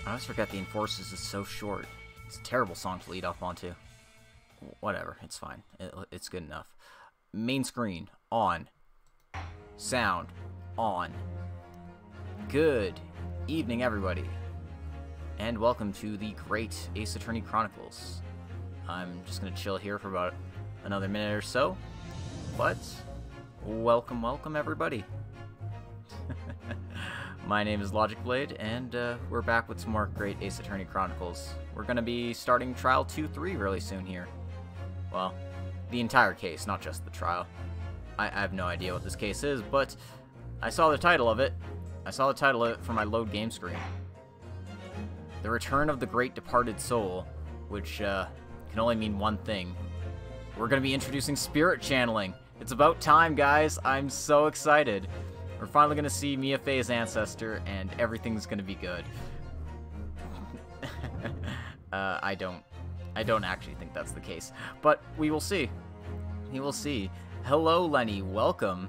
I always forget the Enforcers is so short. It's a terrible song to lead up onto. Whatever, it's fine. It's good enough. Main screen, on. Sound, on. Good evening, everybody. And welcome to the Great Ace Attorney Chronicles. I'm just going to chill here for about another minute or so. But, welcome, everybody. My name is Logic Blade, and we're back with some more Great Ace Attorney Chronicles. We're going to be starting Trial 2-3 really soon here. Well, the entire case, not just the trial. I have no idea what this case is, but I saw the title of it. I saw the title of it for my load game screen. The Return of the Great Departed Soul, which can only mean one thing. We're going to be introducing spirit channeling. It's about time, guys. I'm so excited. We're finally going to see Mia Fey's ancestor, and everything's going to be good. I don't actually think that's the case, but we will see. We will see. Hello, Lenny. Welcome.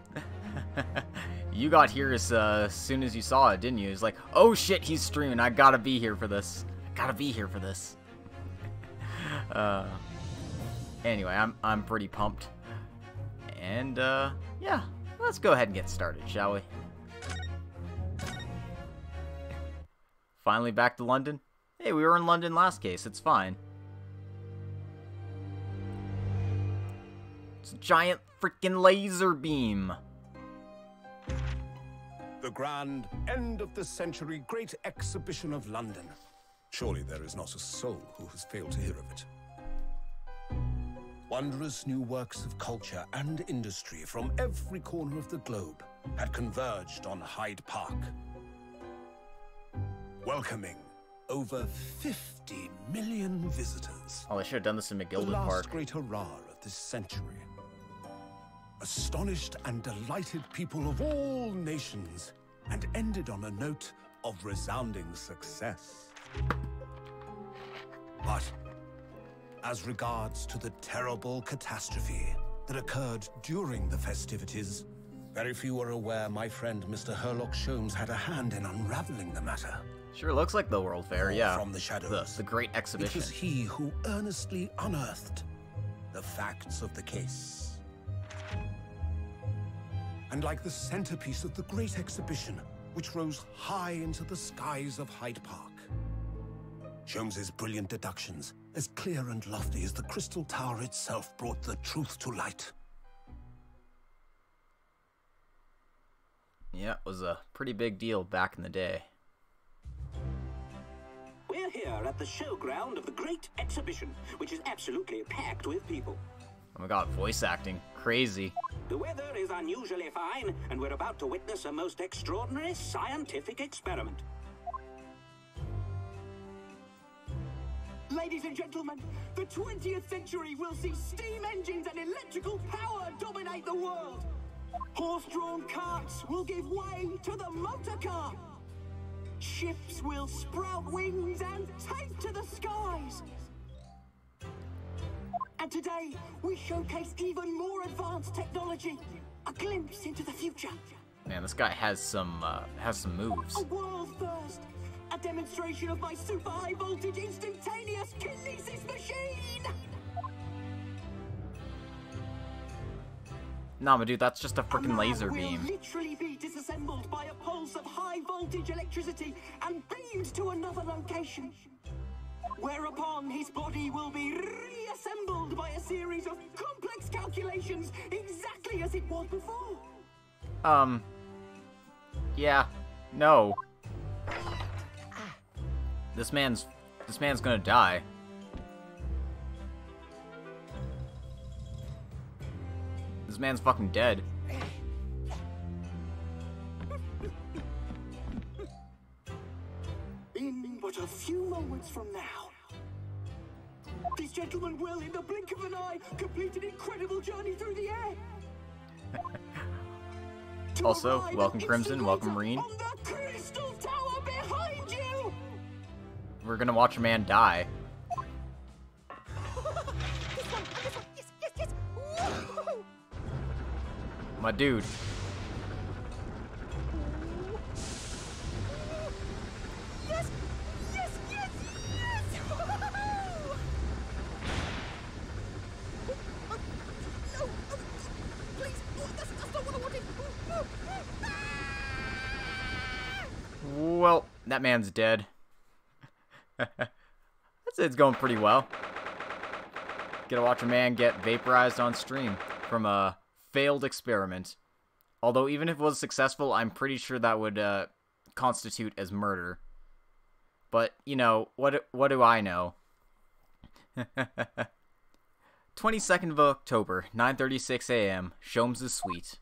You got here as soon as you saw it, didn't you? It's like, oh shit, he's streaming. I gotta be here for this. Anyway, I'm pretty pumped. And yeah, let's go ahead and get started, shall we? Finally back to London. Hey, we were in London last case. It's fine. It's a giant freaking laser beam. The grand end of the century great exhibition of London. Surely there is not a soul who has failed to hear of it. Wondrous new works of culture and industry from every corner of the globe had converged on Hyde Park, welcoming over 50 million visitors. Oh, they should have done this in McGilded the last Park. great hurrah of this century. Astonished and delighted people of all nations, and ended on a note of resounding success. But as regards to the terrible catastrophe that occurred during the festivities, very few are aware my friend Mr. Herlock Sholmes had a hand in unraveling the matter. Sure looks like the World Fair, yeah. From the shadows, the Great it Exhibition. was he who earnestly unearthed the facts of the case. And like the centerpiece of the Great Exhibition, which rose high into the skies of Hyde Park, Sholmes's brilliant deductions, as clear and lofty as the Crystal Tower itself, brought the truth to light. Yeah, it was a pretty big deal back in the day. We're here at the showground of the Great Exhibition, which is absolutely packed with people. Oh my god, voice acting. Crazy. The weather is unusually fine, and we're about to witness a most extraordinary scientific experiment. Ladies and gentlemen, the 20th century will see steam engines and electrical power dominate the world. Horse-drawn carts will give way to the motor car. Ships will sprout wings and take to the skies. And today, we showcase even more advanced technology. A glimpse into the future. Man, this guy has some moves. A world first. A demonstration of my super high voltage instantaneous kinesis machine. Nah, my dude, that's just a freaking laser will beam. Literally be disassembled by a pulse of high voltage electricity and beamed to another location. Whereupon his body will be reassembled by a series of complex calculations exactly as it was before. Yeah. No. This man's gonna die. This man's fucking dead. In but a few moments from now, this gentleman will, in the blink of an eye, complete an incredible journey through the air. Also, welcome Crimson, welcome Marine. On the Crystal Tower behind you. We're gonna watch a man die. My dude. Yes, yes, that man's dead. I'd say it's going pretty well. Get to watch a man get vaporized on stream from a failed experiment. Although even if it was successful, I'm pretty sure that would constitute as murder. But, you know, what do I know? 22nd of October, 9:36 a.m. Sholmes' suite.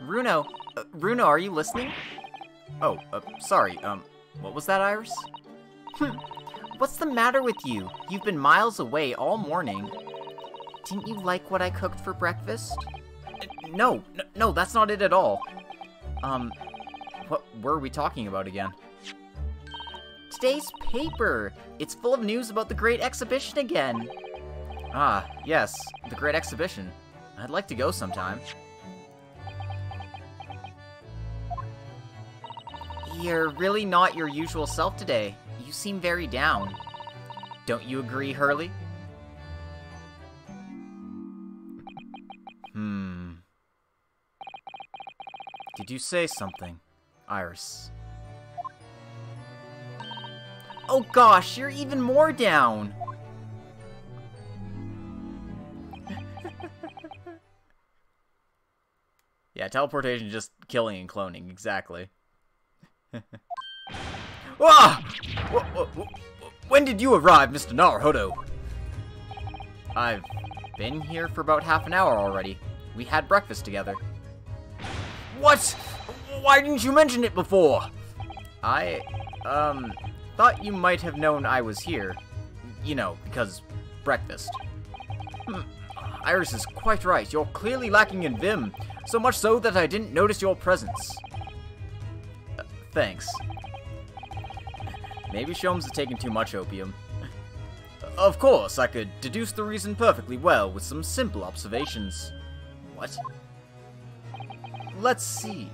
Runo, are you listening? Oh, sorry, what was that, Iris? What's the matter with you? You've been miles away all morning. Didn't you like what I cooked for breakfast? No, that's not it at all. What were we talking about again? Today's paper! It's full of news about the Great Exhibition again! Ah, yes, the Great Exhibition. I'd like to go sometime. You're really not your usual self today. You seem very down. Don't you agree, Hurley? Did you say something, Iris? Oh gosh, you're even more down! Yeah, teleportation is just killing and cloning, exactly. Ah! When did you arrive, Mr. Naruhodo? I've been here for about half an hour already. We had breakfast together. What? Why didn't you mention it before? I, thought you might have known I was here. You know, because breakfast. Iris is quite right. You're clearly lacking in vim. So much so that I didn't notice your presence. Thanks. Maybe Sholmes has taken too much opium. Of course, I could deduce the reason perfectly well with some simple observations. What? Let's see.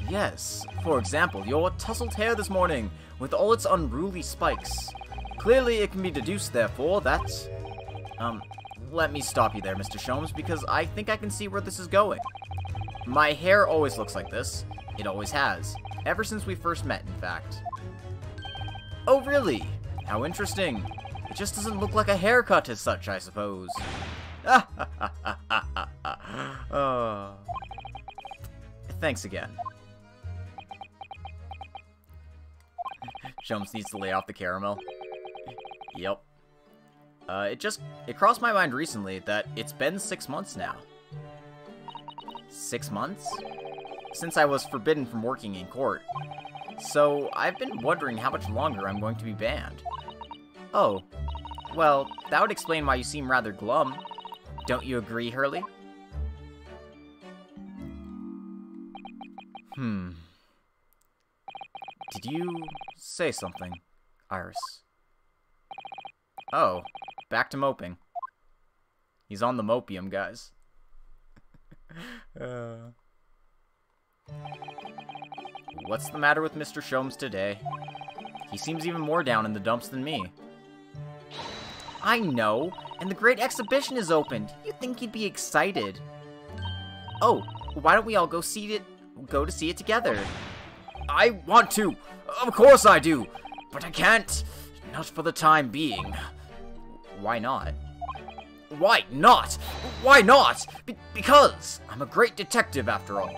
Yes, for example, your tousled hair this morning, with all its unruly spikes. Clearly it can be deduced, therefore, that... let me stop you there, Mr. Sholmes, because I think I can see where this is going. My hair always looks like this. It always has. Ever since we first met, in fact. Oh, really? How interesting. It just doesn't look like a haircut as such, I suppose. Thanks again. Sholmes needs to lay off the caramel. Yep. It crossed my mind recently that it's been 6 months now. 6 months? Since I was forbidden from working in court. So, I've been wondering how much longer I'm going to be banned. Oh. Well, that would explain why you seem rather glum. Don't you agree, Hurley? Did you say something, Iris? Oh, back to moping. He's on the mopium, guys. What's the matter with Mr. Sholmes today? He seems even more down in the dumps than me. I know, and the Great Exhibition is opened. You'd think he'd be excited. Oh, why don't we all go to see it together? I want to! Of course I do! But I can't! Not for the time being. Why not? Why not? Why not? Because I'm a great detective after all.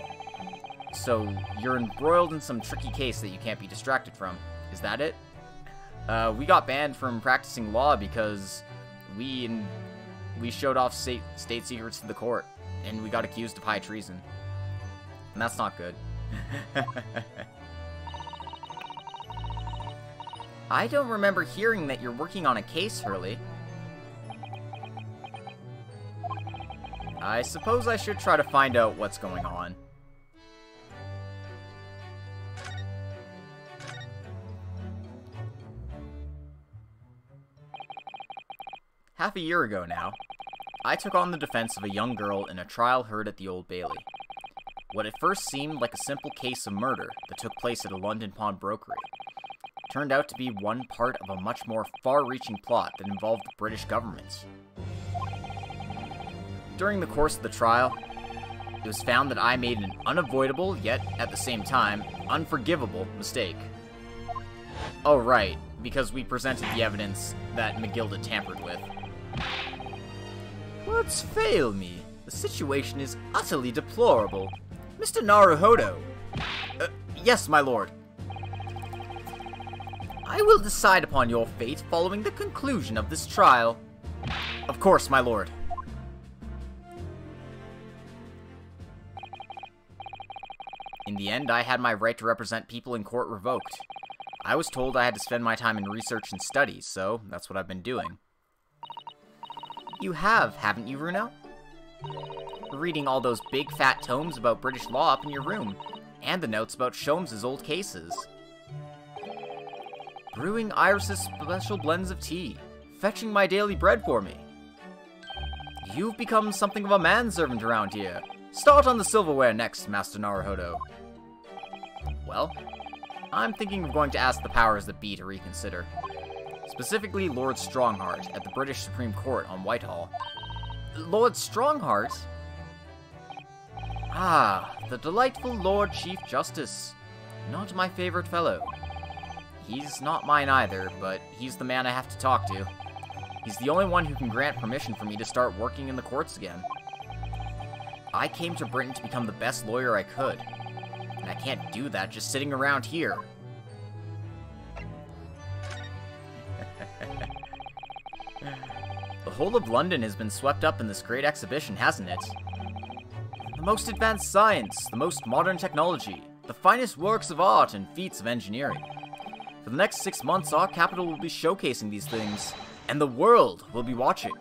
So, you're embroiled in some tricky case that you can't be distracted from. Is that it? We got banned from practicing law because we showed off state secrets to the court, and we got accused of high treason. And that's not good. I don't remember hearing that you're working on a case, Hurley. I suppose I should try to find out what's going on. Half a year ago now, I took on the defense of a young girl in a trial heard at the Old Bailey. What at first seemed like a simple case of murder that took place at a London pawnbrokery turned out to be one part of a much more far-reaching plot that involved the British government. During the course of the trial, It was found that I made an unavoidable, yet, at the same time, unforgivable mistake. Oh, right, because we presented the evidence that Magilda tampered with. Words fail me. The situation is utterly deplorable. Mr. Naruhodo. Yes, my lord. I will decide upon your fate following the conclusion of this trial. Of course, my lord. In the end, I had my right to represent people in court revoked. I was told I had to spend my time in research and studies, so that's what I've been doing. You have, haven't you, Runo? Reading all those big fat tomes about British law up in your room, and the notes about Sholmes' old cases. Brewing Iris's special blends of tea, fetching my daily bread for me. You've become something of a manservant around here. Start on the silverware next, Master Naruhodo. Well, I'm thinking of going to ask the powers that be to reconsider. Specifically, Lord Strongheart at the British Supreme Court on Whitehall. Lord Strongheart? Ah, the delightful Lord Chief Justice. Not my favorite fellow. He's not mine either, but he's the man I have to talk to. He's the only one who can grant permission for me to start working in the courts again. I came to Britain to become the best lawyer I could, and I can't do that just sitting around here. The whole of London has been swept up in this great exhibition, hasn't it? The most advanced science, the most modern technology, the finest works of art and feats of engineering. For the next 6 months, our capital will be showcasing these things, and the world will be watching.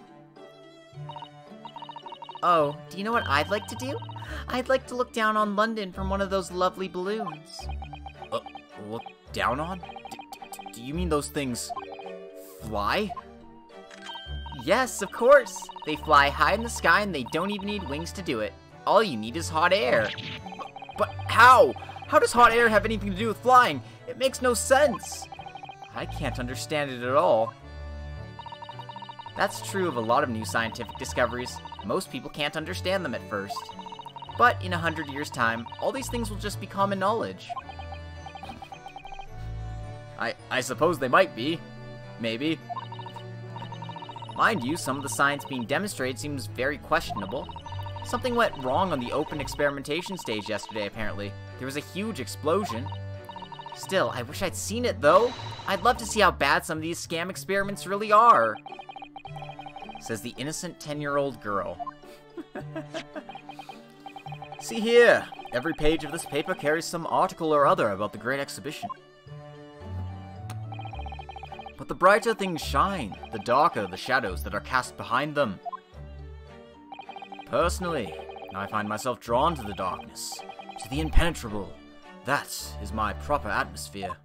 Oh, do you know what I'd like to do? I'd like to look down on London from one of those lovely balloons. Look down on? Do you mean those things fly? Yes, of course. They fly high in the sky and they don't even need wings to do it. All you need is hot air. But how? How does hot air have anything to do with flying? It makes no sense. I can't understand it at all. That's true of a lot of new scientific discoveries. Most people can't understand them at first. But in 100 years' time, all these things will just be common knowledge. I suppose they might be. Maybe. Mind you, some of the science being demonstrated seems very questionable. Something went wrong on the open experimentation stage yesterday, apparently. There was a huge explosion. Still, I wish I'd seen it, though. I'd love to see how bad some of these scam experiments really are. Says the innocent 10-year-old girl. See here. Every page of this paper carries some article or other about the Great Exhibition. But the brighter things shine, the darker the shadows that are cast behind them. Personally, I find myself drawn to the darkness, to the impenetrable. That is my proper atmosphere.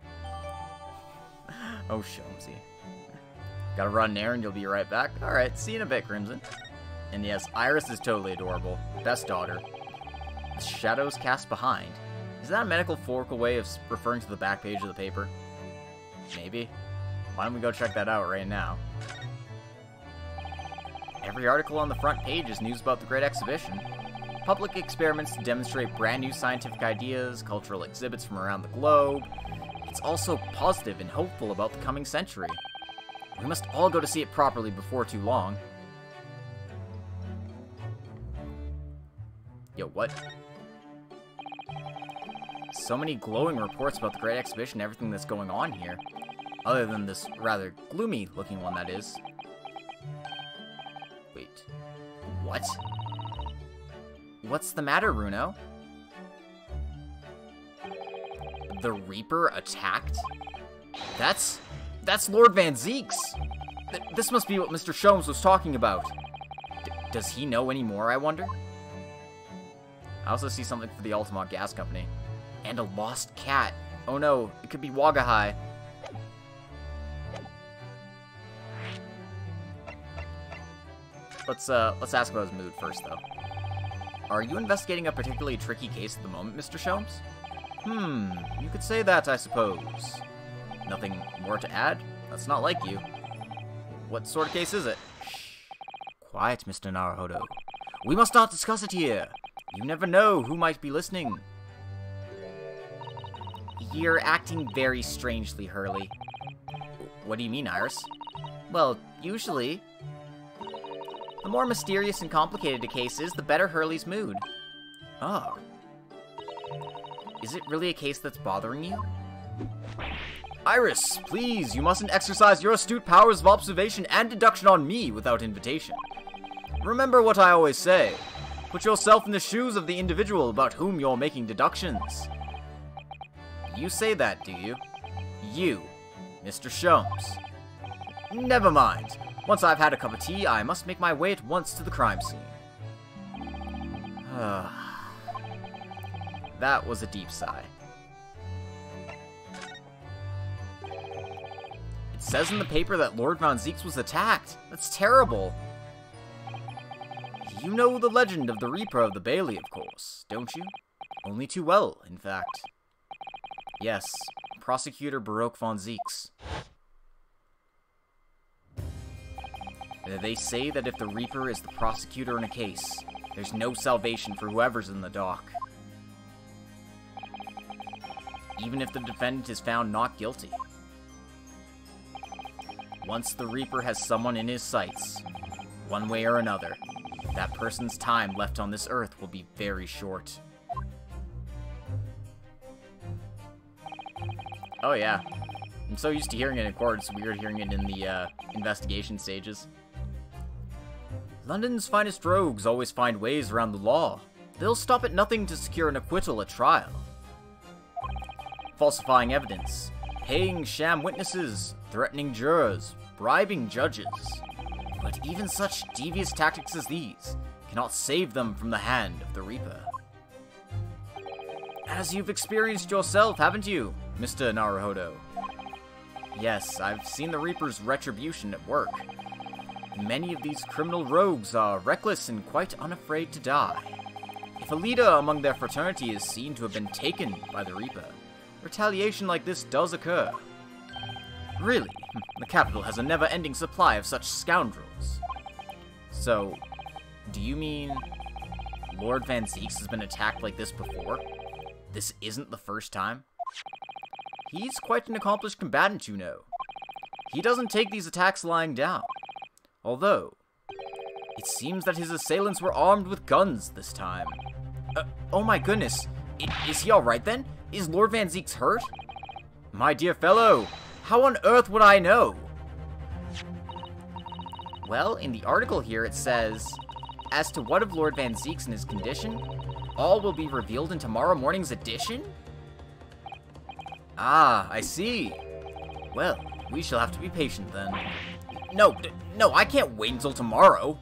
Oh, Sholmesy. Gotta run there and you'll be right back. Alright, see you in a bit, Crimson. And yes, Iris is totally adorable. Best daughter. The shadows cast behind. Is that a metaphorical way of referring to the back page of the paper? Maybe. Why don't we go check that out right now? Every article on the front page is news about the Great Exhibition. Public experiments to demonstrate brand new scientific ideas, cultural exhibits from around the globe. It's also positive and hopeful about the coming century. We must all go to see it properly before too long. Yo, what? So many glowing reports about the Great Exhibition and everything that's going on here. Other than this rather gloomy-looking one, that is. Wait. What? What's the matter, Runo? The Reaper attacked? That's Lord Van Zeeks! This must be what Mr. Sholmes was talking about. Does he know any more, I wonder? I also see something for the Altamont Gas Company. And a lost cat. Oh no, it could be Wagahai. Let's ask about his mood first, though. Are you investigating a particularly tricky case at the moment, Mr. Sholmes? You could say that, I suppose. Nothing more to add? That's not like you. What sort of case is it? Shh. Quiet, Mr. Naruhodo. We must not discuss it here. You never know who might be listening. You're acting very strangely, Hurley. What do you mean, Iris? Well, usually. The more mysterious and complicated a case is, the better Hurley's mood. Oh. Is it really a case that's bothering you? Iris, please, you mustn't exercise your astute powers of observation and deduction on me without invitation. Remember what I always say. Put yourself in the shoes of the individual about whom you're making deductions. You say that, do you? You, Mr. Sholmes. Never mind. Once I've had a cup of tea, I must make my way at once to the crime scene. That was a deep sigh. It says in the paper that Lord Von Zieks was attacked. That's terrible. You know the legend of the Reaper of the Bailey, of course, don't you? Only too well, in fact. Yes, Prosecutor Baroque Von Zieks. They say that if the Reaper is the prosecutor in a case, there's no salvation for whoever's in the dock. Even if the defendant is found not guilty. Once the Reaper has someone in his sights, one way or another, that person's time left on this earth will be very short. Oh yeah. I'm so used to hearing it in court, it's weird hearing it in the investigation stages. London's finest rogues always find ways around the law. They'll stop at nothing to secure an acquittal at trial. Falsifying evidence, paying sham witnesses, threatening jurors, bribing judges. But even such devious tactics as these cannot save them from the hand of the Reaper. As you've experienced yourself, haven't you, Mr. Naruhodo? Yes, I've seen the Reaper's retribution at work. Many of these criminal rogues are reckless and quite unafraid to die. If a leader among their fraternity is seen to have been taken by the Reaper, retaliation like this does occur. Really, the capital has a never-ending supply of such scoundrels. So, do you mean Lord Van Zieks has been attacked like this before? This isn't the first time? He's quite an accomplished combatant, you know. He doesn't take these attacks lying down. Although, it seems that his assailants were armed with guns this time. Oh my goodness, is he alright then? Is Lord Van Zieks hurt? My dear fellow, how on earth would I know? Well, in the article here it says, as to what of Lord Van Zieks and his condition, all will be revealed in tomorrow morning's edition? Ah, I see. Well, we shall have to be patient then. No, I can't wait until tomorrow.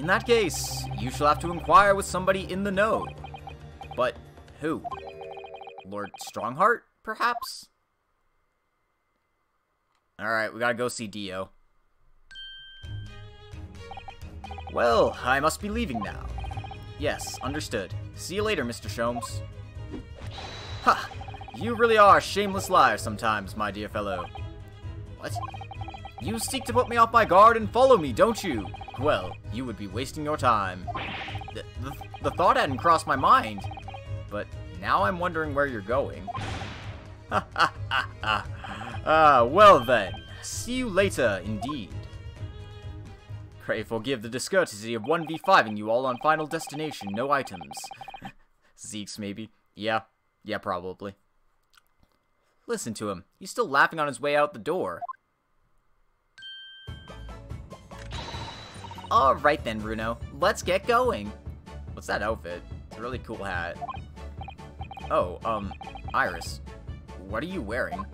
In that case, you shall have to inquire with somebody in the know. But who? Lord Strongheart, perhaps? Alright, we gotta go see Dio. Well, I must be leaving now. Yes, understood. See you later, Mr. Sholmes. Ha! You really are a shameless liar sometimes, my dear fellow. What? You seek to put me off my guard and follow me, don't you? Well, you would be wasting your time. The thought hadn't crossed my mind. But now I'm wondering where you're going. Ha ha ha ha. Well then. See you later, indeed. Pray forgive the discourtesy of 1v5ing you all on Final Destination, no items. Zeeks, maybe? Yeah, probably. Listen to him. He's still laughing on his way out the door. Alright then, Bruno. Let's get going. What's that outfit? It's a really cool hat. Oh, Iris. What are you wearing?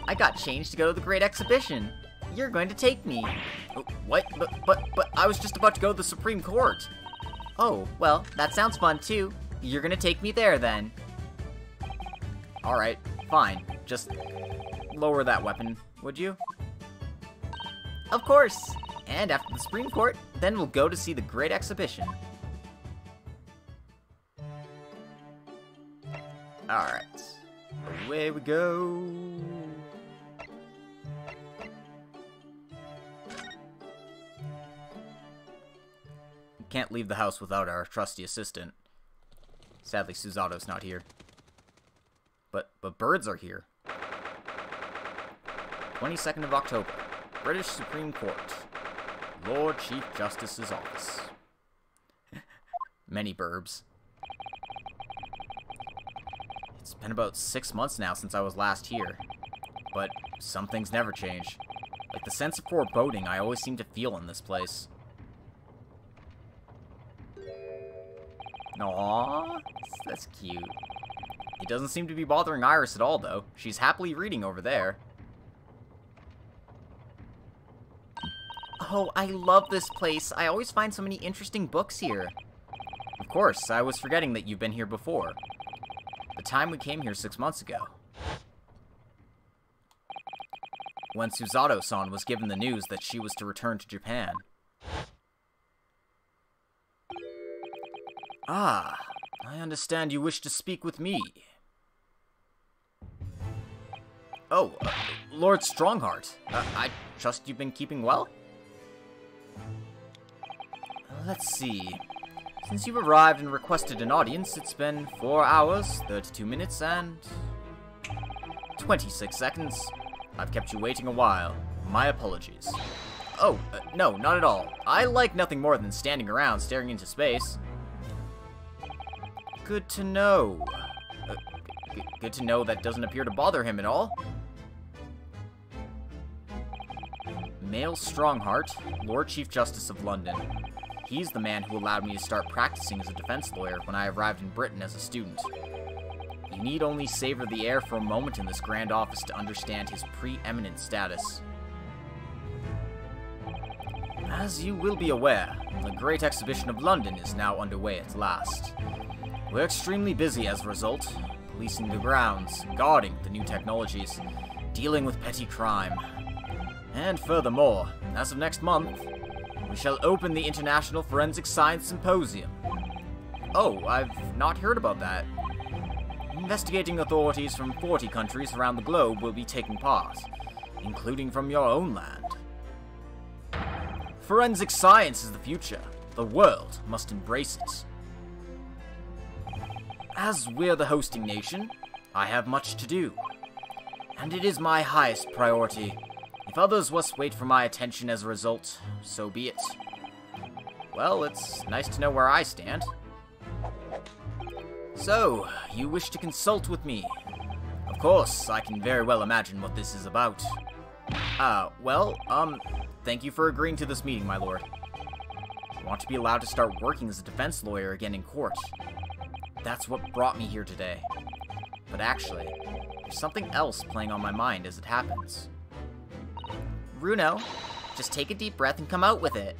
I got changed to go to the Great Exhibition. You're going to take me. What? But I was just about to go to the Supreme Court. Oh, well, that sounds fun too. You're gonna take me there then. Alright, fine. Just lower that weapon, would you? Of course! And after the Supreme Court, then we'll go to see the Great Exhibition. Alright. Away we go. can't leave the house without our trusty assistant. Sadly, Susato's not here. But birds are here. 22nd of October. British Supreme Court. Lord Chief Justice's office. Many burbs. It's been about 6 months now since I was last here. But some things never change. Like the sense of foreboding I always seem to feel in this place. Aww, that's cute. It doesn't seem to be bothering Iris at all, though. She's happily reading over there. Oh, I love this place. I always find so many interesting books here. Of course, I was forgetting that you've been here before. The time we came here 6 months ago. When Susato-san was given the news that she was to return to Japan. Ah, I understand you wish to speak with me. Oh, Lord Strongheart. I trust you've been keeping well? Let's see. Since you've arrived and requested an audience, it's been 4 hours, 32 minutes, and 26 seconds. I've kept you waiting a while. My apologies. Oh, no, not at all. I like nothing more than standing around staring into space. Good to know. Good to know that doesn't appear to bother him at all. Male Strongheart, Lord Chief Justice of London. He's the man who allowed me to start practicing as a defense lawyer when I arrived in Britain as a student. You need only savor the air for a moment in this grand office to understand his preeminent status. As you will be aware, the Great Exhibition of London is now underway at last. We're extremely busy as a result, policing the grounds, guarding the new technologies, dealing with petty crime. And furthermore, as of next month, we shall open the International Forensic Science Symposium. Oh, I've not heard about that. Investigating authorities from 40 countries around the globe will be taking part, including from your own land. Forensic science is the future. The world must embrace it. As we're the hosting nation, I have much to do, and it is my highest priority. If others must wait for my attention as a result, so be it. Well, it's nice to know where I stand. So, you wish to consult with me? Of course, I can very well imagine what this is about. Thank you for agreeing to this meeting, my lord. I want to be allowed to start working as a defense lawyer again in court. That's what brought me here today. But actually, there's something else playing on my mind as it happens. Runo, just take a deep breath and come out with it.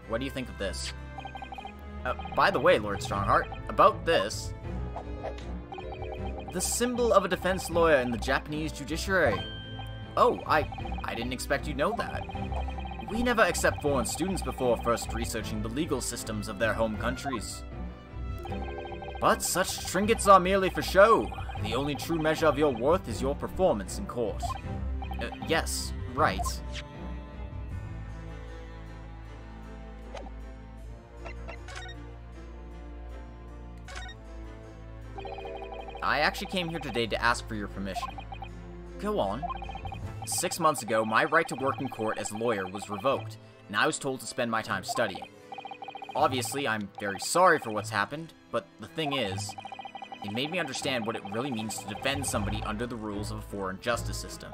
What do you think of this? By the way, Lord Strongheart, about this. The symbol of a defense lawyer in the Japanese judiciary. Oh, I didn't expect you'd know that. We never accept foreign students before first researching the legal systems of their home countries. But such trinkets are merely for show. The only true measure of your worth is your performance in court. Yes, right. I actually came here today to ask for your permission. Go on. 6 months ago, my right to work in court as a lawyer was revoked, and I was told to spend my time studying. Obviously, I'm very sorry for what's happened, but the thing is, it made me understand what it really means to defend somebody under the rules of a foreign justice system.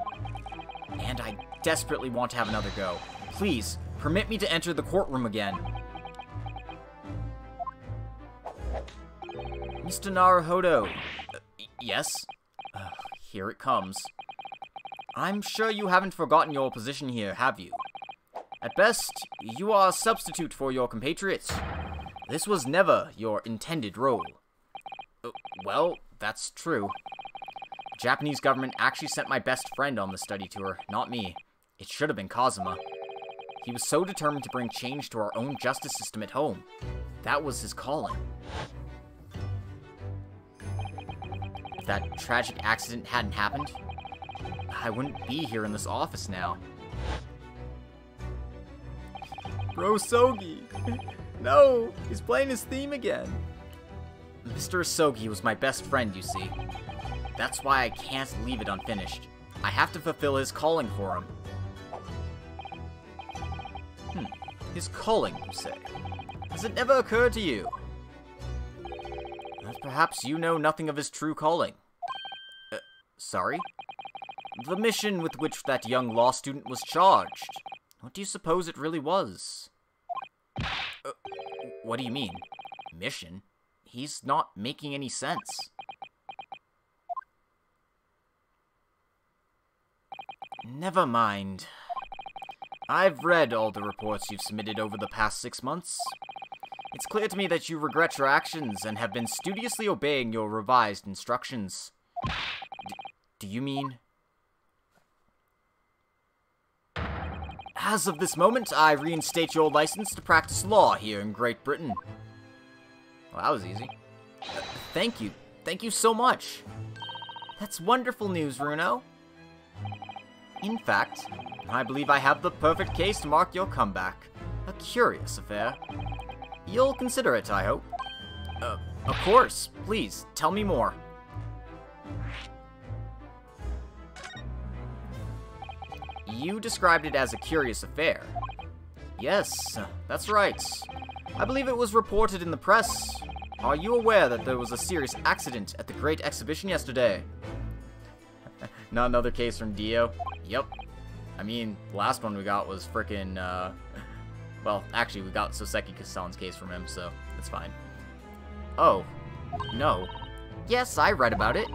And I desperately want to have another go. Please, permit me to enter the courtroom again. Mr. Naruhodo. Yes? Here it comes. I'm sure you haven't forgotten your position here, have you? At best, you are a substitute for your compatriots. This was never your intended role. Well, that's true. The Japanese government actually sent my best friend on the study tour, not me. It should have been Kazuma. He was so determined to bring change to our own justice system at home. That was his calling. If that tragic accident hadn't happened, I wouldn't be here in this office now. Ryunosuke! No! He's playing his theme again! Mr. Ryunosuke was my best friend, you see. That's why I can't leave it unfinished. I have to fulfill his calling for him. His calling, you say? Has it never occurred to you that perhaps you know nothing of his true calling? Sorry? The mission with which that young law student was charged. What do you suppose it really was? What do you mean? Mission? He's not making any sense. Never mind. I've read all the reports you've submitted over the past 6 months. It's clear to me that you regret your actions and have been studiously obeying your revised instructions. Do you mean? As of this moment, I reinstate your license to practice law here in Great Britain. Well, that was easy. Thank you. Thank you so much. That's wonderful news, Ryuno. In fact, I believe I have the perfect case to mark your comeback. A curious affair. You'll consider it, I hope. Of course. Please, tell me more. You described it as a curious affair. Yes, that's right. I believe it was reported in the press. Are you aware that there was a serious accident at the Great Exhibition yesterday? Not another case from Dio? Yep. I mean, the last one we got was frickin', well, actually, we got Soseki-san's case from him, so it's fine. Oh. No. Yes, I read about it.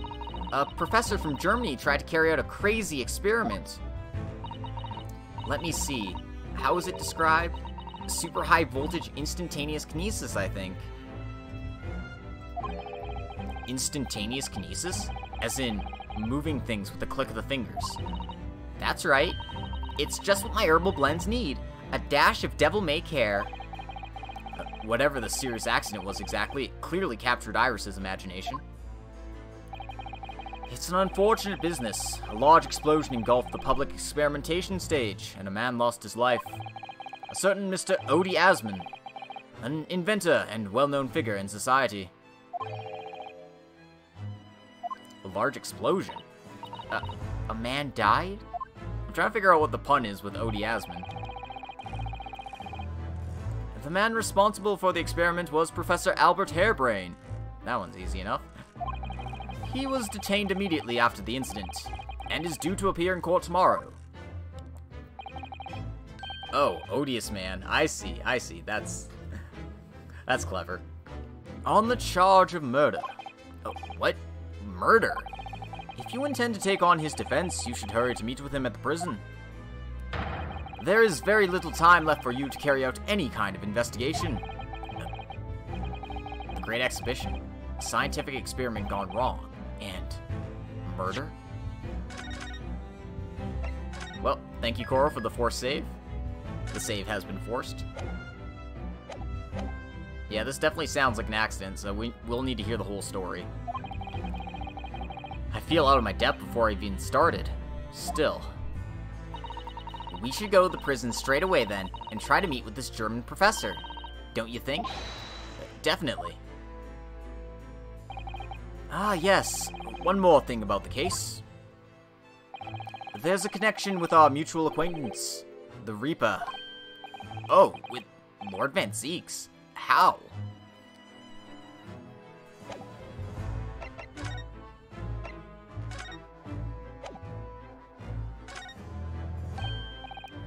A professor from Germany tried to carry out a crazy experiment. Let me see. How is it described? Super high voltage instantaneous kinesis, I think. Instantaneous kinesis? As in, moving things with the click of the fingers. That's right. It's just what my herbal blends need. A dash of devil-may-care. Whatever the serious accident was exactly, it clearly captured Iris's imagination. It's an unfortunate business. A large explosion engulfed the public experimentation stage, and a man lost his life. A certain Mr. Odie Asman, an inventor and well-known figure in society. A large explosion? A man died? I'm trying to figure out what the pun is with Odie Asman. The man responsible for the experiment was Professor Albert Hairbrain. That one's easy enough. He was detained immediately after the incident, and is due to appear in court tomorrow. Oh, odious man. I see. That's clever. On the charge of murder. Oh, what? Murder? If you intend to take on his defense, you should hurry to meet with him at the prison. There is very little time left for you to carry out any kind of investigation. The Great Exhibition. A scientific experiment gone wrong. And murder? Well, thank you, Koro, for the forced save. The save has been forced. Yeah, this definitely sounds like an accident, so we'll need to hear the whole story. I feel out of my depth before I've even started. Still. We should go to the prison straight away then, and try to meet with this German professor. Don't you think? Definitely. Ah, yes. One more thing about the case. There's a connection with our mutual acquaintance, the Reaper. Oh, with Lord Van Zeeks. How?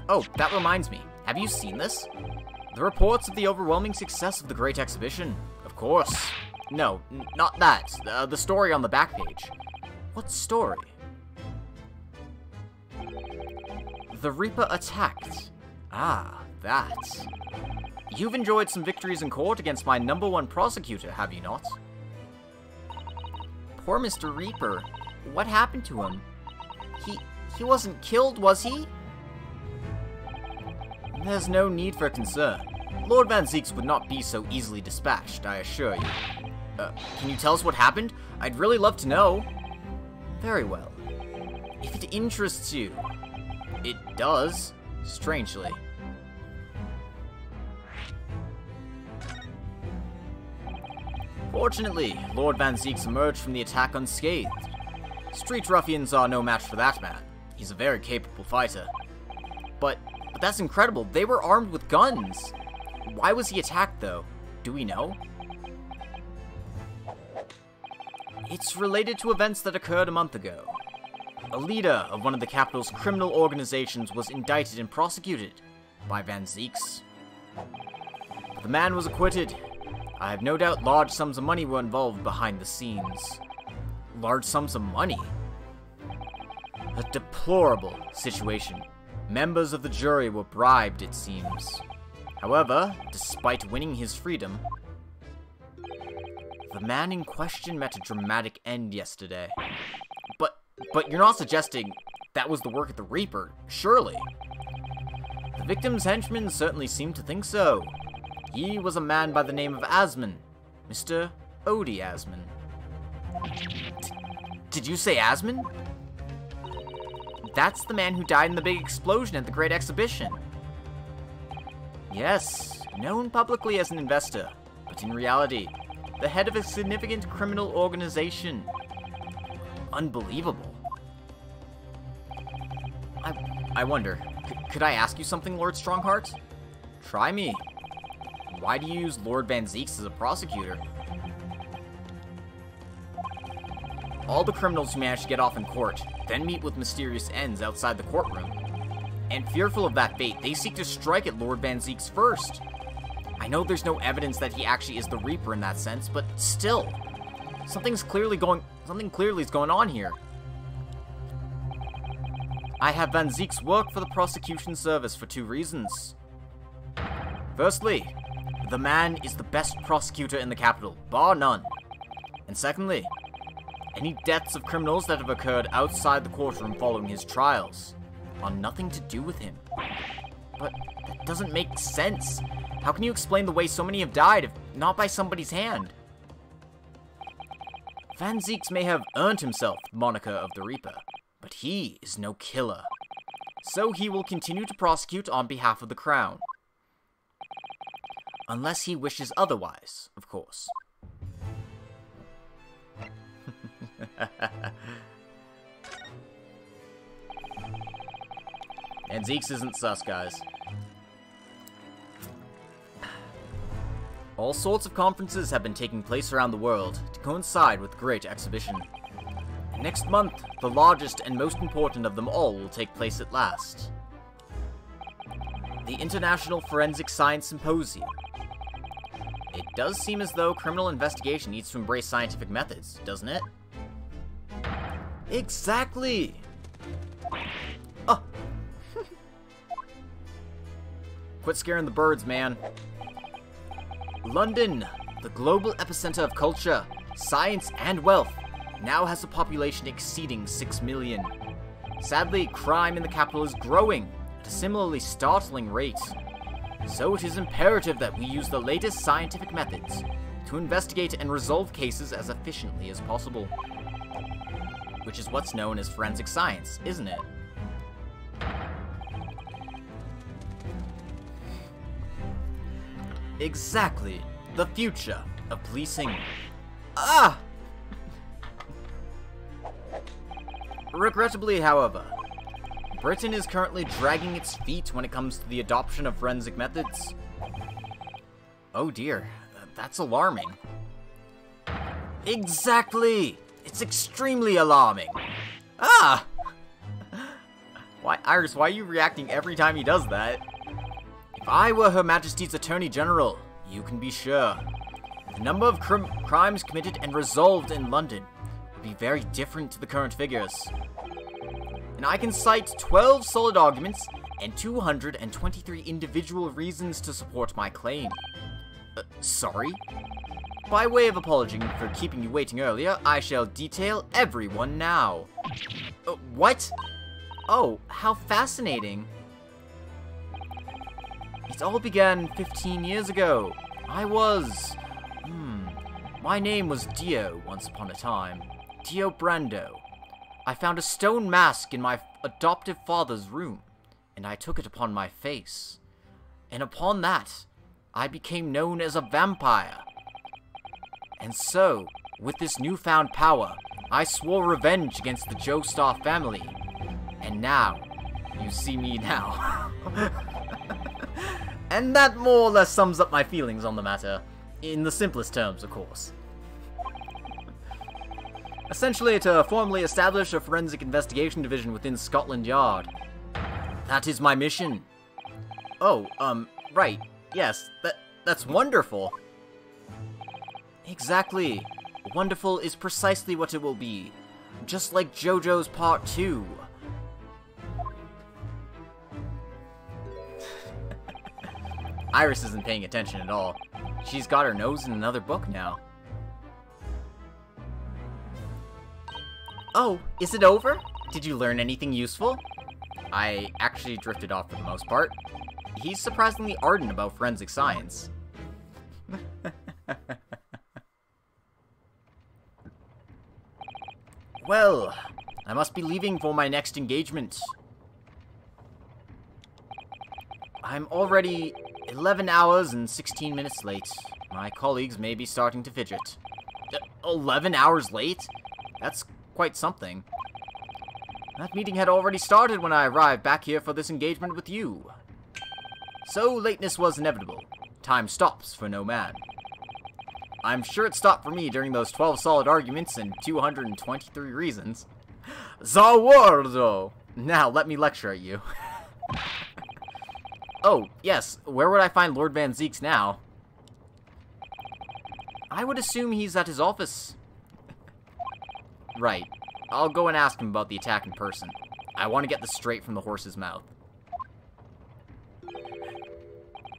Oh, that reminds me. Have you seen this? The reports of the overwhelming success of the Great Exhibition. Of course. No, not that. The story on the back page. What story? The Reaper attacked. Ah, that. You've enjoyed some victories in court against my #1 prosecutor, have you not? Poor Mr. Reaper. What happened to him? He wasn't killed, was he? There's no need for concern. Lord Van Zeeks would not be so easily dispatched, I assure you. Can you tell us what happened? I'd really love to know. Very well. If it interests you. It does, strangely. Fortunately, Lord Van Zieks emerged from the attack unscathed. Street ruffians are no match for that man. He's a very capable fighter. But that's incredible. They were armed with guns. Why was he attacked, though? Do we know? It's related to events that occurred a month ago. A leader of one of the capital's criminal organizations was indicted and prosecuted by Van Zieks. But the man was acquitted. I have no doubt large sums of money were involved behind the scenes. Large sums of money? A deplorable situation. Members of the jury were bribed, it seems. However, despite winning his freedom, the man in question met a dramatic end yesterday. But you're not suggesting that was the work of the Reaper, surely? The victim's henchmen certainly seemed to think so. He was a man by the name of Asman, Mr. Odie Asman. Did you say Asman? That's the man who died in the big explosion at the Great Exhibition. Yes, known publicly as an investor, but in reality, the head of a significant criminal organization. Unbelievable. I wonder, could I ask you something, Lord Strongheart? Try me. Why do you use Lord Van Zieks as a prosecutor? All the criminals who manage to get off in court then meet with mysterious ends outside the courtroom. And fearful of that fate, they seek to strike at Lord Van Zieks first. I know there's no evidence that he actually is the Reaper in that sense, but still, something clearly is going on here. I have Van Zieks work for the prosecution service for two reasons. Firstly, the man is the best prosecutor in the capital, bar none. And secondly, any deaths of criminals that have occurred outside the courtroom following his trials are nothing to do with him. But that doesn't make sense. How can you explain the way so many have died if not by somebody's hand? Van Zieks may have earned himself the moniker of the Reaper, but he is no killer. So he will continue to prosecute on behalf of the Crown. Unless he wishes otherwise, of course. And Zieks isn't sus, guys. All sorts of conferences have been taking place around the world to coincide with the Great Exhibition. Next month, the largest and most important of them all will take place at last. The International Forensic Science Symposium. It does seem as though criminal investigation needs to embrace scientific methods, doesn't it? Exactly! Oh! Quit scaring the birds, man. London, the global epicenter of culture, science, and wealth, now has a population exceeding 6 million. Sadly, crime in the capital is growing at a similarly startling rate. So it is imperative that we use the latest scientific methods to investigate and resolve cases as efficiently as possible. Which is what's known as forensic science, isn't it? Exactly. The future of policing. Ah! Regrettably, however, Britain is currently dragging its feet when it comes to the adoption of forensic methods. Oh dear, that's alarming. Exactly! It's extremely alarming! Ah! Why, Iris, why are you reacting every time he does that? If I were Her Majesty's Attorney General, you can be sure the number of crimes committed and resolved in London would be very different to the current figures. And I can cite 12 solid arguments and 223 individual reasons to support my claim. Sorry? By way of apology for keeping you waiting earlier, I shall detail everyone now. What? Oh, how fascinating. It all began 15 years ago. My name was Dio once upon a time. Dio Brando. I found a stone mask in my adoptive father's room, and I took it upon my face. And upon that, I became known as a vampire. And so, with this newfound power, I swore revenge against the Joestar family. And now, you see me now. And that more or less sums up my feelings on the matter. In the simplest terms, of course. Essentially, to formally establish a forensic investigation division within Scotland Yard. That is my mission. Oh, right. Yes, that's wonderful. Exactly. Wonderful is precisely what it will be. Just like JoJo's Part 2. Iris isn't paying attention at all. She's got her nose in another book now. Oh, is it over? Did you learn anything useful? I actually drifted off for the most part. He's surprisingly ardent about forensic science. Well, I must be leaving for my next engagement. I'm already 11 hours and 16 minutes late. My colleagues may be starting to fidget. 11 hours late? That's quite something. That meeting had already started when I arrived back here for this engagement with you. So, lateness was inevitable. Time stops for no man. I'm sure it stopped for me during those 12 solid arguments and 223 reasons. Zawardo! Now, let me lecture at you. Oh, yes, where would I find Lord Van Zeeks now? I would assume he's at his office. Right. I'll go and ask him about the attack in person. I want to get this straight from the horse's mouth.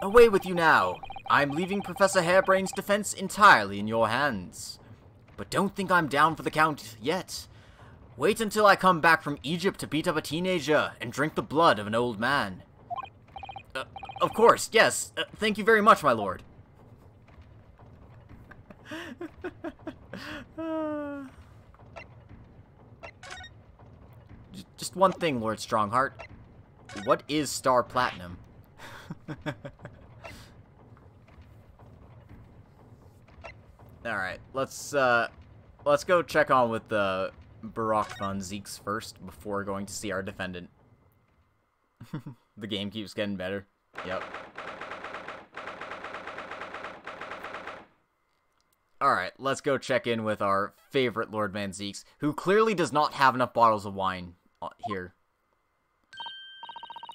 Away with you now. I'm leaving Professor Hairbrain's defense entirely in your hands. But don't think I'm down for the count yet. Wait until I come back from Egypt to beat up a teenager and drink the blood of an old man. Of course, yes. Thank you very much, my lord. Just one thing, Lord Strongheart. What is Star Platinum? Alright, let's go check on with the Barak Van Zeeks first before going to see our defendant. The game keeps getting better. Yep. Alright, let's go check in with our favorite Lord Van Zeeks, who clearly does not have enough bottles of wine here.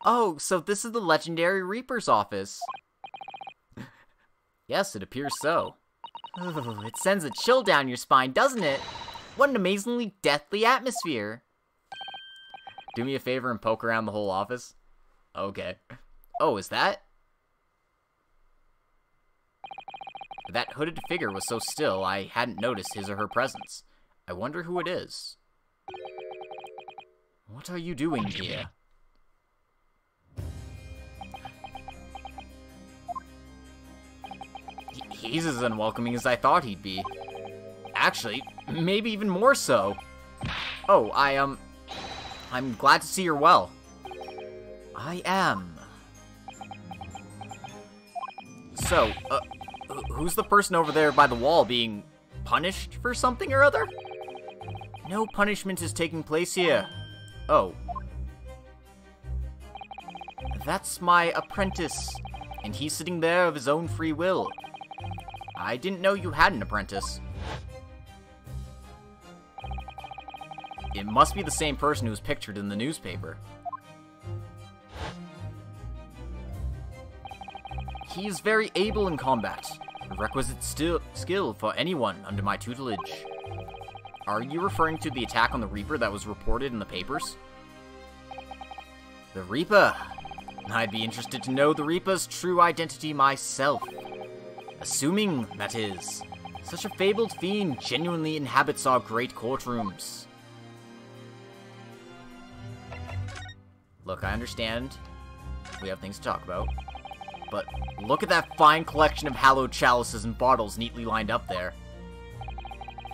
Oh, so this is the legendary Reaper's office. Yes, it appears so. Oh, it sends a chill down your spine, doesn't it? What an amazingly deathly atmosphere. Do me a favor and poke around the whole office. Okay. Oh, is that? That hooded figure was so still, I hadn't noticed his or her presence. I wonder who it is. What are you doing here? He's as unwelcoming as I thought he'd be. Actually, maybe even more so. Oh, I'm glad to see you're well. I am. So, who's the person over there by the wall being punished for something or other? No punishment is taking place here. Oh. That's my apprentice, and he's sitting there of his own free will. I didn't know you had an apprentice. It must be the same person who was pictured in the newspaper. He is very able in combat, a requisite skill for anyone under my tutelage. Are you referring to the attack on the Reaper that was reported in the papers? The Reaper? I'd be interested to know the Reaper's true identity myself. Assuming, that is, such a fabled fiend genuinely inhabits our great courtrooms. Look, I understand. We have things to talk about. But look at that fine collection of hallowed chalices and bottles neatly lined up there.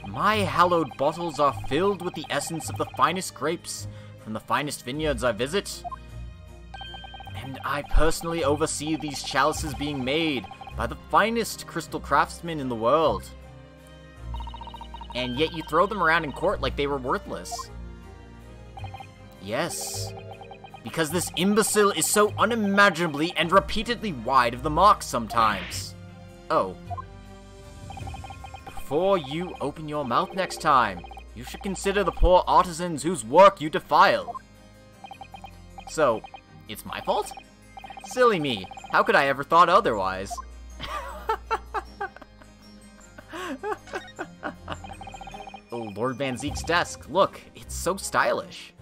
My hallowed bottles are filled with the essence of the finest grapes from the finest vineyards I visit. And I personally oversee these chalices being made by the finest crystal craftsmen in the world. And yet you throw them around in court like they were worthless. Yes, because this imbecile is so unimaginably and repeatedly wide of the mark sometimes. Oh. Before you open your mouth next time, you should consider the poor artisans whose work you defile. So, it's my fault? Silly me, how could I ever thought otherwise? Oh, Lord Van Zeek's desk, look, it's so stylish.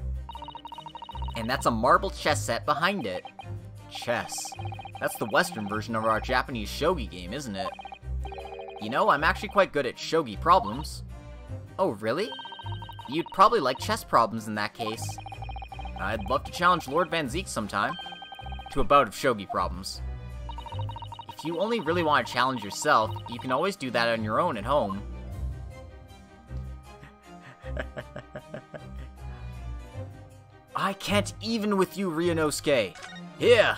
And that's a marble chess set behind it. Chess. That's the Western version of our Japanese shogi game, isn't it? You know, I'm actually quite good at shogi problems. Oh, really? You'd probably like chess problems in that case. I'd love to challenge Lord Van Zeek sometime to a bout of shogi problems. If you only really want to challenge yourself, you can always do that on your own at home. I can't even with you, Ryunosuke. Here,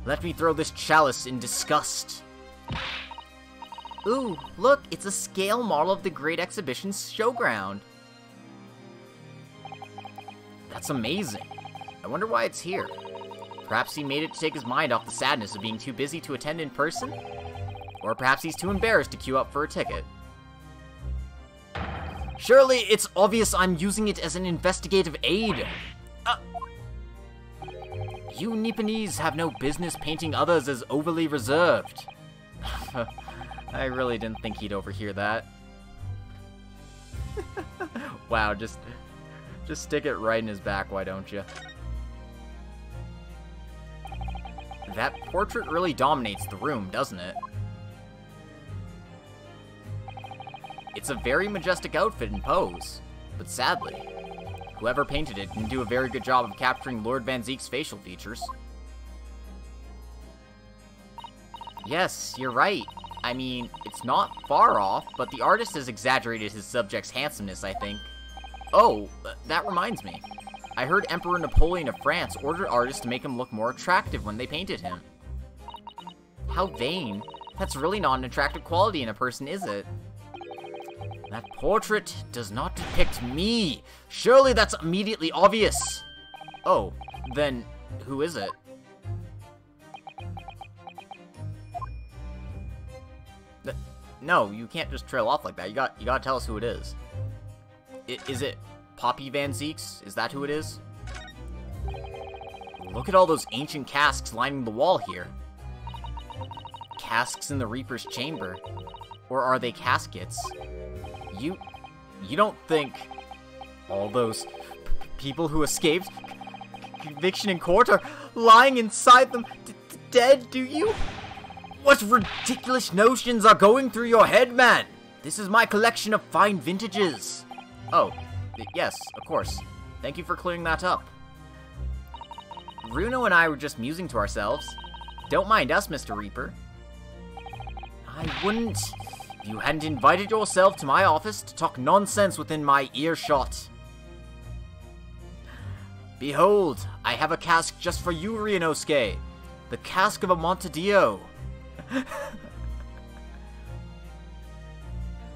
let me throw this chalice in disgust. Ooh, look, it's a scale model of the Great Exhibition's showground. That's amazing. I wonder why it's here. Perhaps he made it to take his mind off the sadness of being too busy to attend in person? Or perhaps he's too embarrassed to queue up for a ticket. Surely it's obvious I'm using it as an investigative aid. You Nipponese have no business painting others as overly reserved. I really didn't think he'd overhear that. Wow, just stick it right in his back, why don't you? That portrait really dominates the room, doesn't it? It's a very majestic outfit and pose, but sadly, whoever painted it didn't do a very good job of capturing Lord Van Zeek's facial features. Yes, you're right. I mean, it's not far off, but the artist has exaggerated his subject's handsomeness, I think. Oh, that reminds me. I heard Emperor Napoleon of France ordered artists to make him look more attractive when they painted him. How vain. That's really not an attractive quality in a person, is it? That portrait does not depict me. Surely that's immediately obvious. Oh, then who is it? No, you can't just trail off like that. You gotta tell us who it is. Is it Poppy Van Zeek's? Is that who it is? Look at all those ancient casks lining the wall here. Casks in the Reaper's chamber. Or are they caskets? You don't think all those people who escaped conviction in court are lying inside them dead, do you? What ridiculous notions are going through your head, man? This is my collection of fine vintages. Oh, yes, of course. Thank you for clearing that up. Runo and I were just musing to ourselves. Don't mind us, Mr. Reaper. I wouldn't if you hadn't invited yourself to my office to talk nonsense within my earshot. Behold, I have a cask just for you, Ryunosuke. The cask of a Montedio.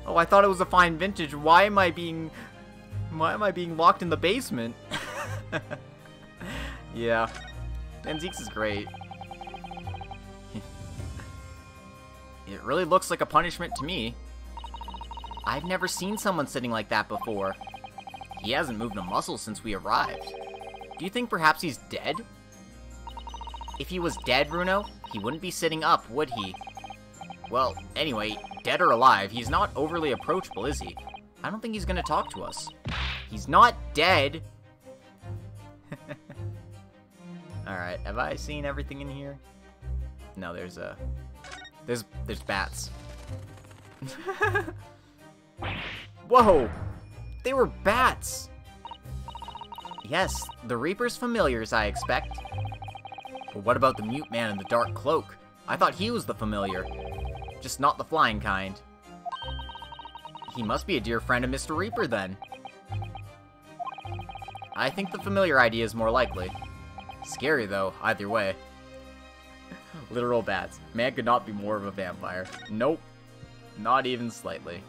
Oh, I thought it was a fine vintage. Why am I being locked in the basement? Yeah. Van Zeek's is great. It really looks like a punishment to me. I've never seen someone sitting like that before. He hasn't moved a muscle since we arrived. Do you think perhaps he's dead? If he was dead, Runo, he wouldn't be sitting up, would he? Well, anyway, dead or alive, he's not overly approachable, is he? I don't think he's gonna talk to us. He's not dead! Alright, have I seen everything in here? No, there's bats. Whoa! They were bats! Yes, the Reaper's familiars, I expect. But what about the mute man in the dark cloak? I thought he was the familiar. Just not the flying kind. He must be a dear friend of Mr. Reaper, then. I think the familiar idea is more likely. Scary, though, either way. Literal bats. Man could not be more of a vampire. Nope. Not even slightly.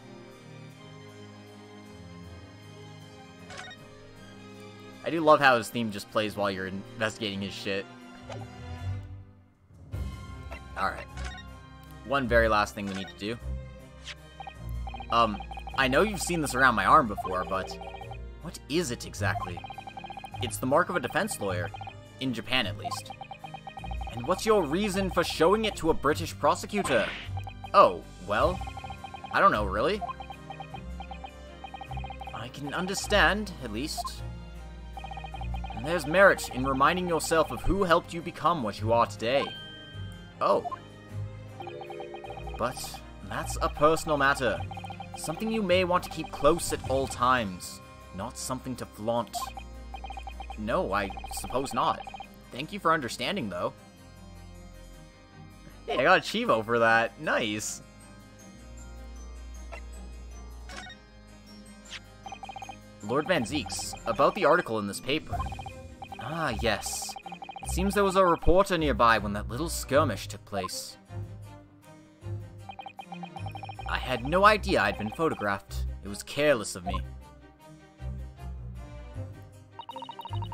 I do love how his theme just plays while you're investigating his shit. Alright. One very last thing we need to do. I know you've seen this around my arm before, but what is it exactly? It's the mark of a defense lawyer. In Japan, at least. And what's your reason for showing it to a British prosecutor? Oh, well, I don't know, really. I can understand, at least. And there's merit in reminding yourself of who helped you become what you are today. Oh. But that's a personal matter. Something you may want to keep close at all times. Not something to flaunt. No, I suppose not. Thank you for understanding, though. Hey, I got a Chivo for that. Nice. Lord Van Zeeks, about the article in this paper. Ah, yes. It seems there was a reporter nearby when that little skirmish took place. I had no idea I'd been photographed. It was careless of me.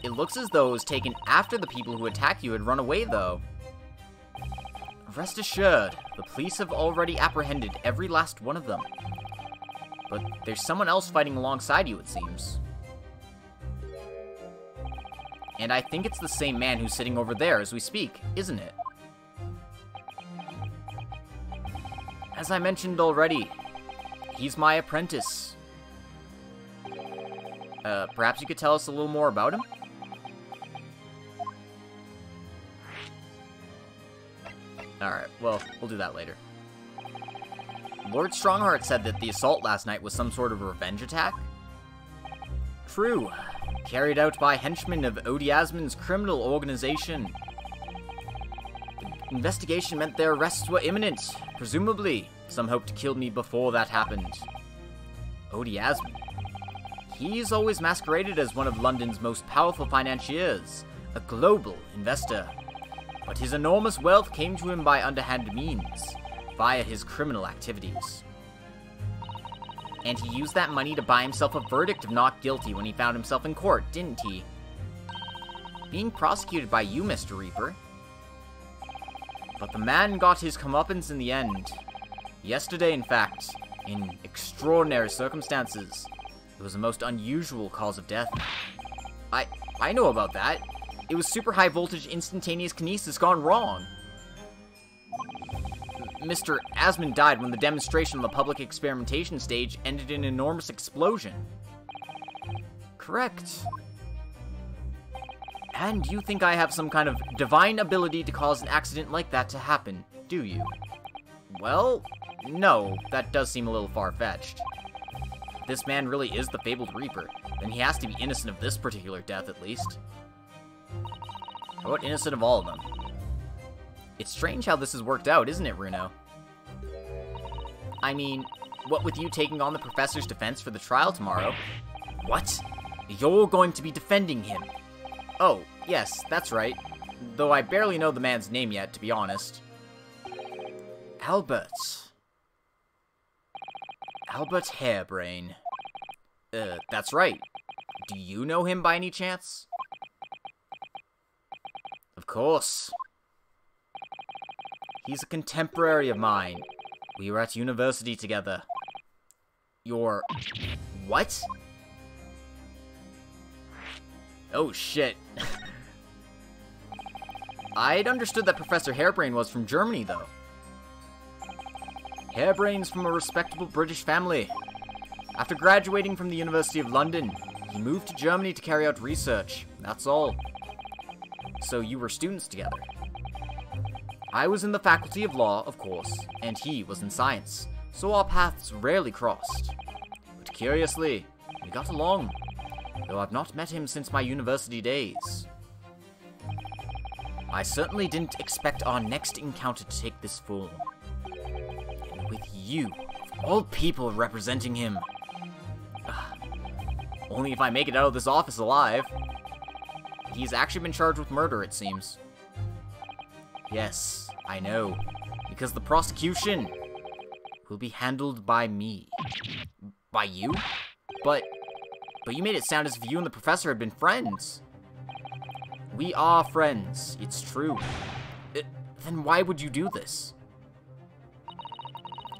It looks as though it was taken after the people who attacked you had run away, though. Rest assured, the police have already apprehended every last one of them. But there's someone else fighting alongside you, it seems. And I think it's the same man who's sitting over there as we speak, isn't it? As I mentioned already, he's my apprentice. Perhaps you could tell us a little more about him? Alright, well, we'll do that later. Lord Strongheart said that the assault last night was some sort of revenge attack? True. Carried out by henchmen of Odiasmon's criminal organization. The investigation meant their arrests were imminent. Presumably, some hoped to kill me before that happened. Odiasmon. He's always masqueraded as one of London's most powerful financiers, a global investor. But his enormous wealth came to him by underhand means, via his criminal activities. And he used that money to buy himself a verdict of not guilty when he found himself in court, didn't he? Being prosecuted by you, Mr. Reaper. But the man got his comeuppance in the end. Yesterday, in fact, in extraordinary circumstances. It was a most unusual cause of death. I know about that. It was super high voltage instantaneous kinesis gone wrong. Mr. Asmon died when the demonstration on the public experimentation stage ended in an enormous explosion. Correct. And you think I have some kind of divine ability to cause an accident like that to happen, do you? Well, no, that does seem a little far-fetched. If this man really is the fabled Reaper, then he has to be innocent of this particular death at least. How about innocent of all of them? It's strange how this has worked out, isn't it, Runo? I mean, what with you taking on the professor's defense for the trial tomorrow? What? You're going to be defending him? Oh, yes, that's right. Though I barely know the man's name yet, to be honest. Albert. Albert Harebrain. That's right. Do you know him by any chance? Of course. He's a contemporary of mine. We were at university together. You're... what? Oh, shit. I'd understood that Professor Harebrain was from Germany, though. Harebrain's from a respectable British family. After graduating from the University of London, he moved to Germany to carry out research. That's all. So you were students together. I was in the Faculty of Law, of course, and he was in science, so our paths rarely crossed. But curiously, we got along, though I've not met him since my university days. I certainly didn't expect our next encounter to take this form. And with you, of All people representing him. Only if I make it out of this office alive. He's actually been charged with murder, it seems. Yes, I know. Because the prosecution will be handled by me. By you? But you made it sound as if you and the professor had been friends. We are friends, it's true. Then why would you do this?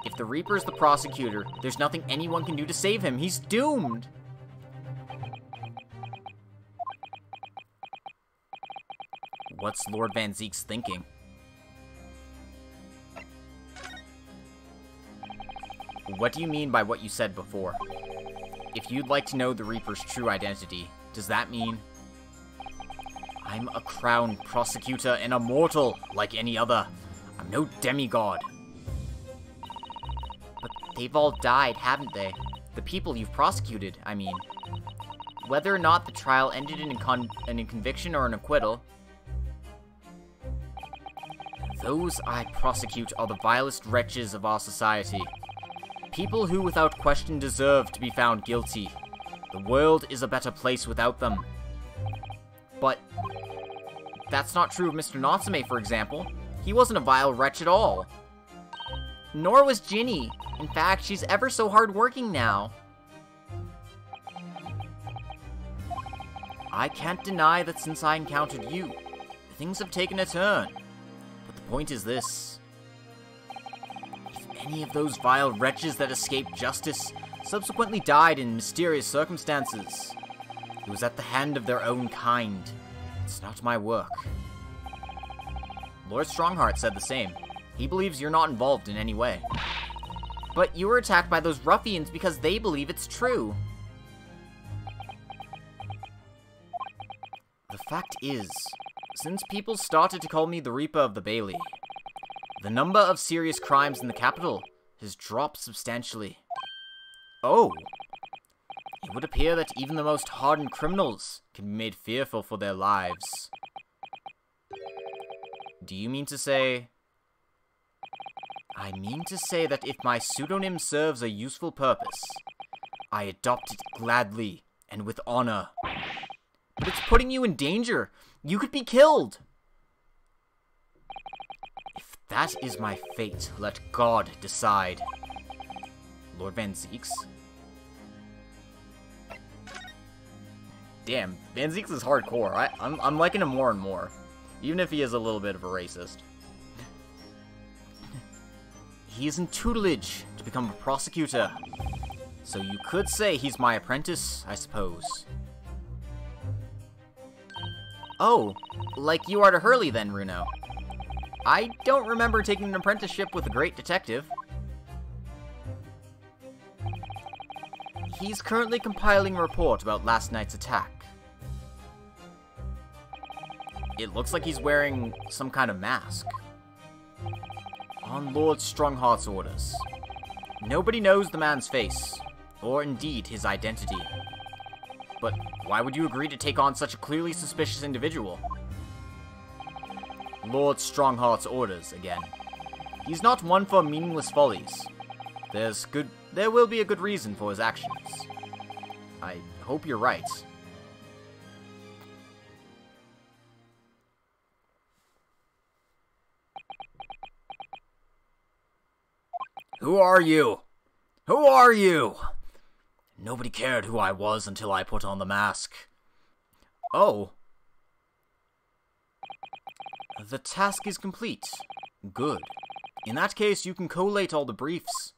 If the Reaper is the prosecutor, there's nothing anyone can do to save him. He's doomed! What's Lord Van Zeek's thinking? What do you mean by what you said before? If you'd like to know the Reaper's true identity, does that mean... I'm a crown prosecutor and a mortal like any other. I'm no demigod. But they've all died, haven't they? The people you've prosecuted, I mean. Whether or not the trial ended in a conviction or an acquittal, those I prosecute are the vilest wretches of our society. People who without question deserve to be found guilty. The world is a better place without them. But that's not true of Mr. Natsume, for example. He wasn't a vile wretch at all. Nor was Ginny. In fact, she's ever so hardworking now. I can't deny that since I encountered you, things have taken a turn. But the point is this. If any of those vile wretches that escaped justice subsequently died in mysterious circumstances, it was at the hand of their own kind. It's not my work. Lord Strongheart said the same. He believes you're not involved in any way. But you were attacked by those ruffians because they believe it's true. The fact is, since people started to call me the Reaper of the Bailey, the number of serious crimes in the capital has dropped substantially. Oh! It would appear that even the most hardened criminals can be made fearful for their lives. Do you mean to say... I mean to say that if my pseudonym serves a useful purpose, I adopt it gladly and with honor. But it's putting you in danger. You could be killed. If that is my fate, let God decide. Lord Van Zeeks? Damn, Van Zeeks is hardcore. I'm liking him more and more. Even if he is a little bit of a racist. He is in tutelage to become a prosecutor. So you could say he's my apprentice, I suppose. Oh, like you are to Hurley then, Runo. I don't remember taking an apprenticeship with a great detective. He's currently compiling a report about last night's attack. It looks like he's wearing some kind of mask. On Lord Strongheart's orders. Nobody knows the man's face, or indeed his identity. But why would you agree to take on such a clearly suspicious individual? Lord Strongheart's orders, again. He's not one for meaningless follies. There will be a good reason for his actions. I hope you're right. Who are you? Who are you? Nobody cared who I was until I put on the mask. Oh. The task is complete. Good. In that case, you can collate all the briefs.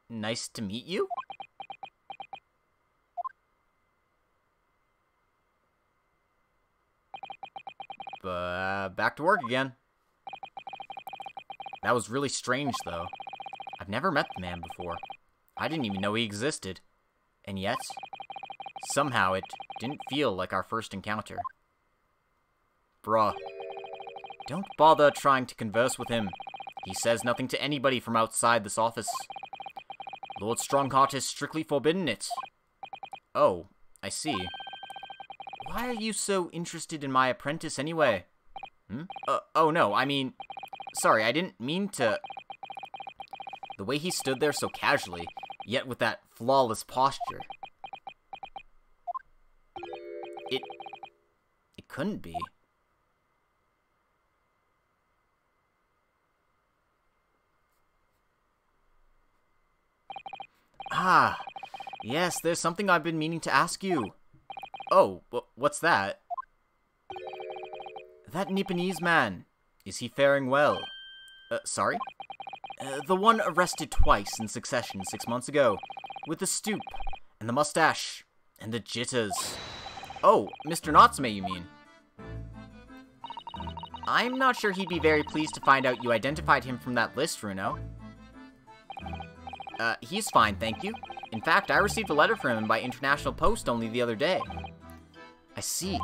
Nice to meet you? Back to work again. That was really strange, though. I've never met the man before. I didn't even know he existed. And yet, somehow it didn't feel like our first encounter. Bruh. Don't bother trying to converse with him. He says nothing to anybody from outside this office. Lord Strongheart has strictly forbidden it. Oh, I see. Why are you so interested in my apprentice anyway? Oh no, I mean... Sorry, I didn't mean to... The way he stood there so casually, yet with that flawless posture. It couldn't be. Ah, yes, there's something I've been meaning to ask you. Oh, what's that? That Nipponese man, is he faring well? Sorry? The one arrested twice in succession 6 months ago, with the stoop, and the mustache, and the jitters. Oh, Mr. Natsume, you mean? I'm not sure he'd be very pleased to find out you identified him from that list, Runo. He's fine, thank you. In fact, I received a letter from him by international post only the other day. I see.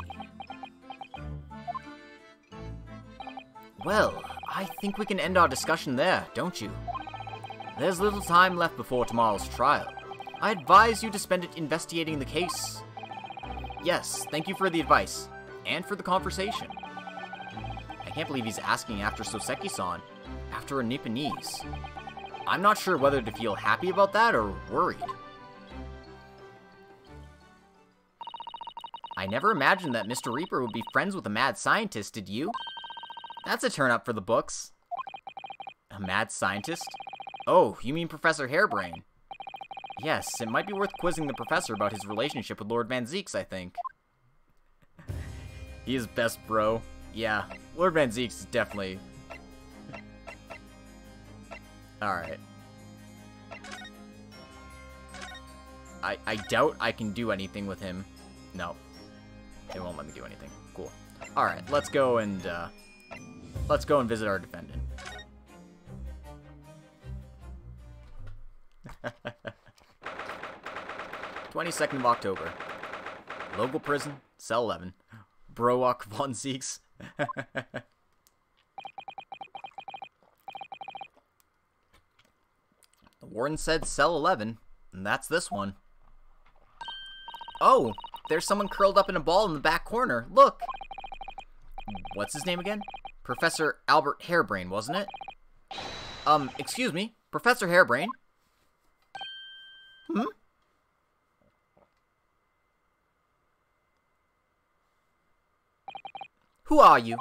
Well, I think we can end our discussion there, don't you? There's little time left before tomorrow's trial. I advise you to spend it investigating the case. Yes, thank you for the advice, and for the conversation. I can't believe he's asking after Soseki-san, after a Nipponese. I'm not sure whether to feel happy about that or worried. I never imagined that Mr. Reaper would be friends with a mad scientist, did you? That's a turn-up for the books. A mad scientist? Oh, you mean Professor Harebrained. Yes, it might be worth quizzing the professor about his relationship with Lord Van Zieks, I think. He is best bro. Yeah, Lord Van Zieks is definitely... Alright. I doubt I can do anything with him. No. They won't let me do anything. Cool. Alright, let's go and visit our defendant. 22nd of October. Local prison, cell 11. Brook von Zieks. The warden said cell 11, and that's this one. Oh, there's someone curled up in a ball in the back corner. Look. What's his name again? Professor Albert Harebrained, wasn't it? Excuse me, Professor Harebrained? Hmm? Who are you?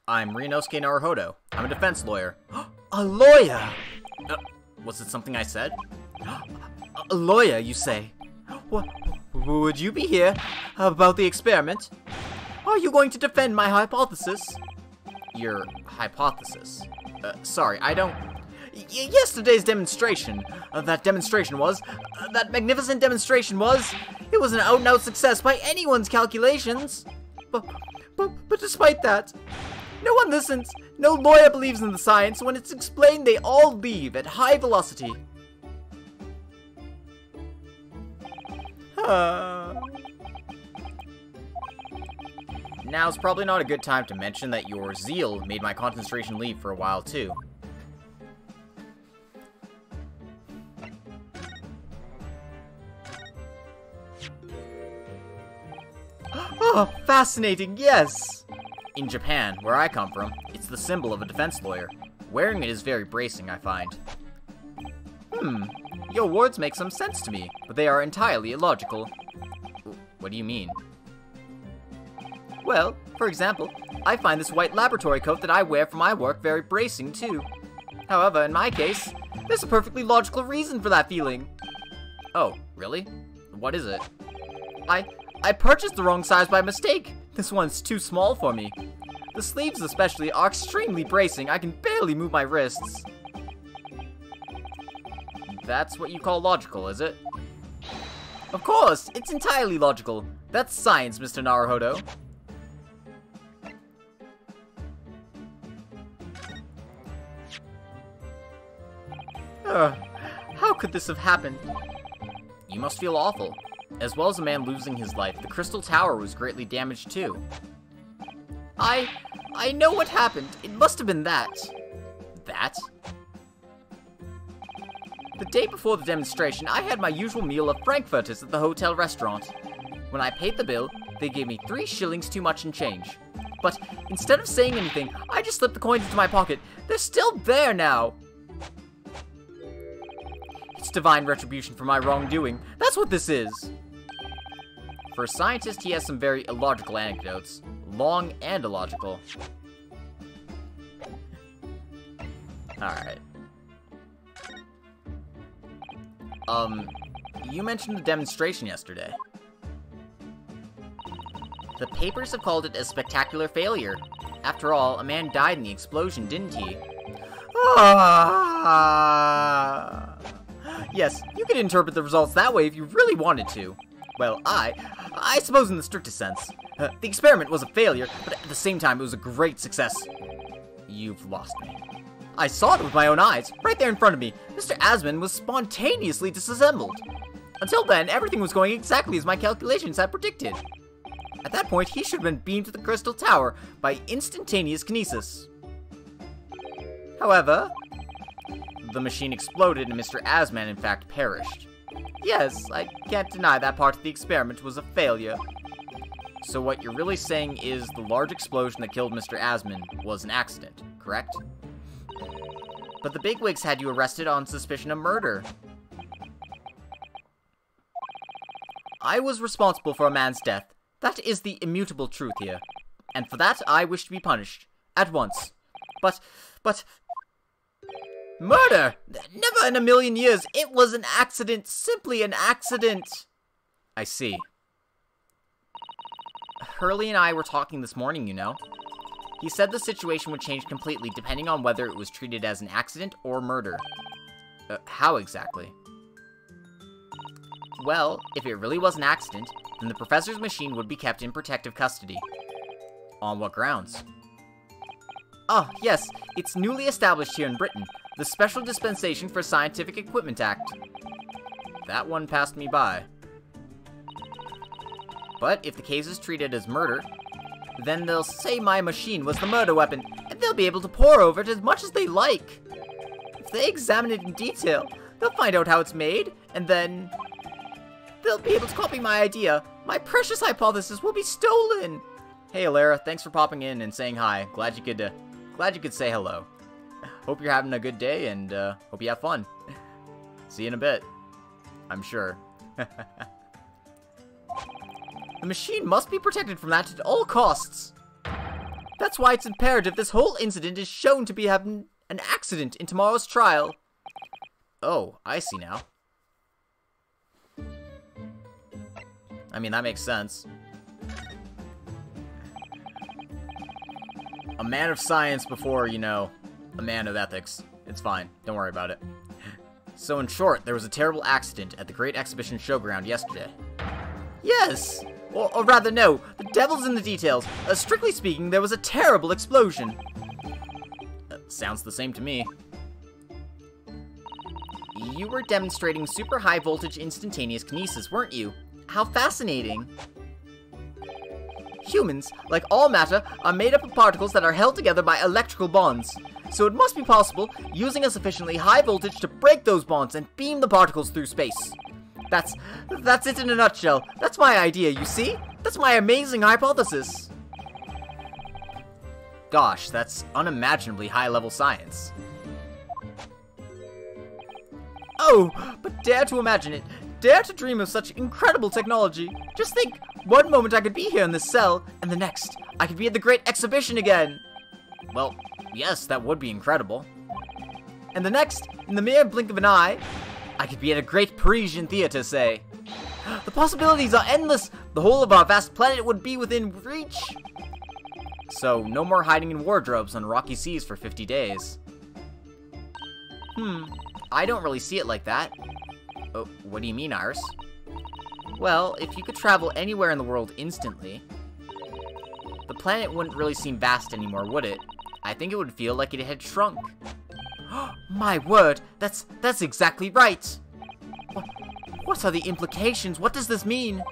I'm Ryunosuke Naruhodo. I'm a defense lawyer. A lawyer? Was it something I said? A lawyer, you say? What? Would you be here about the experiment? Are you going to defend my hypothesis? Your hypothesis? Sorry, I don't... Yesterday's demonstration. That magnificent demonstration was... It was an out-and-out success by anyone's calculations. But despite that, no one listens. No lawyer believes in the science. When it's explained, they all leave at high velocity. Now's probably not a good time to mention that your zeal made my concentration leave for a while, too. Oh, fascinating, yes! In Japan, where I come from, it's the symbol of a defense lawyer. Wearing it is very bracing, I find. Your words make some sense to me, but they are entirely illogical. What do you mean? Well, for example, I find this white laboratory coat that I wear for my work very bracing, too. However, in my case, there's a perfectly logical reason for that feeling. Oh, really? What is it? I purchased the wrong size by mistake. This one's too small for me. The sleeves especially are extremely bracing. I can barely move my wrists. That's what you call logical, is it? Of course, it's entirely logical. That's science, Mr. Naruhodo. How could this have happened? You must feel awful. As well as a man losing his life, the Crystal Tower was greatly damaged too. I know what happened. It must have been that. That? The day before the demonstration, I had my usual meal of frankfurters at the hotel restaurant. When I paid the bill, They gave me 3 shillings too much and change. But instead of saying anything, I just slipped the coins into my pocket. They're still there now. It's divine retribution for my wrongdoing. That's what this is. For a scientist, he has some very illogical anecdotes. Long and illogical. Alright. You mentioned the demonstration yesterday. The papers have called it a spectacular failure. After all, a man died in the explosion, didn't he? Ah. Yes, you could interpret the results that way if you really wanted to. Well, I suppose in the strictest sense. The experiment was a failure, but at the same time, it was a great success. You've lost me. I saw it with my own eyes, right there in front of me. Mr. Asman was spontaneously disassembled. Until then, everything was going exactly as my calculations had predicted. At that point, he should have been beamed to the Crystal Tower by instantaneous kinesis. However, the machine exploded and Mr. Asman in fact perished. Yes, I can't deny that part of the experiment was a failure. So what you're really saying is the large explosion that killed Mr. Asman was an accident, correct? But the bigwigs had you arrested on suspicion of murder. I was responsible for a man's death. That is the immutable truth here. And for that, I wish to be punished. At once. But... Murder! Never in a million years! It was an accident! Simply an accident! I see. Hurley and I were talking this morning, you know. He said the situation would change completely depending on whether it was treated as an accident or murder. How exactly? Well, if it really was an accident, then the professor's machine would be kept in protective custody. On what grounds? Ah, yes, it's newly established here in Britain, the Special Dispensation for Scientific Equipment Act. That one passed me by. But if the case is treated as murder, then they'll say my machine was the murder weapon, and they'll be able to pore over it as much as they like. If they examine it in detail, they'll find out how it's made, and then they'll be able to copy my idea. My precious hypothesis will be stolen. Hey, Alara, thanks for popping in and saying hi. Glad you could say hello. Hope you're having a good day, and hope you have fun. See you in a bit. I'm sure. The machine must be protected from that at all costs. That's why it's imperative this whole incident is shown to be an accident in tomorrow's trial. Oh, I see now. I mean, that makes sense. A man of science before, you know, a man of ethics. It's fine. Don't worry about it. So in short, there was a terrible accident at the Great Exhibition Showground yesterday. Yes! Or rather, no. The devil's in the details. Strictly speaking, there was a terrible explosion. Sounds the same to me. You were demonstrating super high voltage instantaneous kinesis, weren't you? How fascinating. Humans, like all matter, are made up of particles that are held together by electrical bonds. So it must be possible, using a sufficiently high voltage to break those bonds and beam the particles through space. That's it in a nutshell. That's my idea, you see? That's my amazing hypothesis. Gosh, that's unimaginably high-level science. Oh, but dare to imagine it. Dare to dream of such incredible technology. Just think, one moment I could be here in this cell, and the next, I could be at the Great Exhibition again. Well, yes, that would be incredible. And the next, in the mere blink of an eye, I could be at a great Parisian theater, say. The possibilities are endless. The whole of our vast planet would be within reach. So, no more hiding in wardrobes on rocky seas for 50 days. I don't really see it like that. Oh, what do you mean, Iris? Well, if you could travel anywhere in the world instantly, the planet wouldn't really seem vast anymore, would it? I think it would feel like it had shrunk. My word, that's exactly right. What are the implications? What does this mean?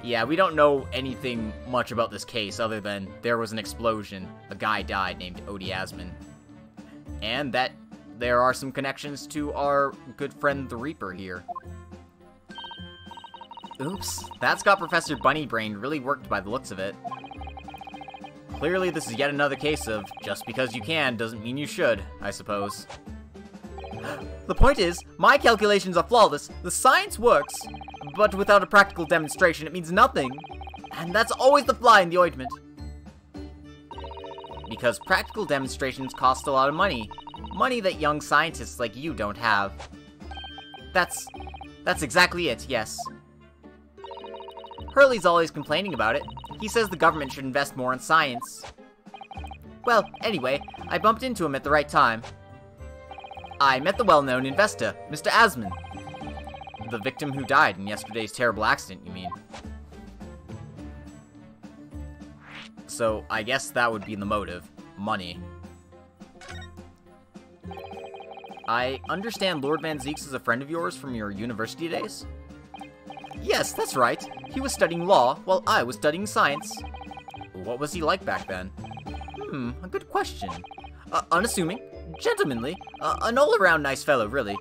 Yeah, we don't know anything much about this case other than there was an explosion. A guy died named Odie Asman. And that there are some connections to our good friend the Reaper here. Oops, that's got Professor Bunnybrain'd really worked by the looks of it. Clearly this is yet another case of just because you can doesn't mean you should, I suppose. The point is, my calculations are flawless, the science works, but without a practical demonstration it means nothing. And that's always the fly in the ointment. Because practical demonstrations cost a lot of money. Money that young scientists like you don't have. That's exactly it, yes. Hurley's always complaining about it. He says the government should invest more in science. Well, anyway, I bumped into him at the right time. I met the well-known investor, Mr. Asman. The victim who died in yesterday's terrible accident, you mean? So, I guess that would be the motive. Money. I understand Lord Van Zieks is a friend of yours from your university days? Yes, that's right. He was studying law, while I was studying science. What was he like back then? A good question. Unassuming, gentlemanly, an all-around nice fellow, really.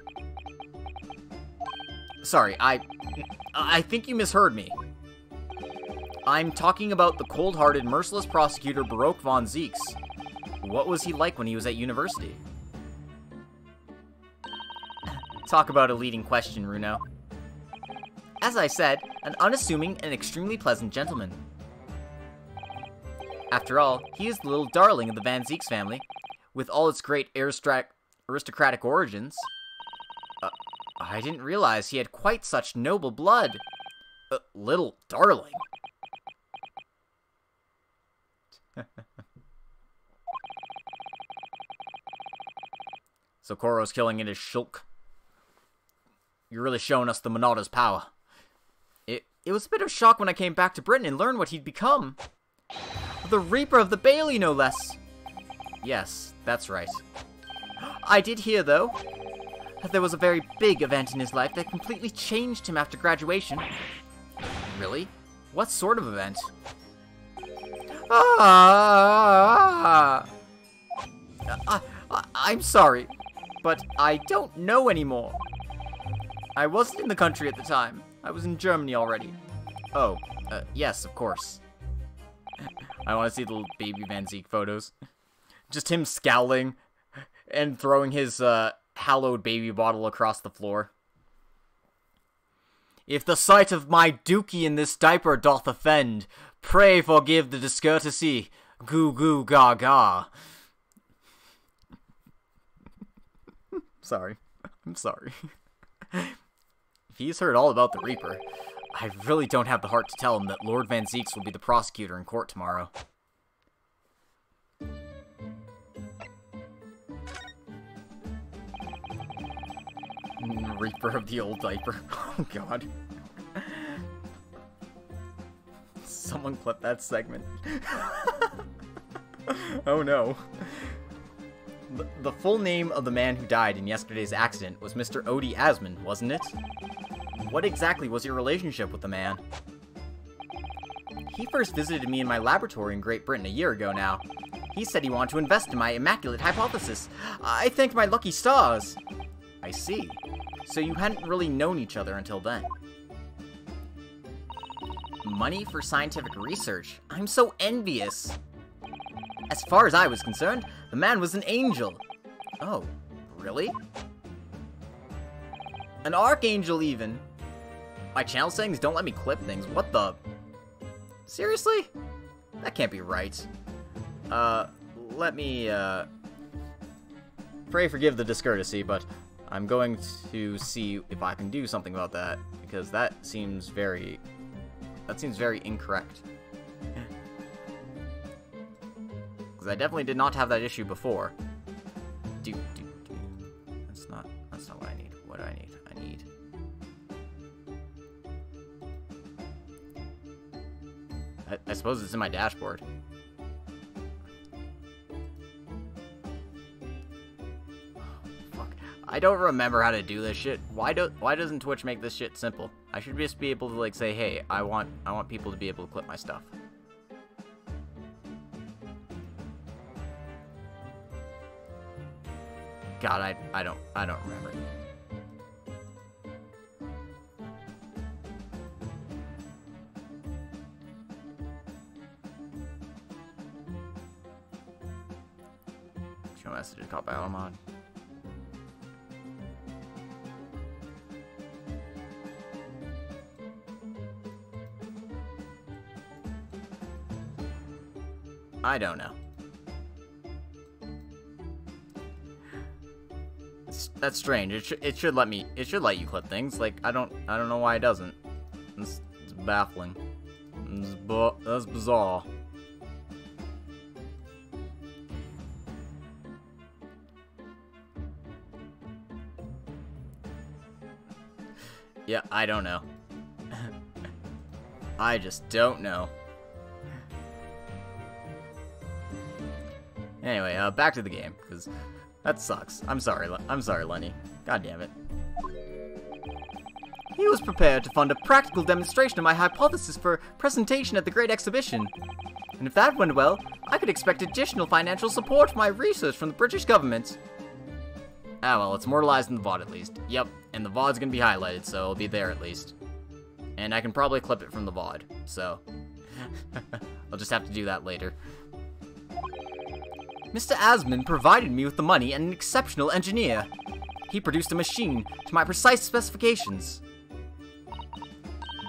Sorry, I think you misheard me. I'm talking about the cold-hearted, merciless prosecutor Baroque von Zieks. What was he like when he was at university? Talk about a leading question, Runo. As I said, an unassuming and extremely pleasant gentleman. After all, he is the little darling of the Van Zieks family, with all its great aristocratic origins. I didn't realize he had quite such noble blood. Little darling. So Koro's killing it as Shulk. You're really showing us the Monada's power. It was a bit of a shock when I came back to Britain and learned what he'd become. The Reaper of the Bailey, no less. Yes, that's right. I did hear, though, that there was a very big event in his life that completely changed him after graduation. Really? What sort of event? I'm sorry, but I don't know anymore. I wasn't in the country at the time. I was in Germany already. Oh, yes, of course. I want to see the little baby Van Zieks photos. Just him scowling and throwing his hallowed baby bottle across the floor. If the sight of my dookie in this diaper doth offend, pray forgive the discourtesy. Goo goo gaga. Sorry. I'm sorry. If he's heard all about the Reaper, I really don't have the heart to tell him that Lord Van Zieks will be the prosecutor in court tomorrow. Reaper of the old diaper. Oh god. Someone clip that segment. Oh no. The full name of the man who died in yesterday's accident was Mr. Odie Asman, wasn't it? What exactly was your relationship with the man? He first visited me in my laboratory in Great Britain a year ago now. He said he wanted to invest in my immaculate hypothesis. I thanked my lucky stars. I see. So you hadn't really known each other until then. Money for scientific research. I'm so envious. As far as I was concerned, the man was an angel. Oh, really? An archangel, even. My channel settings don't let me clip things. What the? Seriously? That can't be right. Let me, pray forgive the discourtesy, but I'm going to see if I can do something about that, because that seems very incorrect. Because I definitely did not have that issue before. That's not what I need. What do I need? I suppose it's in my dashboard. Fuck. I don't remember how to do this shit. Why doesn't Twitch make this shit simple? I should just be able to like say, hey, I want people to be able to clip my stuff. God, I don't remember. messages caught by Automod. I don't know. That's strange. It should let me. It should let you clip things. Like I don't know why it doesn't. It's baffling. That's bizarre. Yeah, I don't know. I just don't know. Anyway, back to the game, because that sucks. I'm sorry, Lenny. God damn it. He was prepared to fund a practical demonstration of my hypothesis for presentation at the Great Exhibition. And if that went well, I could expect additional financial support for my research from the British government. Ah well, it's immortalized in the VOD at least. Yep, and the VOD's gonna be highlighted, so it'll be there at least. And I can probably clip it from the VOD, so... I'll just have to do that later. Mr. Asman provided me with the money and an exceptional engineer. He produced a machine to my precise specifications.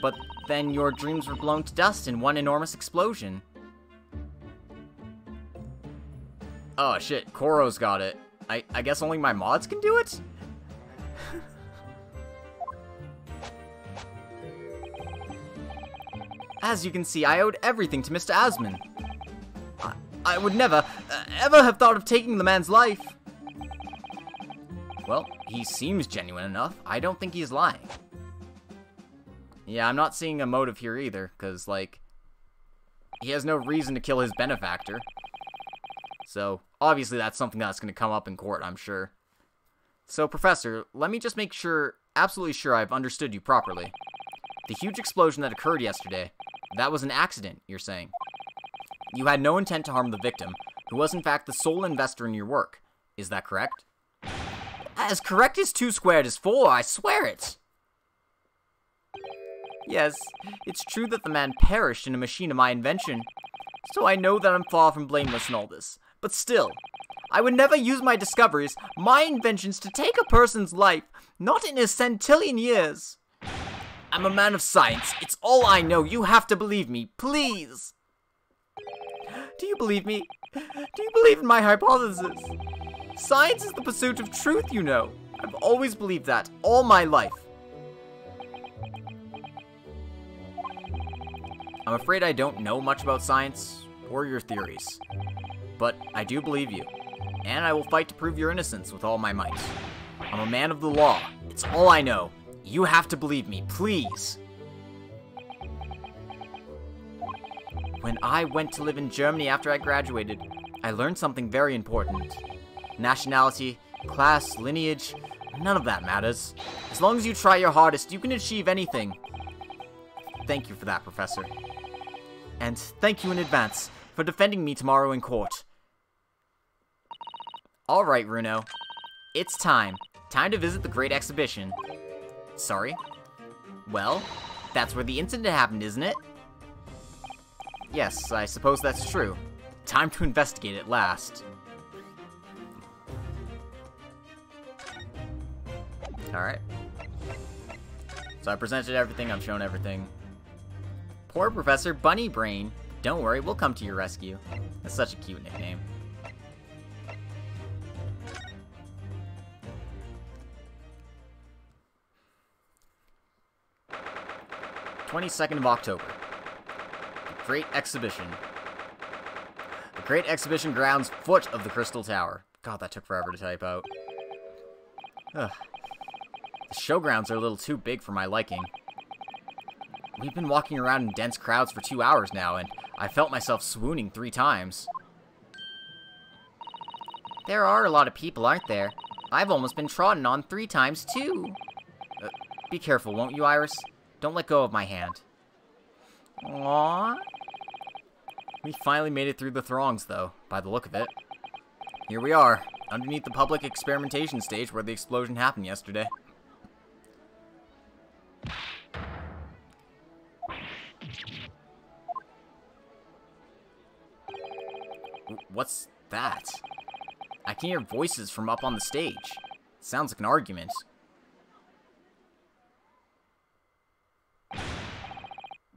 But then your dreams were blown to dust in one enormous explosion. Oh shit, Koro's got it. I guess only my mods can do it? As you can see, I owed everything to Mr. Asman. I would never, ever have thought of taking the man's life. Well, he seems genuine enough. I don't think he's lying. Yeah, I'm not seeing a motive here either, because, like, he has no reason to kill his benefactor. So, obviously that's something that's going to come up in court, I'm sure. So, Professor, let me just make sure, absolutely sure I've understood you properly. The huge explosion that occurred yesterday, that was an accident, you're saying? You had no intent to harm the victim, who was in fact the sole investor in your work. Is that correct? As correct as 2 squared is 4, I swear it! Yes, it's true that the man perished in a machine of my invention, so I know that I'm far from blameless in all this. But still, I would never use my discoveries, my inventions, to take a person's life, not in a centillion years. I'm a man of science. It's all I know. You have to believe me, please. Do you believe me? Do you believe in my hypothesis? Science is the pursuit of truth, you know. I've always believed that, all my life. I'm afraid I don't know much about science or your theories, but I do believe you, and I will fight to prove your innocence with all my might. I'm a man of the law. It's all I know. You have to believe me, please. When I went to live in Germany after I graduated, I learned something very important. Nationality, class, lineage, none of that matters. As long as you try your hardest, you can achieve anything. Thank you for that, Professor. And thank you in advance for defending me tomorrow in court. Alright, Runo. It's time. Time to visit the Great Exhibition. Sorry? Well, that's where the incident happened, isn't it? Yes, I suppose that's true. Time to investigate at last. Alright. So I presented everything, I've shown everything. Poor Professor Bunnybrain'd. Don't worry, we'll come to your rescue. That's such a cute nickname. 22nd of October. The Great Exhibition. The Great Exhibition grounds, foot of the Crystal Tower. God, that took forever to type out. Ugh. The showgrounds are a little too big for my liking. We've been walking around in dense crowds for 2 hours now, and I felt myself swooning 3 times. There are a lot of people, aren't there? I've almost been trodden on 3 times, too. Be careful, won't you, Iris? Don't let go of my hand. Aww. We finally made it through the throngs, though, by the look of it. Here we are, underneath the public experimentation stage where the explosion happened yesterday. What's that? I can hear voices from up on the stage. It sounds like an argument.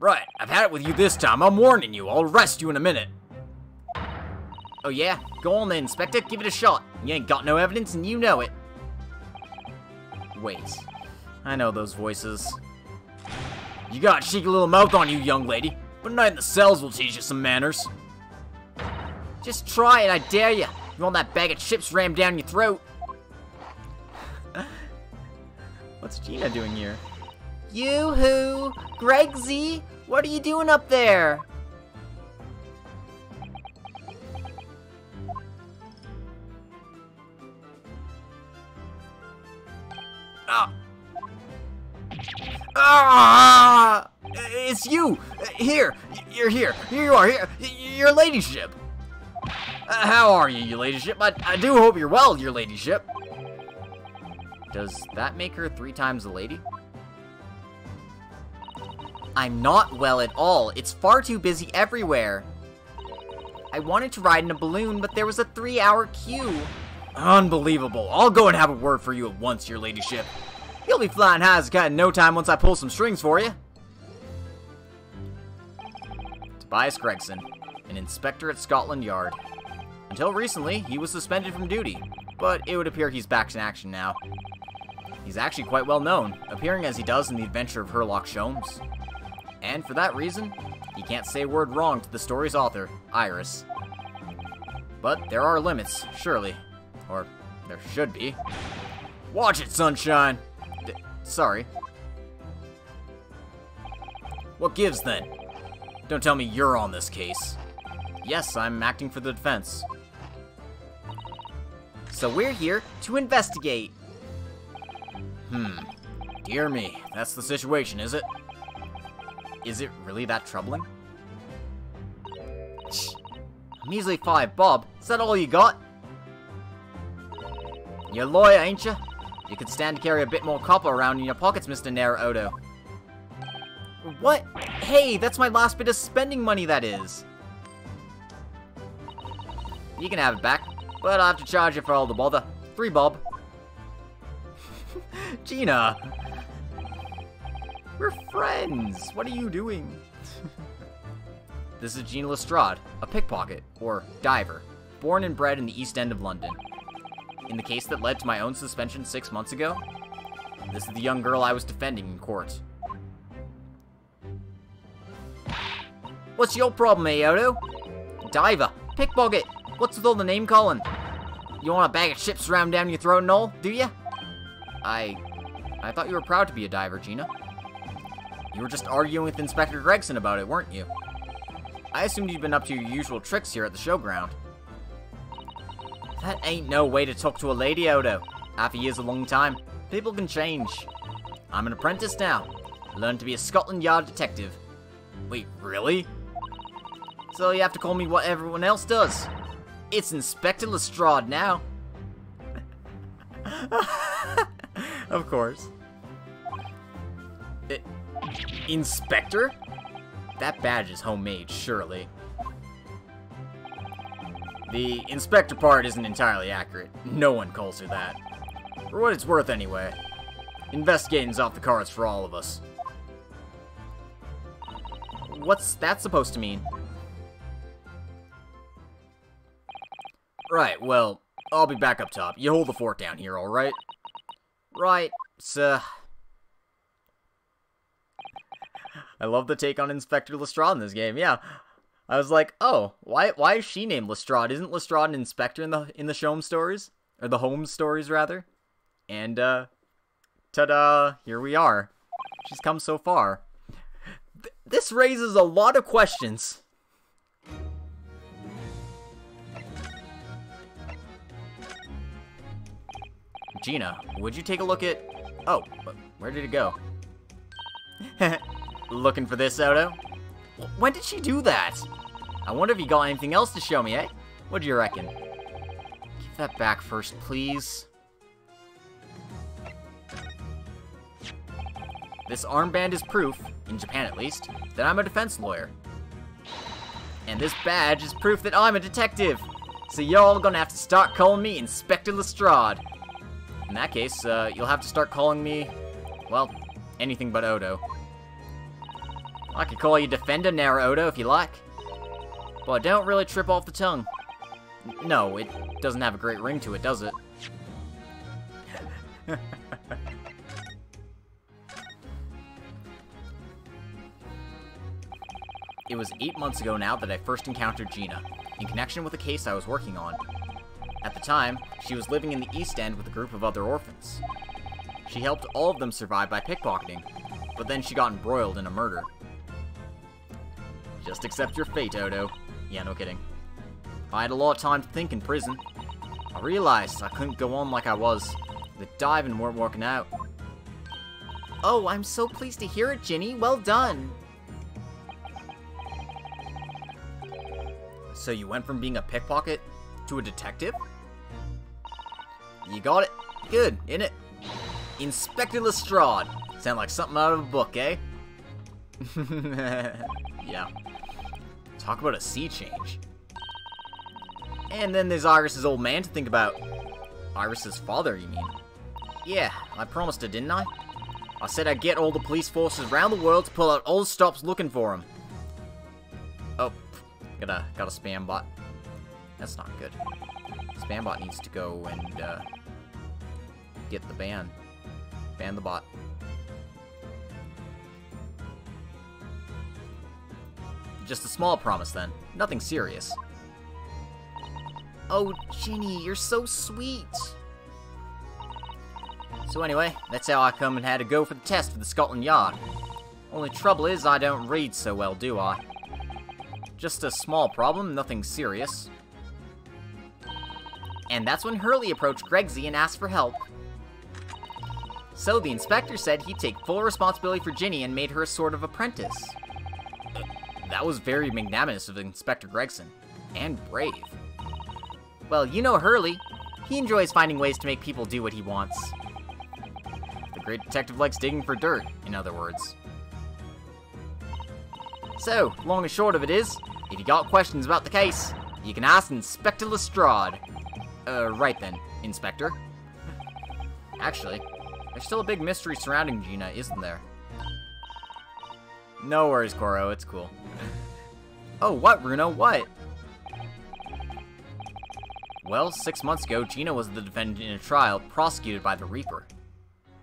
Right, I've had it with you this time. I'm warning you. I'll arrest you in a minute. Oh yeah? Go on then, Inspector. Give it a shot. You ain't got no evidence and you know it. Wait. I know those voices. You got a cheeky little mouth on you, young lady. But a night in the cells will teach you some manners. Just try it, I dare you. You want that bag of chips rammed down your throat? What's Gina doing here? Yoo-hoo! Gregsy! What are you doing up there? Ah! Ah! It's you! Here! You're here! Here you are! Here! Your ladyship! How are you, your ladyship? I do hope you're well, your ladyship. Does that make her 3 times a lady? I'm not well at all. It's far too busy everywhere. I wanted to ride in a balloon, but there was a 3-hour queue. Unbelievable. I'll go and have a word for you at once, your ladyship. You'll be flying high as a kite in no time once I pull some strings for you. Tobias Gregson, an inspector at Scotland Yard. Until recently, he was suspended from duty, but it would appear he's back in action now. He's actually quite well known, appearing as he does in The Adventure of Sherlock Holmes. And for that reason, he can't say a word wrong to the story's author, Iris. But there are limits, surely. Or, there should be. Watch it, sunshine! Sorry. What gives, then? Don't tell me you're on this case. Yes, I'm acting for the defense. So we're here to investigate. Dear me, that's the situation, is it? Is it really that troubling? A measly 5 bob? Is that all you got? You're a lawyer, ain't you? You could stand to carry a bit more copper around in your pockets, Mr. Naruhodo. What? Hey, that's my last bit of spending money, that is. You can have it back, but I'll have to charge you for all the bother. 3 bob. Gina! We're friends! What are you doing? This is Gina Lestrade, a pickpocket, or diver, born and bred in the East End of London. In the case that led to my own suspension 6 months ago, this is the young girl I was defending in court. What's your problem, Ayoto? Diver, pickpocket, what's with all the name calling? You want a bag of chips rammed down your throat and all, do ya? I thought you were proud to be a diver, Gina. You were just arguing with Inspector Gregson about it, weren't you? I assumed you'd been up to your usual tricks here at the showground. That ain't no way to talk to a lady, Odo. Half a year's a long time. People can change. I'm an apprentice now. Learned to be a Scotland Yard detective. Wait, really? So you have to call me what everyone else does. It's Inspector Lestrade now. Of course. Inspector? That badge is homemade, surely. The inspector part isn't entirely accurate. No one calls her that. For what it's worth, anyway. Investigating's off the cards for all of us. What's that supposed to mean? Right, well, I'll be back up top. You hold the fort down here, alright? Right, sir. I love the take on Inspector Lestrade in this game, yeah. I was like, oh, why is she named Lestrade? Isn't Lestrade an inspector in the Holmes stories? Or the Holmes stories, rather? And, ta-da, here we are. She's come so far. This raises a lot of questions. Gina, would you take a look at... Oh, where did it go? Looking for this, Odo? When did she do that? I wonder if you got anything else to show me, eh? What do you reckon? Give that back first, please. This armband is proof, in Japan at least, that I'm a defense lawyer. And this badge is proof that I'm a detective. So you're all gonna have to start calling me Inspector Lestrade. In that case, you'll have to start calling me, well, anything but Odo. I could call you Defender Naruhodo if you like. But don't really trip off the tongue. No, it doesn't have a great ring to it, does it? It was 8 months ago now that I first encountered Gina, in connection with a case I was working on. At the time, she was living in the East End with a group of other orphans. She helped all of them survive by pickpocketing, but then she got embroiled in a murder. Just accept your fate, Odo. Yeah, no kidding. I had a lot of time to think in prison. I realized I couldn't go on like I was. The diving weren't working out. Oh, I'm so pleased to hear it, Ginny. Well done. So you went from being a pickpocket to a detective? You got it? Good, innit? Inspector Lestrade. Sound like something out of a book, eh? Yeah. Talk about a sea change. And then there's Iris's old man to think about. Iris's father, you mean? Yeah, I promised her, didn't I? I said I'd get all the police forces around the world to pull out all the stops looking for him. Oh, got a spam bot. That's not good. Spam bot needs to go and get the ban. Ban the bot. Just a small promise then. Nothing serious. Oh, Ginny, you're so sweet. So anyway, that's how I come and had to go for the test for the Scotland Yard. Only trouble is I don't read so well, do I? Just a small problem, nothing serious. And that's when Hurley approached Gregsy and asked for help. So the inspector said he'd take full responsibility for Ginny and made her a sort of apprentice. That was very magnanimous of Inspector Gregson. And brave. Well, you know Hurley. He enjoys finding ways to make people do what he wants. The great detective likes digging for dirt, in other words. So, long and short of it is, if you got questions about the case, you can ask Inspector Lestrade. Right then, Inspector. Actually, there's still a big mystery surrounding Gina, isn't there? No worries, Koro, it's cool. Oh, what, Runo, what? Well, 6 months ago, Gina was the defendant in a trial prosecuted by the Reaper.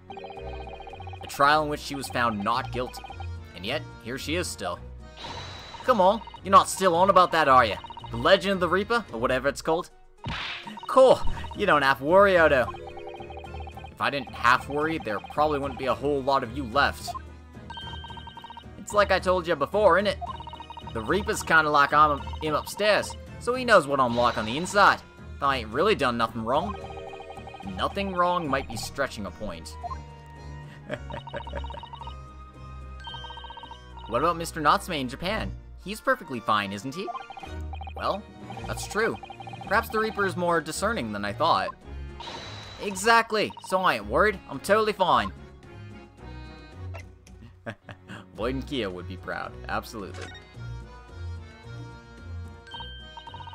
A trial in which she was found not guilty. And yet, here she is still. Come on, you're not still on about that, are you? The Legend of the Reaper, or whatever it's called? Cool, you don't have to worry, Odo. If I didn't half worry, there probably wouldn't be a whole lot of you left. It's like I told you before, innit? The Reaper's kinda like I'm him upstairs, so he knows what I'm like on the inside. If I ain't really done nothing wrong. Nothing wrong might be stretching a point. What about Mr. Natsume in Japan? He's perfectly fine, isn't he? Well, that's true. Perhaps the Reaper is more discerning than I thought. Exactly, so I ain't worried. I'm totally fine. Lloyd and Kia would be proud, absolutely.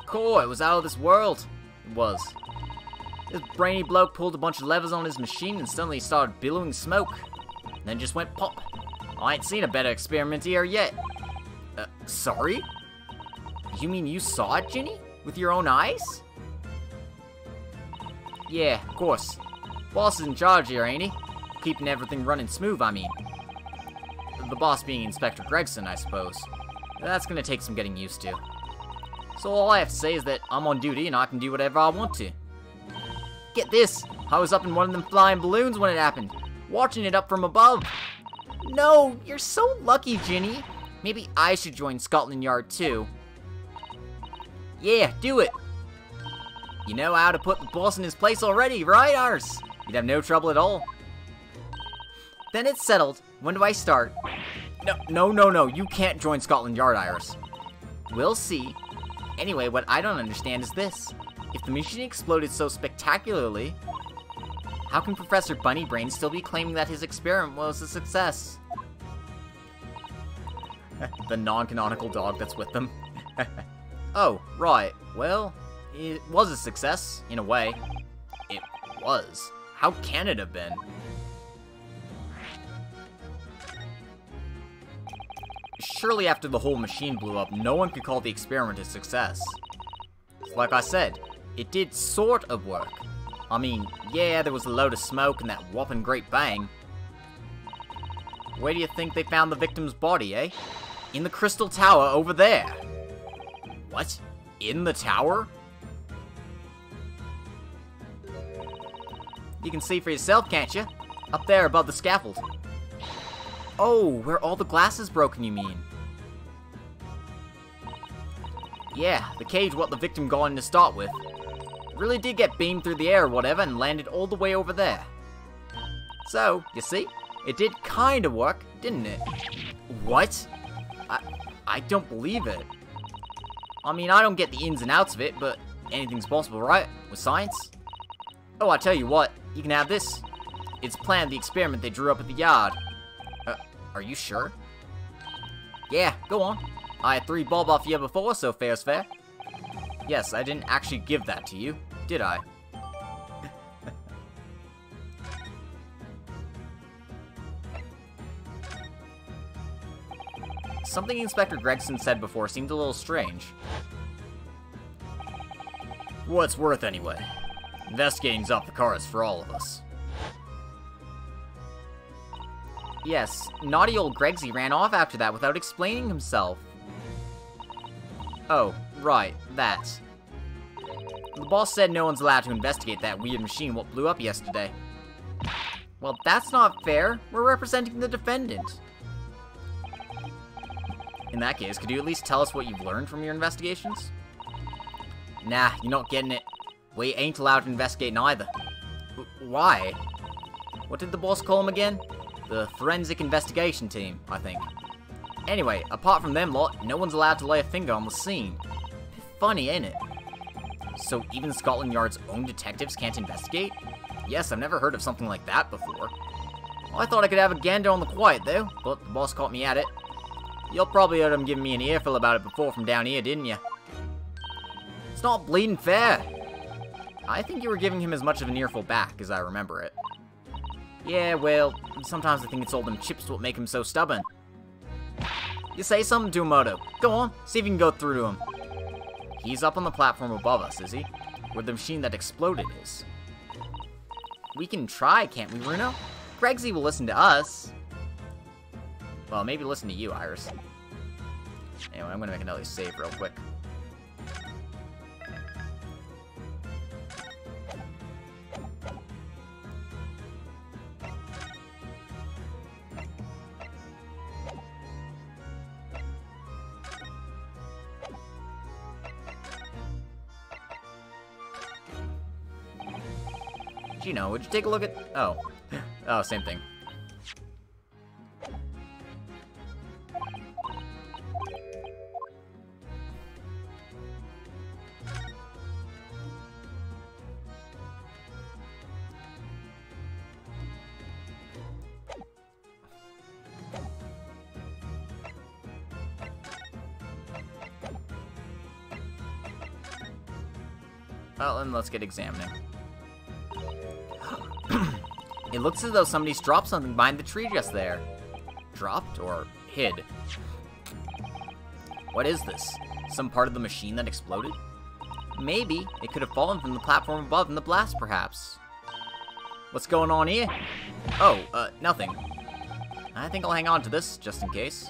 Cool, it was out of this world. It was. This brainy bloke pulled a bunch of levers on his machine and suddenly started billowing smoke. And then just went pop. I ain't seen a better experiment here yet. Sorry? You mean you saw it, Ginny? With your own eyes? Yeah, of course. Boss is in charge here, ain't he? Keeping everything running smooth, I mean. The boss being Inspector Gregson, I suppose. That's gonna take some getting used to. So all I have to say is that I'm on duty and I can do whatever I want to. Get this! I was up in one of them flying balloons when it happened. Watching it up from above. No, you're so lucky, Ginny. Maybe I should join Scotland Yard too. Yeah, do it. You know how to put the boss in his place already, right, Ars? You'd have no trouble at all. Then it's settled. When do I start? No, you can't join Scotland Yard, Iris. We'll see. Anyway, what I don't understand is this. If the machine exploded so spectacularly, how can Professor Bunnybrain'd still be claiming that his experiment was a success? The non-canonical dog that's with them. Oh, right. Well, it was a success, in a way. It was. How can it have been? Surely after the whole machine blew up, no one could call the experiment a success. Like I said, it did sort of work. I mean, yeah, there was a load of smoke and that whopping great bang. Where do you think they found the victim's body, eh? In the crystal tower over there. What? In the tower? You can see for yourself, can't you? Up there above the scaffold. Oh, where all the glass is broken, you mean? Yeah, the cage what the victim got in to start with. Really did get beamed through the air or whatever and landed all the way over there. So, you see, it did kind of work, didn't it? What? I don't believe it. I mean, I don't get the ins and outs of it, but anything's possible, right? With science? Oh, I tell you what, you can have this. It's planned the experiment they drew up at the yard. Are you sure? Yeah, go on. I had 3 bob off you before, so fair's fair. Yes, I didn't actually give that to you, did I? Something Inspector Gregson said before seemed a little strange. What's worth anyway? Investigating's off the cards for all of us. Yes, naughty old Gregsy ran off after that without explaining himself. Oh, right, that. The boss said no one's allowed to investigate that weird machine what blew up yesterday. Well, that's not fair. We're representing the defendant. In that case, could you at least tell us what you've learned from your investigations? Nah, you're not getting it. We ain't allowed to investigate neither. Why? What did the boss call him again? The Forensic Investigation Team, I think. Anyway, apart from them lot, no one's allowed to lay a finger on the scene. Funny, ain't it? So even Scotland Yard's own detectives can't investigate? Yes, I've never heard of something like that before. Well, I thought I could have a gander on the quiet, though, but the boss caught me at it. You'll probably heard him giving me an earful about it before from down here, didn't you? It's not bleeding fair. I think you were giving him as much of an earful back as I remember it. Yeah, well, sometimes I think it's all them chips what make him so stubborn. You say something to him, Odo. Go on, see if you can go through to him. He's up on the platform above us, is he? Where the machine that exploded is. We can try, can't we, Runo? Gregsy will listen to us. Well, maybe listen to you, Iris. Anyway, I'm gonna make another save real quick. Gino, would you take a look at... Oh. Oh, same thing. Well, then let's get examining. It looks as though somebody's dropped something behind the tree just there. Dropped or hid? What is this? Some part of the machine that exploded? Maybe it could have fallen from the platform above in the blast, perhaps. What's going on here? Oh, nothing. I think I'll hang on to this, just in case.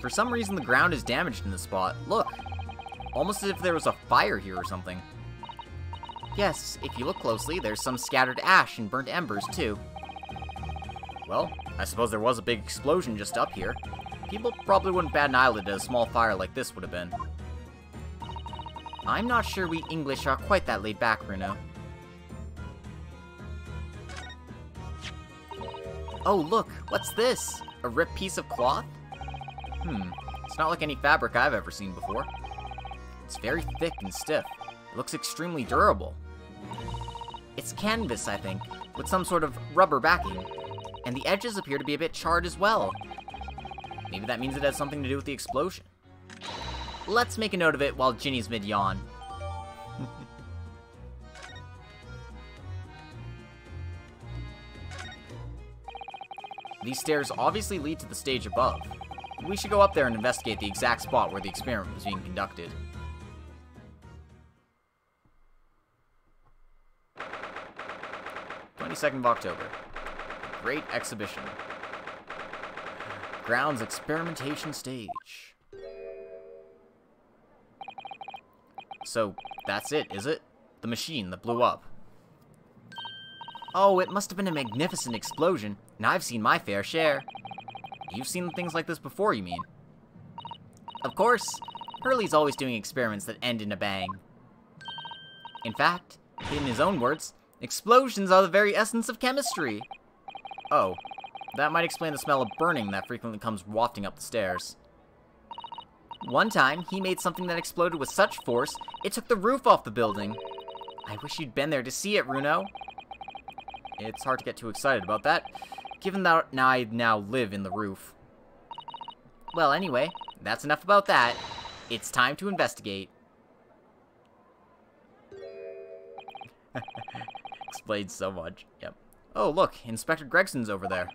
For some reason, the ground is damaged in this spot. Look! Almost as if there was a fire here or something. Yes, if you look closely, there's some scattered ash and burnt embers, too. Well, I suppose there was a big explosion just up here. People probably wouldn't bat an eyelid at a small fire like this would have been. I'm not sure we English are quite that laid back, Runo. Oh, look! What's this? A ripped piece of cloth? It's not like any fabric I've ever seen before. It's very thick and stiff. It looks extremely durable. It's canvas, I think, with some sort of rubber backing. And the edges appear to be a bit charred as well. Maybe that means it has something to do with the explosion. Let's make a note of it while Ginny's mid-yawn. These stairs obviously lead to the stage above. We should go up there and investigate the exact spot where the experiment was being conducted. 22nd of October. Great exhibition. Grounds experimentation stage. So, that's it, is it? The machine that blew up. Oh, it must have been a magnificent explosion, and I've seen my fair share. You've seen things like this before, you mean? Of course. Hurley's always doing experiments that end in a bang. In fact, in his own words, explosions are the very essence of chemistry. Oh, that might explain the smell of burning that frequently comes wafting up the stairs. One time, he made something that exploded with such force, it took the roof off the building. I wish you'd been there to see it, Runo. It's hard to get too excited about that, given that I now live in the roof. Well, anyway, that's enough about that. It's time to investigate. Explains so much. Yep. Oh, look, Inspector Gregson's over there.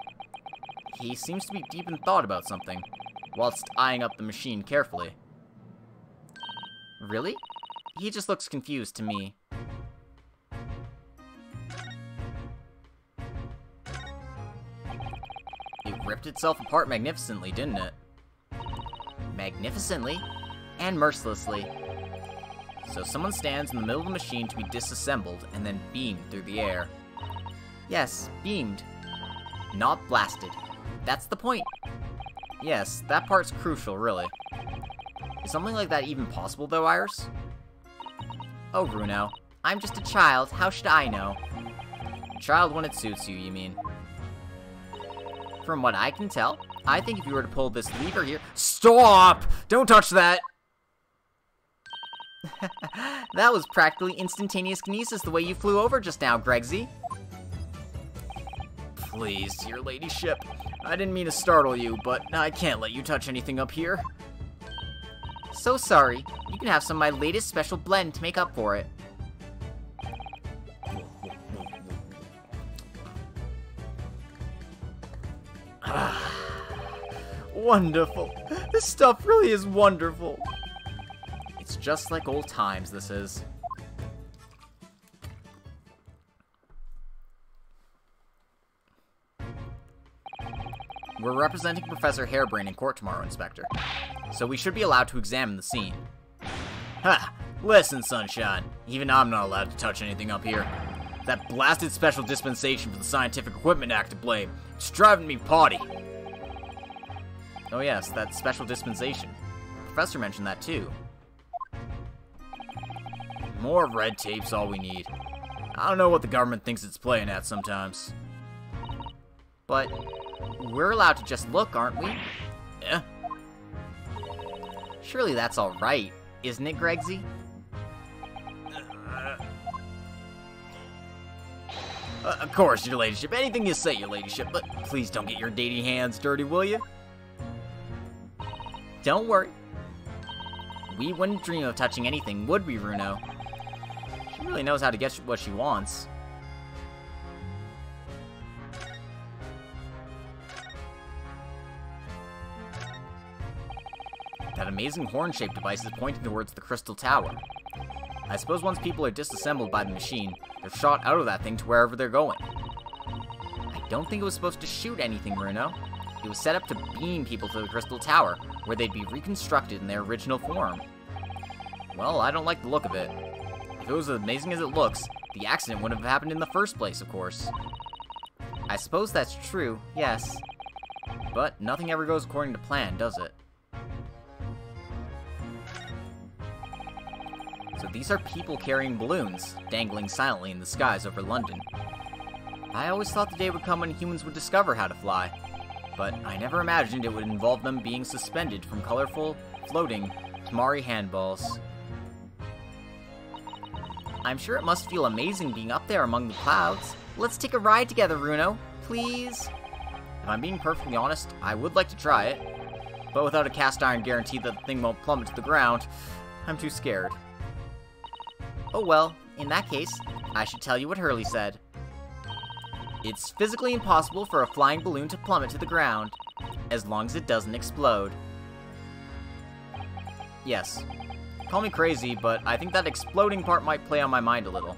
He seems to be deep in thought about something, whilst eyeing up the machine carefully. Really? He just looks confused to me. It ripped itself apart magnificently, didn't it? Magnificently and mercilessly. So someone stands in the middle of the machine to be disassembled and then beamed through the air. Yes, beamed. Not blasted. That's the point. Yes, that part's crucial, really. Is something like that even possible, though, Iris? Oh, Bruno. I'm just a child. How should I know? A child when it suits you, you mean? From what I can tell, I think if you were to pull this lever here— Stop! Don't touch that! That was practically instantaneous kinesis the way you flew over just now, Gregsy. Please, your ladyship. I didn't mean to startle you, but I can't let you touch anything up here. So sorry. You can have some of my latest special blend to make up for it. Wonderful. This stuff really is wonderful. It's just like old times, this is. We're representing Professor Harebrained in court tomorrow, Inspector. So we should be allowed to examine the scene. Ha! Listen, Sunshine. Even I'm not allowed to touch anything up here. That blasted special dispensation for the Scientific Equipment Act to blame. It's driving me potty. Oh yes, that special dispensation. The professor mentioned that too. More red tape's all we need. I don't know what the government thinks it's playing at sometimes. But we're allowed to just look, aren't we? Yeah. Surely that's alright, isn't it, Gregsy? Of course, your ladyship. Anything you say, your ladyship. But please don't get your dainty hands dirty, will you? Don't worry. We wouldn't dream of touching anything, would we, Runo? She really knows how to get what she wants. That amazing horn-shaped device is pointing towards the Crystal Tower. I suppose once people are disassembled by the machine, they're shot out of that thing to wherever they're going. I don't think it was supposed to shoot anything, Runo. It was set up to beam people to the Crystal Tower, where they'd be reconstructed in their original form. Well, I don't like the look of it. If it was as amazing as it looks, the accident wouldn't have happened in the first place, of course. I suppose that's true, yes. But nothing ever goes according to plan, does it? So these are people carrying balloons, dangling silently in the skies over London. I always thought the day would come when humans would discover how to fly, but I never imagined it would involve them being suspended from colorful, floating, Tamari handballs. I'm sure it must feel amazing being up there among the clouds. Let's take a ride together, Runo, please? If I'm being perfectly honest, I would like to try it. but without a cast iron guarantee that the thing won't plummet to the ground, I'm too scared. Oh well, in that case, I should tell you what Hurley said. It's physically impossible for a flying balloon to plummet to the ground, as long as it doesn't explode. Yes. Call me crazy, but I think that exploding part might play on my mind a little.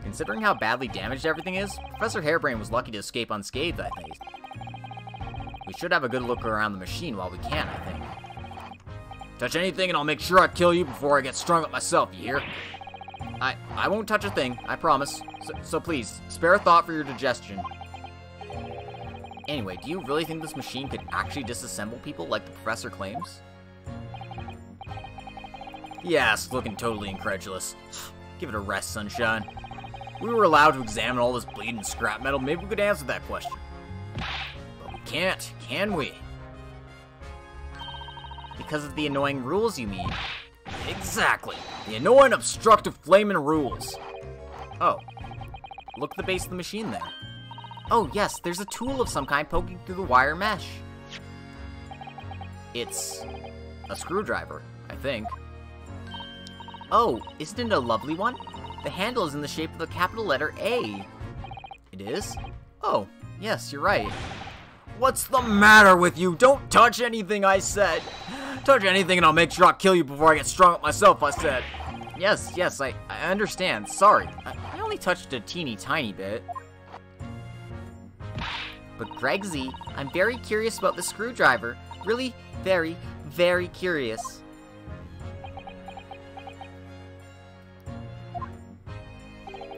Considering how badly damaged everything is, Professor Harebrained was lucky to escape unscathed, I think. We should have a good look around the machine while we can, I think. Touch anything and I'll make sure I kill you before I get strung up myself, you hear? I won't touch a thing, I promise. So please, spare a thought for your digestion. Anyway, do you really think this machine could actually disassemble people like the professor claims? Yes, looking totally incredulous. Give it a rest, sunshine. We were allowed to examine all this bleeding scrap metal, maybe we could answer that question. But we can't, can we? Because of the annoying rules, you mean? Exactly! The annoying, obstructive, flaming rules! Oh. Look at the base of the machine there. Oh, yes, there's a tool of some kind poking through the wire mesh. It's a screwdriver, I think. Oh, isn't it a lovely one? The handle is in the shape of the capital letter A. It is? Oh, yes, you're right. What's the matter with you? Don't touch anything, I said. Touch anything and I'll make sure I'll kill you before I get strung up myself, I said. Yes, I understand. Sorry. I only touched a teeny tiny bit. But Gregsy, I'm very curious about the screwdriver. Really, very, very curious.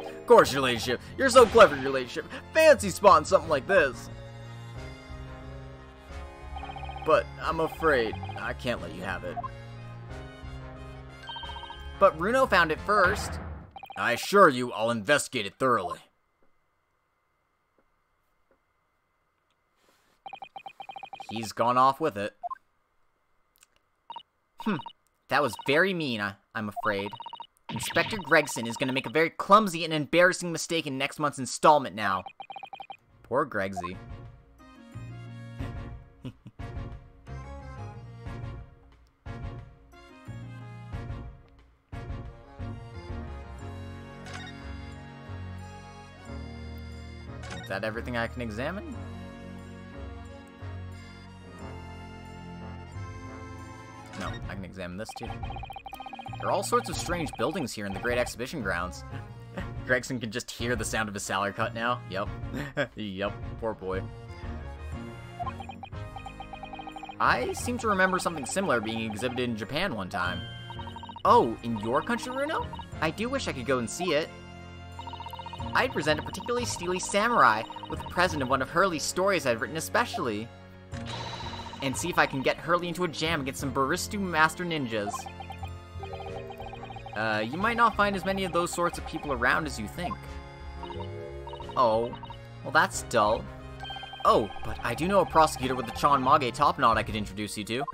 Of course, your ladyship. You're so clever, your ladyship. Fancy spotting something like this. But I'm afraid I can't let you have it. But Runo found it first. I assure you, I'll investigate it thoroughly. He's gone off with it. That was very mean, I'm afraid. Inspector Gregson is going to make a very clumsy and embarrassing mistake in next month's installment now. Poor Gregsy. Is that everything I can examine? No, I can examine this too. There are all sorts of strange buildings here in the Great Exhibition Grounds. Gregson can just hear the sound of his salary cut now. Yep. Yep, poor boy. I seem to remember something similar being exhibited in Japan one time. Oh, in your country, Runo? I do wish I could go and see it. I'd present a particularly steely samurai with a present of one of Hurley's stories I've written especially. And see if I can get Hurley into a jam against some Baristu Master Ninjas. You might not find as many of those sorts of people around as you think. Oh, well that's dull. Oh, but I do know a prosecutor with a Chanmage top knot I could introduce you to.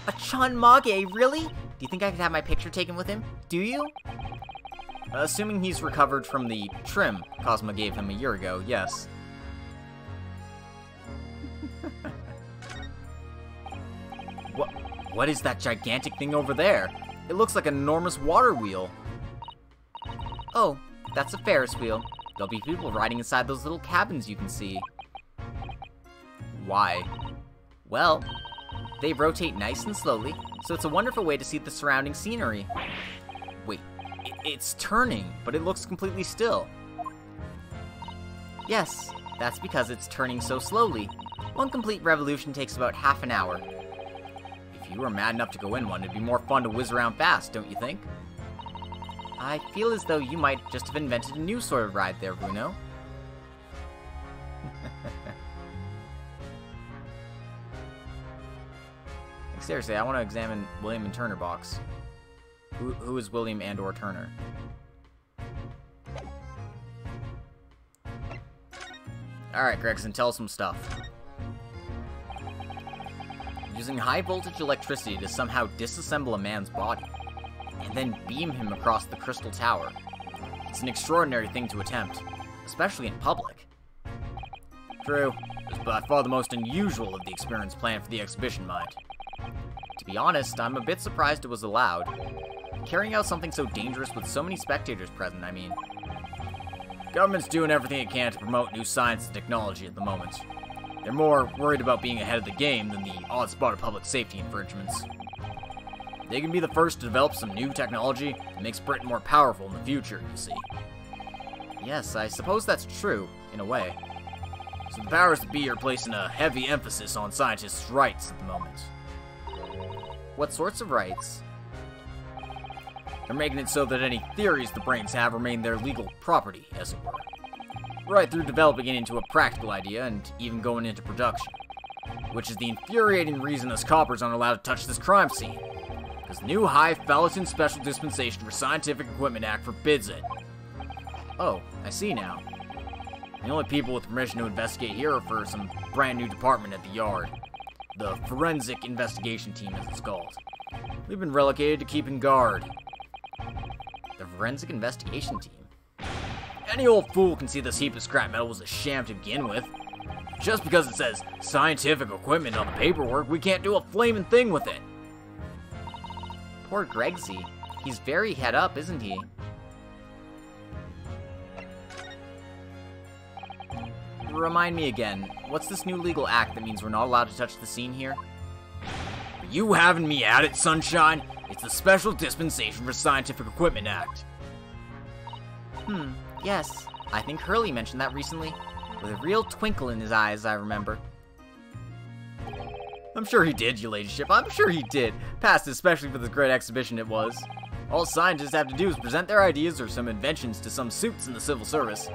A Chanmage, really? Do you think I could have my picture taken with him? Do you? Assuming he's recovered from the trim Cosma gave him a year ago, yes. What is that gigantic thing over there? It looks like an enormous water wheel. Oh, that's a Ferris wheel. There'll be people riding inside those little cabins you can see. Why? Well, they rotate nice and slowly, so it's a wonderful way to see the surrounding scenery. Wait, it's turning, but it looks completely still. Yes, that's because it's turning so slowly. One complete revolution takes about half an hour. If you were mad enough to go in one, it'd be more fun to whiz around fast, don't you think? I feel as though you might just have invented a new sort of ride there, Bruno. Like, seriously, I want to examine William and Turner box. Who is William and or Turner? Alright, Gregson, tell us some stuff. Using high-voltage electricity to somehow disassemble a man's body, and then beam him across the Crystal Tower. It's an extraordinary thing to attempt. especially in public. True, it was by far the most unusual of the experiments planned for the exhibition, mind. To be honest, I'm a bit surprised it was allowed. Carrying out something so dangerous with so many spectators present, I mean. Government's doing everything it can to promote new science and technology at the moment. They're more worried about being ahead of the game than the odd spot of public safety infringements. They can be the first to develop some new technology that makes Britain more powerful in the future, you see. Yes, I suppose that's true, in a way. So the powers that be are placing a heavy emphasis on scientists' rights at the moment. What sorts of rights? They're making it so that any theories the brains have remain their legal property, as it were. Right through developing it into a practical idea and even going into production. Which is the infuriating reason us coppers aren't allowed to touch this crime scene. Because the new High-Fallatin Special Dispensation for Scientific Equipment Act forbids it. Oh, I see now. The only people with permission to investigate here are for some brand new department at the yard. The Forensic Investigation Team, as it's called. We've been relegated to keeping guard. The Forensic Investigation Team? Any old fool can see this heap of scrap metal was a sham to begin with. Just because it says scientific equipment on the paperwork, we can't do a flaming thing with it. Poor Gregsy. He's very head up, isn't he? Remind me again, what's this new legal act that means we're not allowed to touch the scene here? Are you having me at it, Sunshine? It's the Special Dispensation for Scientific Equipment Act. Yes. I think Hurley mentioned that recently. With a real twinkle in his eyes, I remember. I'm sure he did, your ladyship. I'm sure he did. Passed especially for this great exhibition it was. All scientists have to do is present their ideas or some inventions to some suits in the civil service.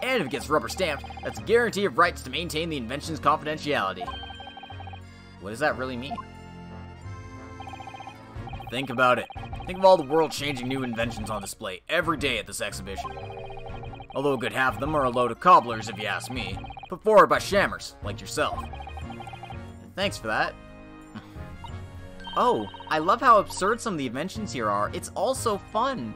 And if it gets rubber stamped, that's a guarantee of rights to maintain the invention's confidentiality. What does that really mean? Think about it. Think of all the world-changing new inventions on display every day at this exhibition. Although a good half of them are a load of cobblers, if you ask me, put forward by shammers, like yourself. Thanks for that. Oh, I love how absurd some of the inventions here are. It's all so fun.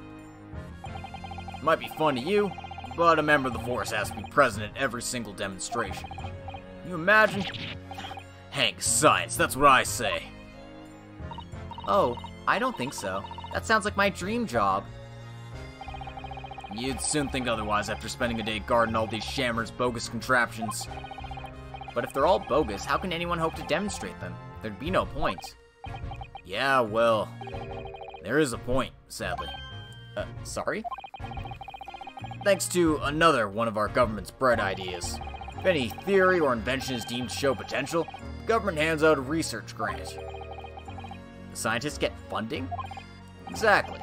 Might be fun to you, but a member of the force has to be present at every single demonstration. Can you imagine? Hank science, that's what I say. Oh, I don't think so. That sounds like my dream job. You'd soon think otherwise after spending a day guarding all these shammers' bogus contraptions. But if they're all bogus, how can anyone hope to demonstrate them? There'd be no point. Yeah, well, there is a point, sadly. Sorry? Thanks to another one of our government's bright ideas. If any theory or invention is deemed to show potential, the government hands out a research grant. The scientists get funding? Exactly.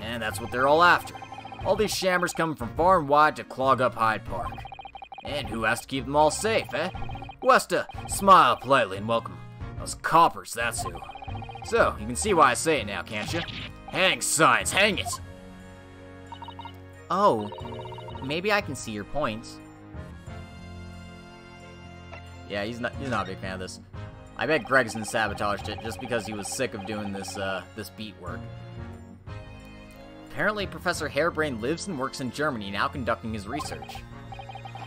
And that's what they're all after. All these shammers come from far and wide to clog up Hyde Park. And who has to keep them all safe, eh? Who has to smile politely and welcome those coppers, that's who. So, you can see why I say it now, can't you? Hang science, hang it! Oh, maybe I can see your points. Yeah, he's not a big fan of this. I bet Gregson sabotaged it just because he was sick of doing this beat work. Apparently, Professor Harebrained lives and works in Germany, now conducting his research.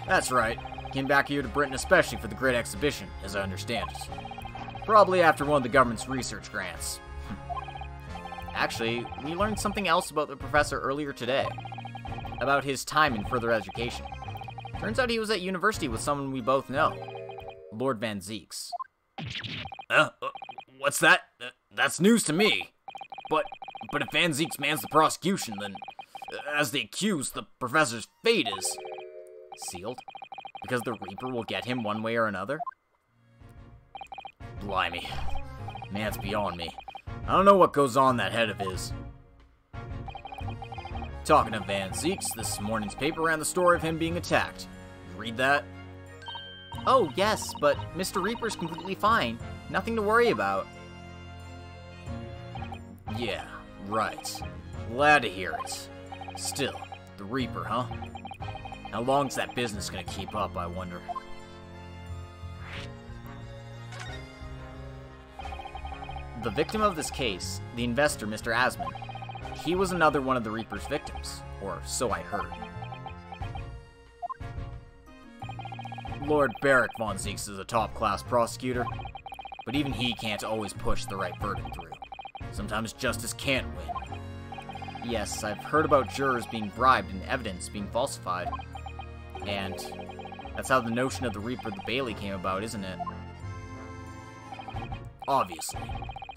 That's right. Came back here to Britain especially for the great exhibition, as I understand it. Probably after one of the government's research grants. Actually, we learned something else about the professor earlier today. About his time in further education. Turns out he was at university with someone we both know. Lord Van Zeeks. What's that? That's news to me. But if Van Zeeks mans the prosecution, then, as the accused, the professor's fate is sealed? Because the Reaper will get him one way or another? Blimey. Man, it's beyond me. I don't know what goes on in that head of his. Talking of Van Zeeks, this morning's paper ran the story of him being attacked. You read that? Oh, yes, but Mr. Reaper's completely fine. Nothing to worry about. Yeah, right. Glad to hear it. Still, the Reaper, huh? How long's that business gonna keep up, I wonder? The victim of this case, the investor, Mr. Asman, he was another one of the Reaper's victims, or so I heard. Lord Barrack von Zieks is a top-class prosecutor, but even he can't always push the right verdict through. Sometimes justice can't win. Yes, I've heard about jurors being bribed and evidence being falsified. And that's how the notion of the Reaper of the Bailey came about, isn't it? Obviously,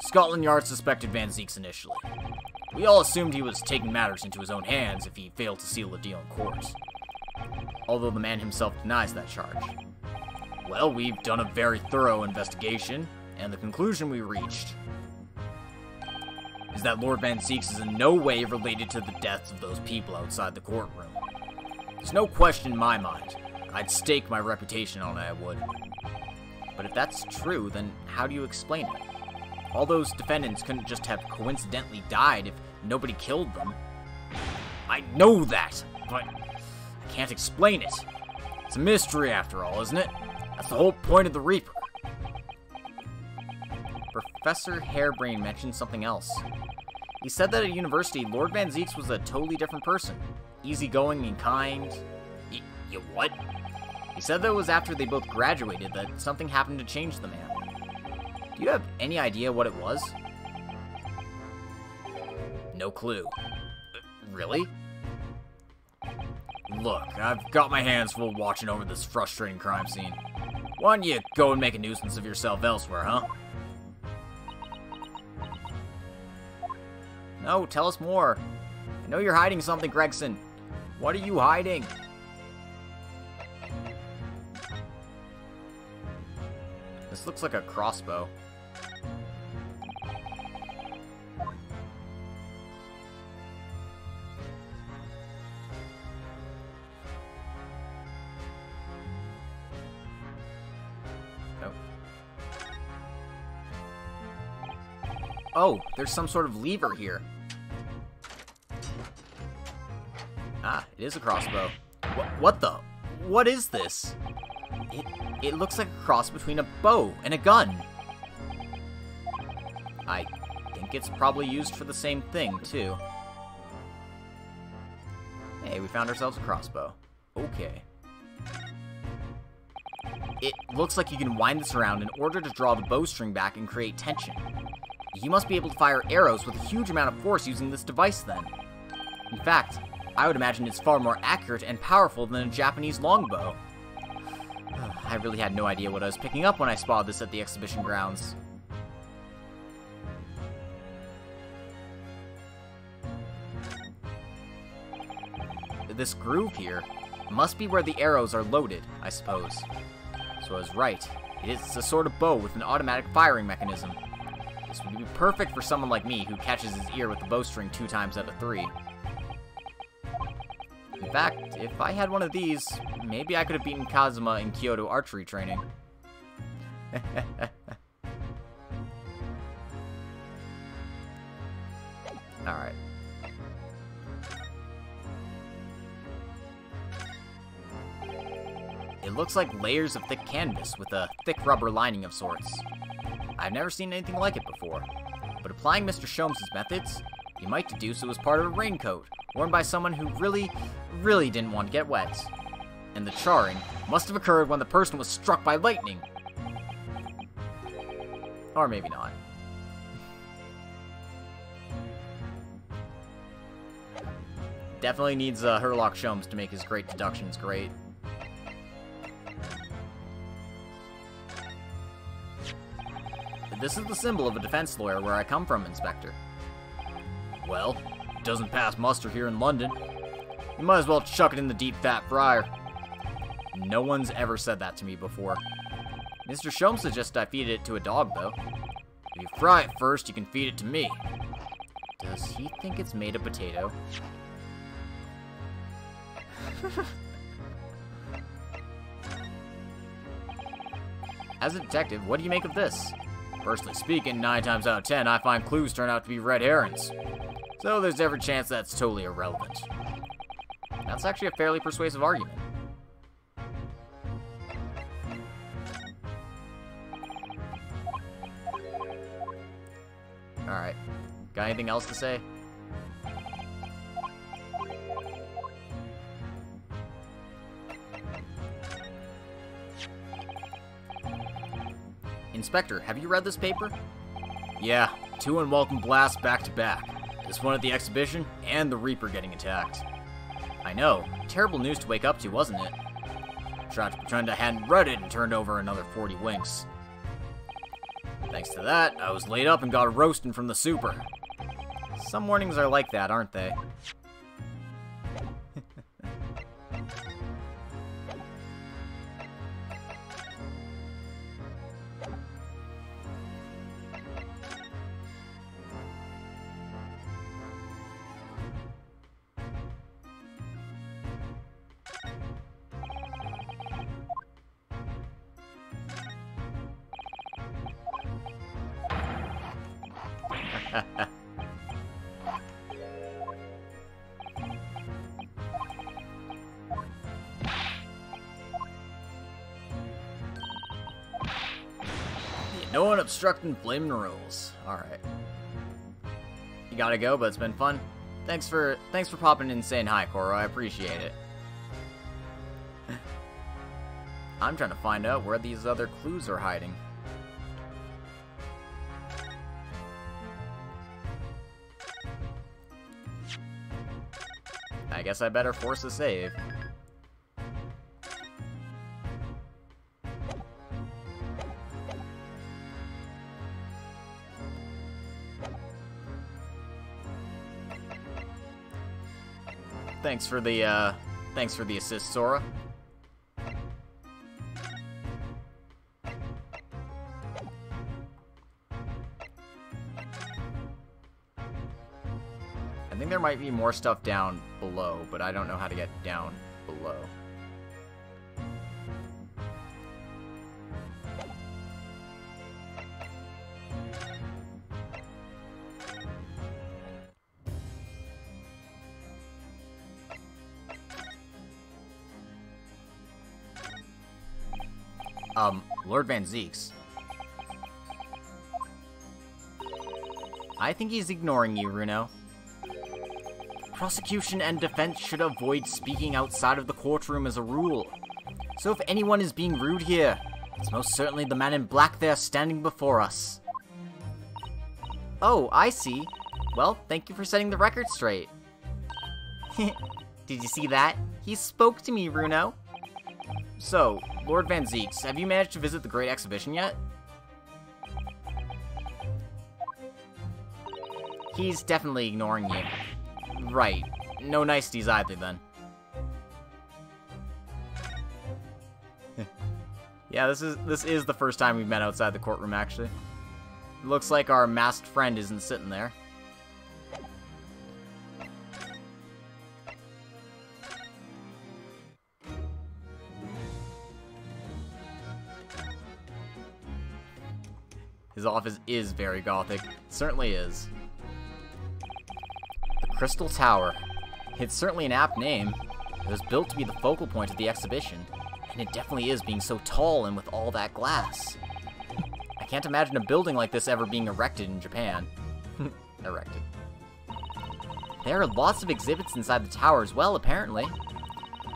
Scotland Yard suspected Van Zieks initially. We all assumed he was taking matters into his own hands if he failed to seal a deal in court. Although the man himself denies that charge. Well, we've done a very thorough investigation, and the conclusion we reached is that Lord Van Zieks is in no way related to the deaths of those people outside the courtroom. There's no question in my mind. I'd stake my reputation on it, I would. But if that's true, then how do you explain it? All those defendants couldn't just have coincidentally died if nobody killed them. I know that, but I can't explain it. It's a mystery after all, isn't it? That's the whole point of the Reaper. Professor Harebrained mentioned something else. He said that at university, Lord Van Zieks was a totally different person. Easygoing and kind. You what? He said that it was after they both graduated that something happened to change the man. Do you have any idea what it was? No clue. Really? Look, I've got my hands full watching over this frustrating crime scene. Why don't you go and make a nuisance of yourself elsewhere, huh? No, tell us more. I know you're hiding something, Gregson. What are you hiding? This looks like a crossbow. Oh, there's some sort of lever here. Ah, it is a crossbow. What the? What is this? It looks like a cross between a bow and a gun. I think it's probably used for the same thing, too. Hey, we found ourselves a crossbow. Okay. It looks like you can wind this around in order to draw the bowstring back and create tension. You must be able to fire arrows with a huge amount of force using this device then. In fact, I would imagine it's far more accurate and powerful than a Japanese longbow. I really had no idea what I was picking up when I spotted this at the exhibition grounds. This groove here must be where the arrows are loaded, I suppose. So I was right. It is a sort of bow with an automatic firing mechanism. This would be perfect for someone like me who catches his ear with the bowstring 2 times out of 3. In fact, if I had one of these, maybe I could have beaten Kazuma in Kyoto archery training. Alright. It looks like layers of thick canvas with a thick rubber lining of sorts. I've never seen anything like it before, but applying Mr. Sholmes' methods, you might deduce it was part of a raincoat, worn by someone who really didn't want to get wet. And the charring must have occurred when the person was struck by lightning. Or maybe not. Definitely needs Herlock Sholmes to make his great deductions great. This is the symbol of a defense lawyer where I come from, Inspector. Well, it doesn't pass muster here in London. You might as well chuck it in the deep fat fryer. No one's ever said that to me before. Mr. Sholmes suggests I feed it to a dog, though. If you fry it first, you can feed it to me. Does he think it's made of potato? As a detective, what do you make of this? Personally speaking, 9 times out of 10, I find clues turn out to be red herrings. So there's every chance that's totally irrelevant. That's actually a fairly persuasive argument. Alright. Got anything else to say? Inspector, have you read this paper? Yeah, 2 unwelcome blasts back to back. This one at the exhibition, and the Reaper getting attacked. I know. Terrible news to wake up to, wasn't it? Tried to pretend I hadn't read it and turned over another 40 winks. Thanks to that, I was laid up and got a roasting from the super. Some mornings are like that, aren't they? No one obstructing flaming rules. Alright. You gotta go, but it's been fun. Thanks for popping in and saying hi, Koro. I appreciate it. I'm trying to find out where these other clues are hiding. I guess I better force a save. Thanks for the assist, Sora. I think there might be more stuff down below, but I don't know how to get down below. Lord Van Zeeks. I think he's ignoring you, Runo. Prosecution and defense should avoid speaking outside of the courtroom as a rule. So if anyone is being rude here, it's most certainly the man in black there standing before us. Oh, I see. Well, thank you for setting the record straight. Did you see that? He spoke to me, Runo. So, Lord Van Zeeks, have you managed to visit the Great Exhibition yet? He's definitely ignoring you. Right. No niceties either, then. Yeah, this is the first time we've met outside the courtroom, actually. It looks like our masked friend isn't sitting there. His office is very gothic. It certainly is. The Crystal Tower. It's certainly an apt name. It was built to be the focal point of the exhibition, and it definitely is being so tall and with all that glass. I can't imagine a building like this ever being erected in Japan. Erected. There are lots of exhibits inside the tower as well, apparently.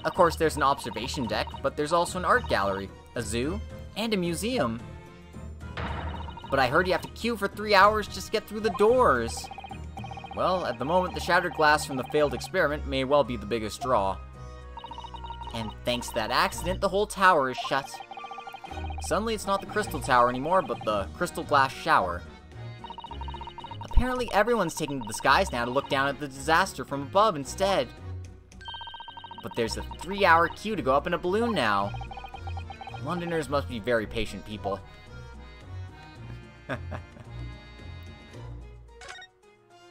Of course, there's an observation deck, but there's also an art gallery, a zoo, and a museum. But I heard you have to queue for 3 hours just to get through the doors. Well, at the moment, the shattered glass from the failed experiment may well be the biggest draw. And thanks to that accident, the whole tower is shut. Suddenly, it's not the Crystal Tower anymore, but the Crystal Glass Shower. Apparently, everyone's taking to the skies now to look down at the disaster from above instead. But there's a 3-hour queue to go up in a balloon now. Londoners must be very patient people.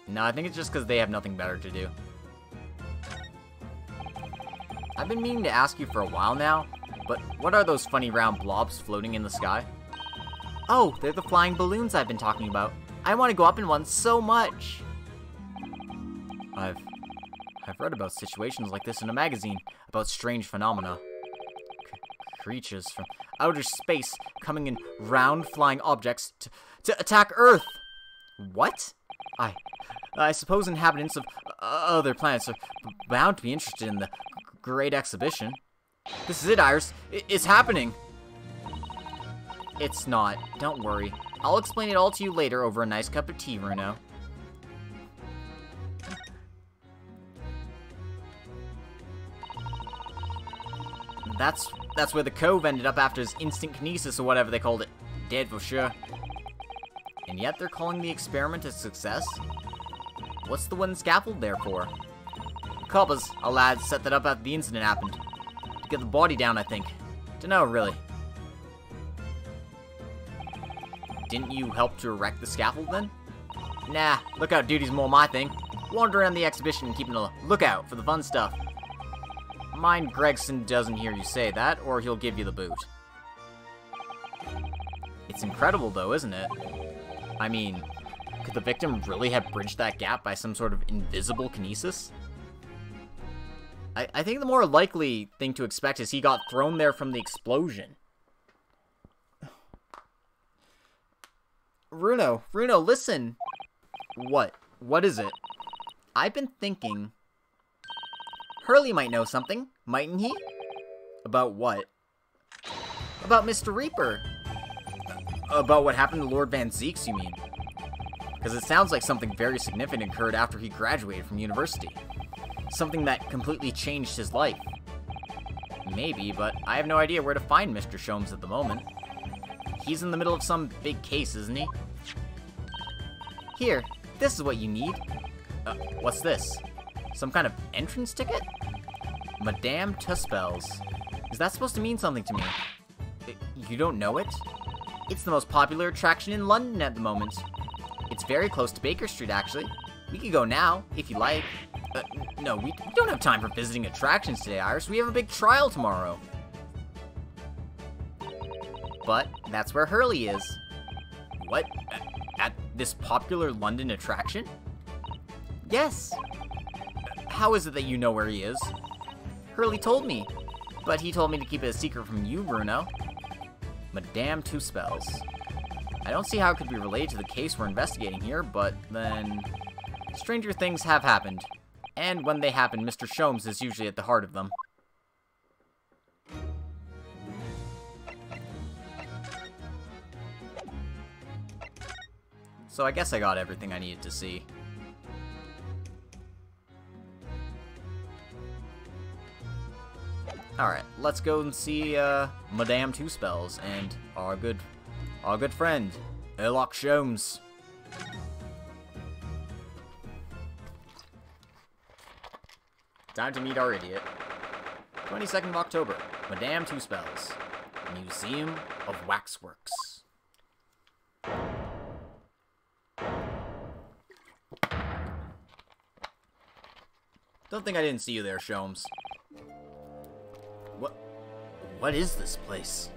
No, I think it's just because they have nothing better to do. I've been meaning to ask you for a while now, but what are those funny round blobs floating in the sky? Oh, they're the flying balloons I've been talking about. I want to go up in one so much. I've read about situations like this in a magazine, about strange phenomena. Creatures from outer space coming in round flying objects to attack Earth. What? I suppose inhabitants of other planets are bound to be interested in the Great Exhibition. This is it, Iris. It's happening. It's not. Don't worry. I'll explain it all to you later over a nice cup of tea, Ryuno. That's where the cove ended up after his instant kinesis or whatever they called it. Dead for sure. And yet they're calling the experiment a success? What's the wooden scaffold there for? Coppers, a lad, set that up after the incident happened. To get the body down, I think. Dunno, really. Didn't you help to erect the scaffold then? Nah, lookout duty's more my thing. Wander around the exhibition and keeping a lookout for the fun stuff. Mind Gregson doesn't hear you say that, or he'll give you the boot. It's incredible though, isn't it? I mean, could the victim really have bridged that gap by some sort of invisible kinesis? I think the more likely thing to expect is he got thrown there from the explosion. Ryuno, listen! What? What is it? I've been thinking... Hurley might know something, mightn't he? About what? About Mr. Reaper. About what happened to Lord Van Zeeks, you mean? Because it sounds like something very significant occurred after he graduated from university. Something that completely changed his life. Maybe, but I have no idea where to find Mr. Sholmes at the moment. He's in the middle of some big case, isn't he? Here, this is what you need. What's this? Some kind of entrance ticket? Madame Tussbells. Is that supposed to mean something to me? You don't know it? It's the most popular attraction in London at the moment. It's very close to Baker Street, actually. We could go now, if you like. No, we don't have time for visiting attractions today, Iris. We have a big trial tomorrow. But that's where Hurley is. What? At this popular London attraction? Yes. How is it that you know where he is? Hurley told me, but he told me to keep it a secret from you, Bruno. Madame Tussbells. I don't see how it could be related to the case we're investigating here, but then... Stranger things have happened. And when they happen, Mr. Sholmes is usually at the heart of them. So I guess I got everything I needed to see. Alright, let's go and see Madame Tussbells and our good friend, Sherlock Sholmes. Time to meet our idiot. 22nd of October, Madame Tussbells, Museum of Waxworks. Don't think I didn't see you there, Sholmes. What is this place?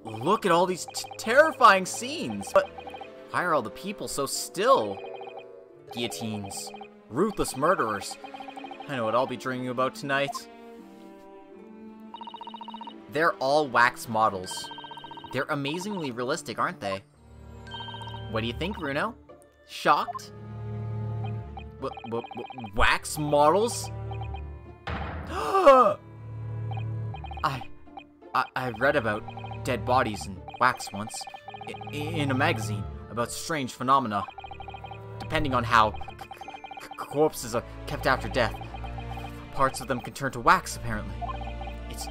Look at all these terrifying scenes! But why are all the people so still? Guillotines. Ruthless murderers. I know what I'll be dreaming about tonight. They're all wax models. They're amazingly realistic, aren't they? What do you think, Ryuno? Shocked? Wax models? I read about dead bodies and wax once, in a magazine about strange phenomena. Depending on how corpses are kept after death, parts of them can turn to wax, apparently. It's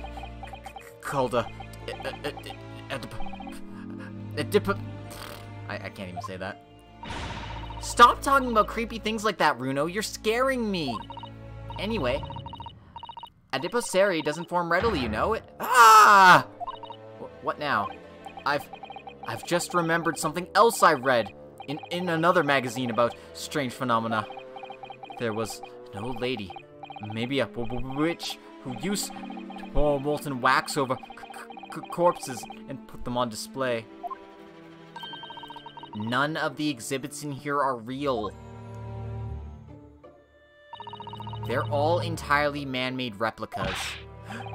called I can't even say that. Stop talking about creepy things like that, Ryuno. You're scaring me. Anyway, adipocere doesn't form readily, you know it. Ah! What now? I've just remembered something else I read in another magazine about strange phenomena. There was an old lady, maybe a witch, who used to pour molten wax over corpses and put them on display. None of the exhibits in here are real. They're all entirely man-made replicas.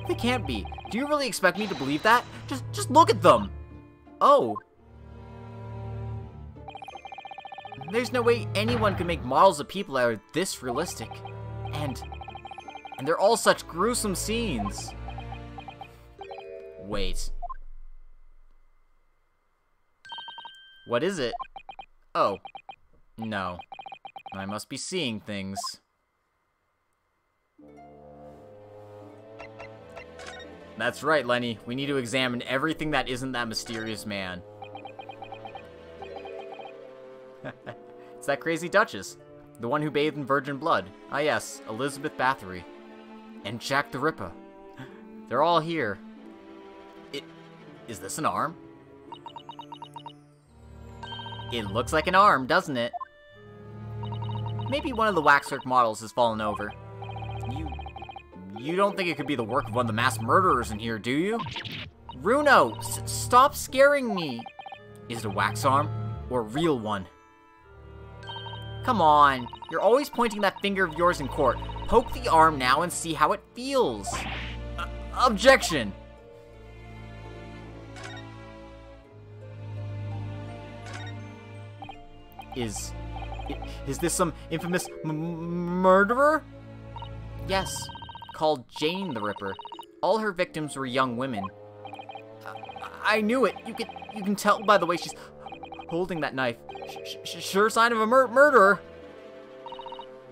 They can't be. Do you really expect me to believe that? Just look at them! Oh. There's no way anyone could make models of people that are this realistic. And they're all such gruesome scenes. Wait. What is it? Oh. No. I must be seeing things. That's right, Lenny. We need to examine everything that isn't that mysterious man. It's that crazy Duchess. The one who bathed in virgin blood. Ah yes, Elizabeth Bathory. And Jack the Ripper. They're all here. Is this an arm? It looks like an arm, doesn't it? Maybe one of the waxwork models has fallen over. You don't think it could be the work of one of the mass murderers in here, do you? Runo, stop scaring me! Is it a wax arm or a real one? Come on, you're always pointing that finger of yours in court. Poke the arm now and see how it feels. Objection! Is this some infamous murderer? Yes, called Jane the Ripper. All her victims were young women. I knew it. You can tell by the way she's holding that knife. Sure sign of a murderer.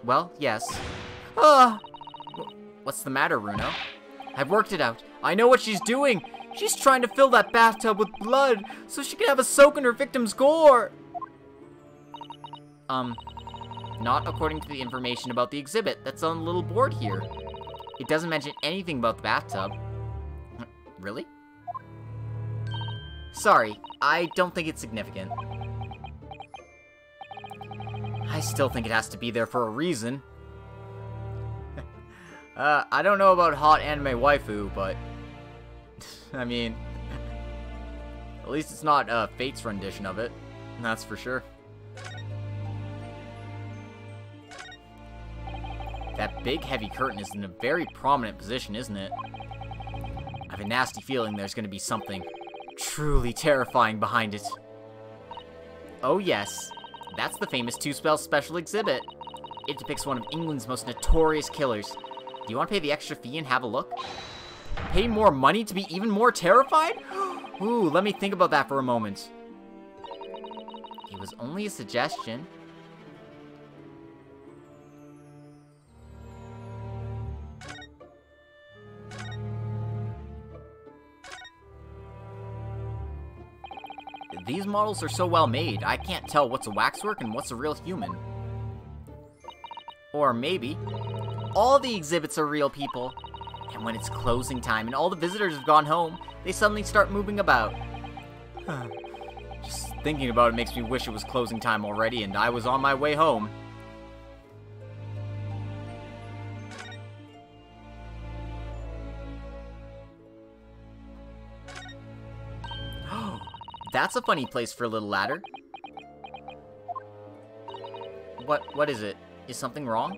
Well, yes. What's the matter, Runo? I've worked it out. I know what she's doing. She's trying to fill that bathtub with blood so she can have a soak in her victim's gore. Not according to the information about the exhibit that's on the little board here. It doesn't mention anything about the bathtub. Really? Sorry, I don't think it's significant. I still think it has to be there for a reason. I don't know about hot anime waifu, but... I mean... At least it's not, Fate's rendition of it. That's for sure. That big, heavy curtain is in a very prominent position, isn't it? I have a nasty feeling there's gonna be something truly terrifying behind it. Oh yes, that's the famous Two-Spell special exhibit. It depicts one of England's most notorious killers. Do you want to pay the extra fee and have a look? Pay more money to be even more terrified? Ooh, let me think about that for a moment. It was only a suggestion. These models are so well made, I can't tell what's a waxwork and what's a real human. Or maybe, all the exhibits are real people, and when it's closing time and all the visitors have gone home, they suddenly start moving about. Just thinking about it makes me wish it was closing time already and I was on my way home. That's a funny place for a little ladder. What is it? Is something wrong?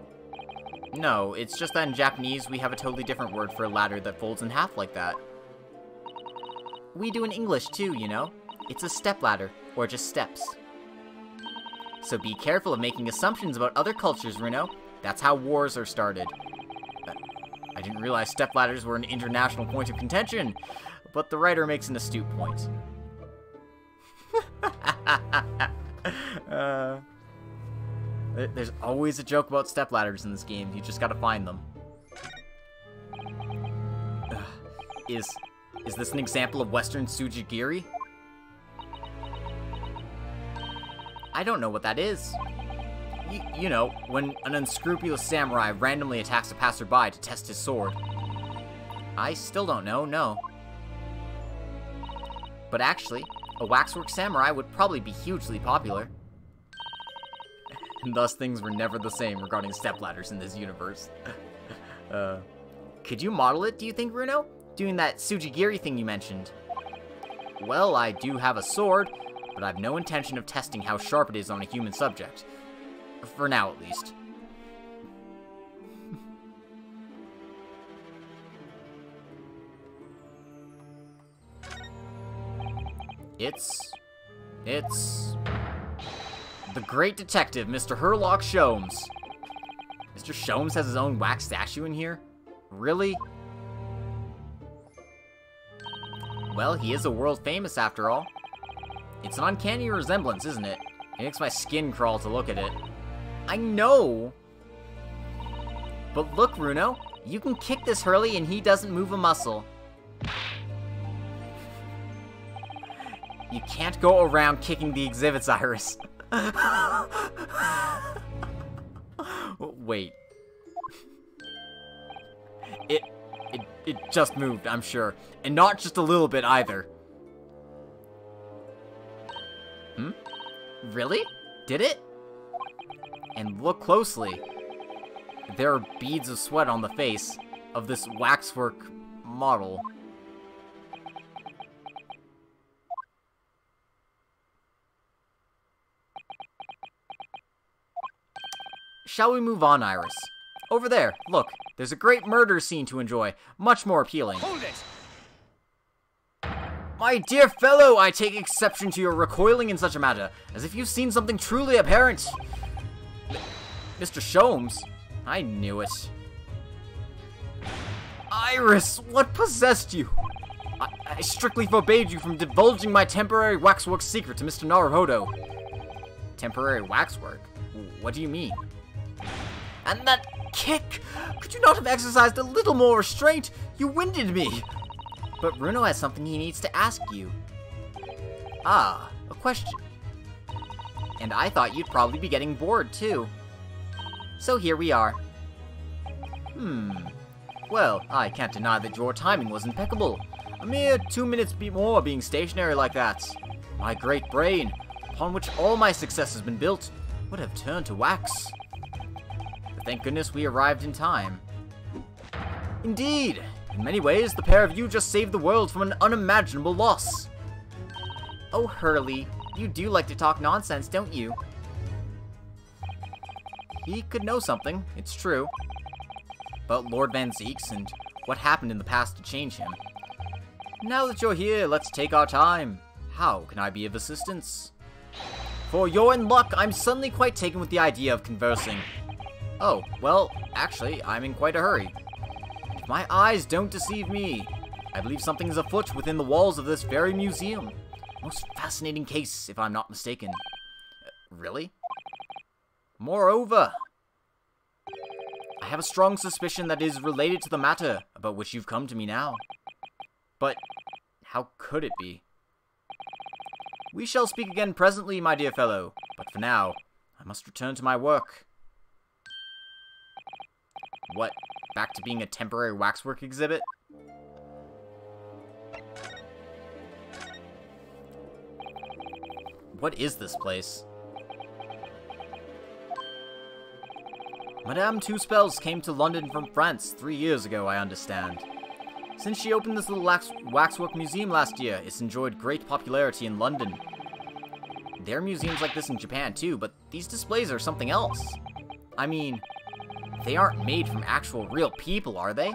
No, it's just that in Japanese we have a totally different word for a ladder that folds in half like that. We do in English too, you know? It's a stepladder, or just steps. So be careful of making assumptions about other cultures, Runo. That's how wars are started. I didn't realize stepladders were an international point of contention, but the writer makes an astute point. There's always a joke about stepladders in this game. You just gotta find them. Is this an example of Western Tsujigiri? I don't know what that is. You know, when an unscrupulous samurai randomly attacks a passerby to test his sword. I still don't know, no. But actually, a waxwork samurai would probably be hugely popular. And thus things were never the same regarding stepladders in this universe. Could you model it, do you think, Runo? Doing that Tsujigiri thing you mentioned. Well, I do have a sword, but I have no intention of testing how sharp it is on a human subject. For now, at least. It's... the great detective, Mr. Herlock Sholmes. Mr. Sholmes has his own wax statue in here? Really? Well, he is a world famous after all. It's an uncanny resemblance, isn't it? It makes my skin crawl to look at it. I know! But look, Runo, you can kick this Hurley and he doesn't move a muscle. You can't go around kicking the exhibits, Iris. Wait. It just moved, I'm sure. And not just a little bit, either. Hmm? Really? Did it? And look closely. There are beads of sweat on the face of this waxwork model. Shall we move on, Iris? Over there, look. There's a great murder scene to enjoy. Much more appealing. Hold it! My dear fellow, I take exception to your recoiling in such a matter, as if you've seen something truly apparent. Mr. Sholmes? I knew it. Iris, what possessed you? I strictly forbade you from divulging my temporary waxwork secret to Mr. Naruhodo. Temporary waxwork? What do you mean? And that kick! Could you not have exercised a little more restraint? You winded me! But Runo has something he needs to ask you. Ah, a question. And I thought you'd probably be getting bored, too. So here we are. Well, I can't deny that your timing was impeccable. A mere 2 minutes more being stationary like that. My great brain, upon which all my success has been built, would have turned to wax. But thank goodness we arrived in time. Indeed, in many ways, the pair of you just saved the world from an unimaginable loss. Oh, Hurley, you do like to talk nonsense, don't you? He could know something, it's true. About Lord Van Zeeks and what happened in the past to change him. Now that you're here, let's take our time. How can I be of assistance? For you're in luck, I'm suddenly quite taken with the idea of conversing. Oh, well, actually, I'm in quite a hurry. If my eyes don't deceive me, I believe something is afoot within the walls of this very museum. Most fascinating case, if I'm not mistaken. Really? Moreover, I have a strong suspicion that it is related to the matter about which you've come to me now. But how could it be? We shall speak again presently, my dear fellow, but for now, I must return to my work. What, back to being a temporary waxwork exhibit? What is this place? Madame Two Spells came to London from France 3 years ago, I understand. Since she opened this little waxwork museum last year, it's enjoyed great popularity in London. There are museums like this in Japan too, but these displays are something else. I mean, they aren't made from actual real people, are they?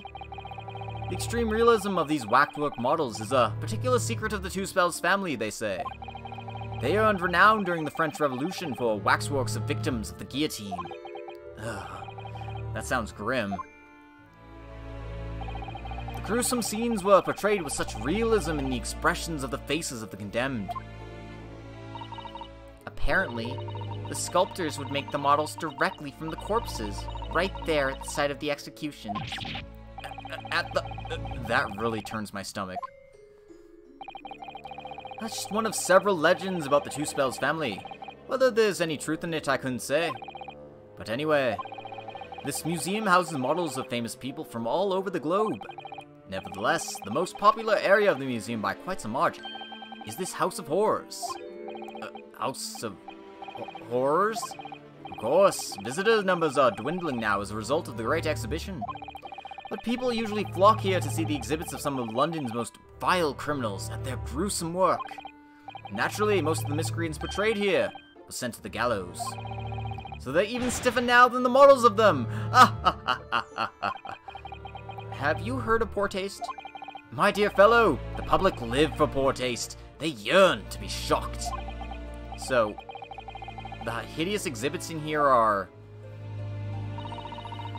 The extreme realism of these waxwork models is a particular secret of the Two Spells family, they say. They earned renown during the French Revolution for waxworks of victims of the guillotine. Ugh, that sounds grim. The gruesome scenes were portrayed with such realism in the expressions of the faces of the condemned. Apparently, the sculptors would make the models directly from the corpses, right there at the site of the executions. That really turns my stomach. That's just one of several legends about the Two Spells family. Whether there's any truth in it, I couldn't say. But anyway, this museum houses models of famous people from all over the globe. Nevertheless, the most popular area of the museum by quite some margin is this House of Horrors. House of Horrors? Of course, visitor numbers are dwindling now as a result of the Great Exhibition. But people usually flock here to see the exhibits of some of London's most vile criminals at their gruesome work. Naturally, most of the miscreants portrayed here were sent to the gallows. So they're even stiffer now than the models of them! Have you heard of poor taste? My dear fellow, the public live for poor taste. They yearn to be shocked. So, the hideous exhibits in here are...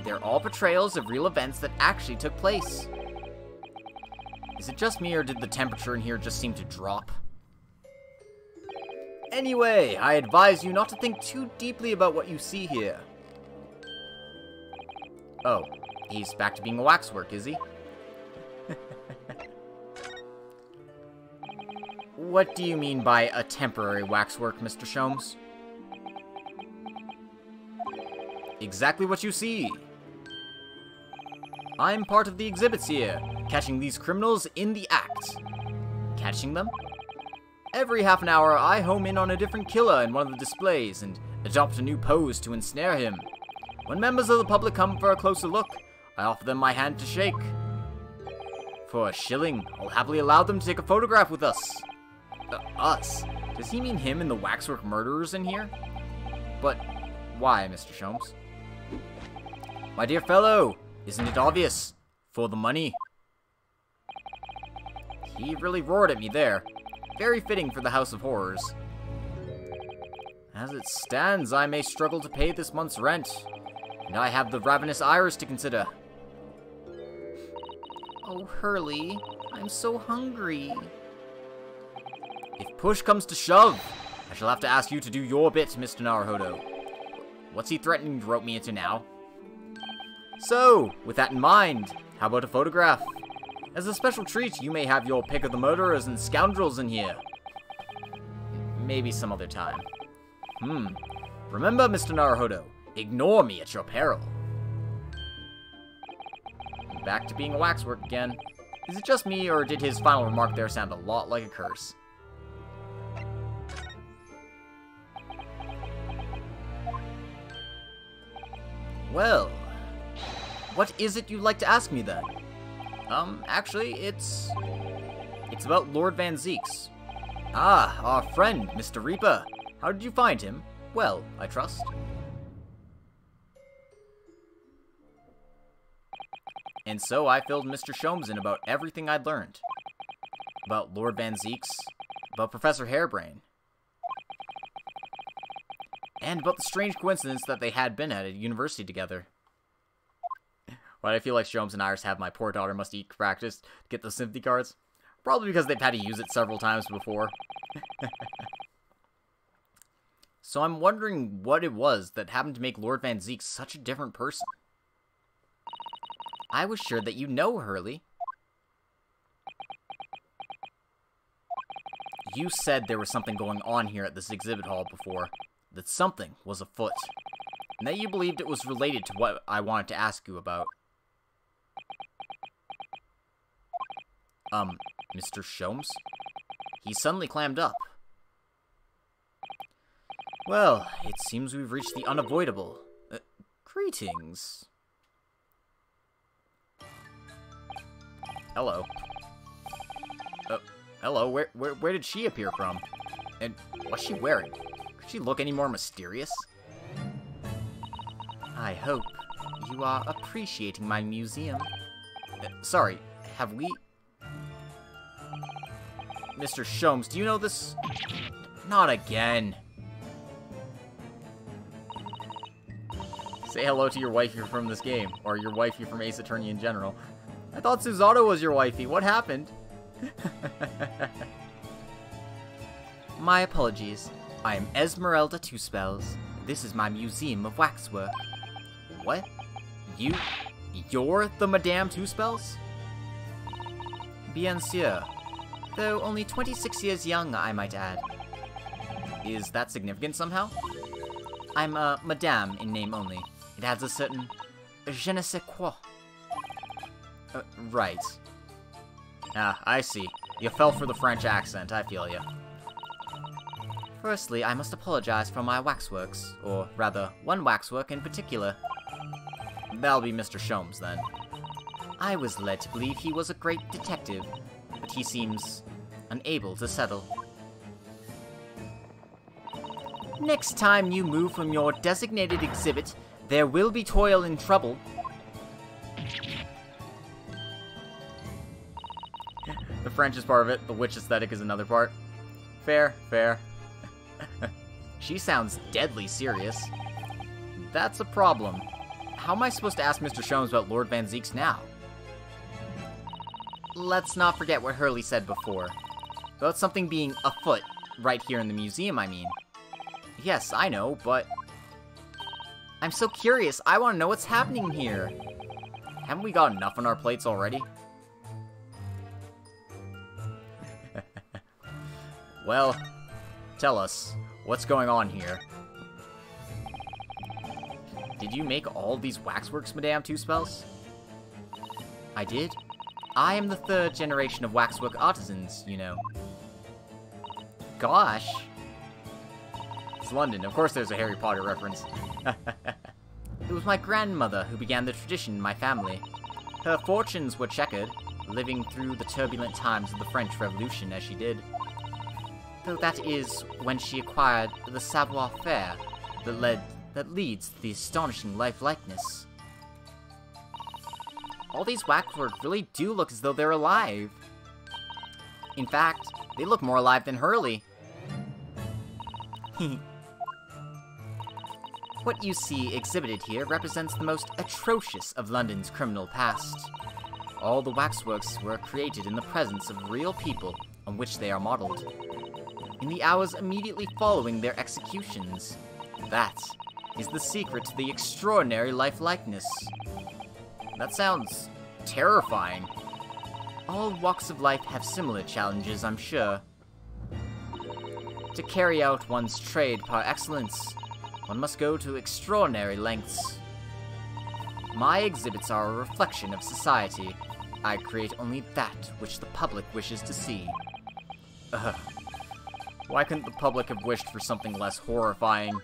they're all portrayals of real events that actually took place. Is it just me, or did the temperature in here just seem to drop? Anyway, I advise you not to think too deeply about what you see here. Oh, he's back to being a waxwork, is he? What do you mean by a temporary waxwork, Mr. Sholmes? Exactly what you see. I'm part of the exhibits here, catching these criminals in the act. Catching them? Every half an hour, I home in on a different killer in one of the displays and adopt a new pose to ensnare him. When members of the public come for a closer look, I offer them my hand to shake. For a shilling, I'll happily allow them to take a photograph with us. Us? Does he mean him and the waxwork murderers in here? But why, Mr. Sholmes? My dear fellow, isn't it obvious? For the money. He really roared at me there. Very fitting for the House of Horrors. As it stands, I may struggle to pay this month's rent. And I have the ravenous iris to consider. Oh, Hurley, I'm so hungry. If push comes to shove, I shall have to ask you to do your bit, Mr. Naruhodo. What's he threatening to rope me into now? So, with that in mind, how about a photograph? As a special treat, you may have your pick of the murderers and scoundrels in here. Maybe some other time. Remember, Mr. Naruhodo, ignore me at your peril. Back to being a waxwork again. Is it just me, or did his final remark there sound a lot like a curse? Well, what is it you'd like to ask me then? Actually, it's about Lord Van Zeeks. Ah, our friend, Mr. Reaper. How did you find him? Well, I trust. And so I filled Mr. Sholmes in about everything I'd learned. About Lord Van Zeeks, about Professor Harebrain, and about the strange coincidence that they had been at a university together. Why do I feel like Sholmes and Iris have my poor daughter must eat practice to get those sympathy cards? Probably because they've had to use it several times before. So I'm wondering what it was that happened to make Lord Van Zeeks such a different person. I was sure that you know Hurley. You said there was something going on here at this exhibit hall before. That something was afoot. And that you believed it was related to what I wanted to ask you about. Mr. Sholmes? He suddenly clammed up. Well, it seems we've reached the unavoidable. Greetings. Hello. Hello, where did she appear from? And what's she wearing? Could she look any more mysterious? I hope you are appreciating my museum. Sorry, have we... Mr. Sholmes, do you know this? Not again. Say hello to your wifey from this game, or your wifey from Ace Attorney in general. I thought Susato was your wifey. What happened? My apologies. I am Esmeralda Two Spells. This is my museum of waxwork. What? You're the Madame Two Spells? Bien sûr. Though only 26 years young, I might add. Is that significant somehow? I'm a Madame in name only. It adds a certain je ne sais quoi. Right. Ah, I see. You fell for the French accent, I feel ya. Firstly, I must apologize for my waxworks, or rather, one waxwork in particular. That'll be Mr. Sholmes, then. I was led to believe he was a great detective, but he seems unable to settle. Next time you move from your designated exhibit, there will be toil and trouble. The French is part of it, the witch aesthetic is another part. Fair, fair. She sounds deadly serious. That's a problem. How am I supposed to ask Mr. Sholmes about Lord Van Zeeks now? Let's not forget what Hurley said before. About something being afoot, right here in the museum, I mean. Yes, I know, but... I'm so curious. I want to know what's happening here. Haven't we got enough on our plates already? Well, tell us, what's going on here? Did you make all these waxworks, Madame Two Spells? I did. I am the 3rd generation of waxwork artisans, you know. Gosh. It's London. Of course there's a Harry Potter reference. It was my grandmother who began the tradition in my family. Her fortunes were checkered, living through the turbulent times of the French Revolution as she did. Though that is when she acquired the savoir-faire that leads to the astonishing lifelikeliness. All these waxwork really do look as though they're alive. In fact, they look more alive than Hurley. What you see exhibited here represents the most atrocious of London's criminal past. All the waxworks were created in the presence of real people on which they are modeled. In the hours immediately following their executions. That is the secret to the extraordinary lifelikeness. That sounds terrifying. All walks of life have similar challenges, I'm sure. To carry out one's trade par excellence, one must go to extraordinary lengths. My exhibits are a reflection of society. I create only that which the public wishes to see. Why couldn't the public have wished for something less horrifying?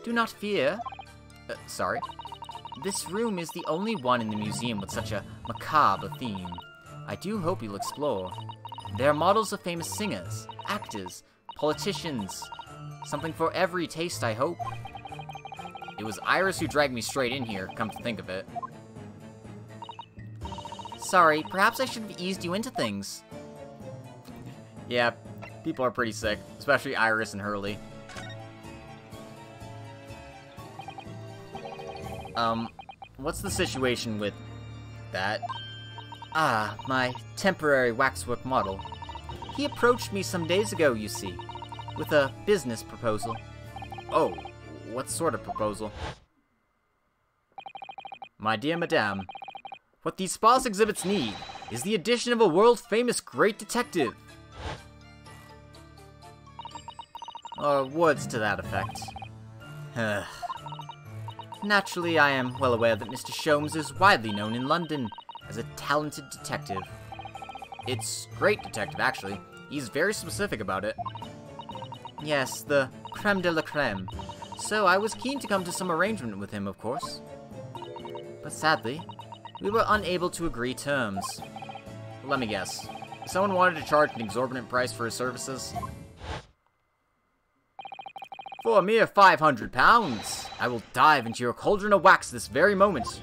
Do not fear. Sorry. This room is the only one in the museum with such a macabre theme. I do hope you'll explore. There are models of famous singers, actors, politicians. Something for every taste, I hope. It was Iris who dragged me straight in here, come to think of it. Sorry, perhaps I should have eased you into things. Yeah, people are pretty sick, especially Iris and Hurley. What's the situation with that? Ah, my temporary waxwork model. He approached me some days ago, you see, with a business proposal. Oh, what sort of proposal? My dear madame, what these sparse exhibits need is the addition of a world-famous great detective. Or words to that effect. Naturally, I am well aware that Mr. Sholmes is widely known in London as a talented detective. It's great detective, actually. He's very specific about it. Yes, the creme de la creme. So I was keen to come to some arrangement with him, of course. But sadly, we were unable to agree terms. Let me guess. Someone wanted to charge an exorbitant price for his services? For a mere £500, I will dive into your cauldron of wax this very moment.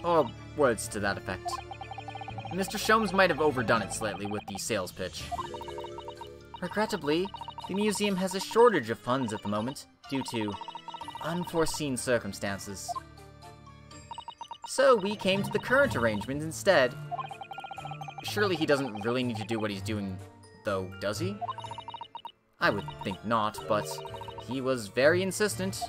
Or words to that effect. Mr. Sholmes might have overdone it slightly with the sales pitch. Regrettably, the museum has a shortage of funds at the moment, due to unforeseen circumstances. So we came to the current arrangement instead. Surely he doesn't really need to do what he's doing, though, does he? I would think not, but he was very insistent.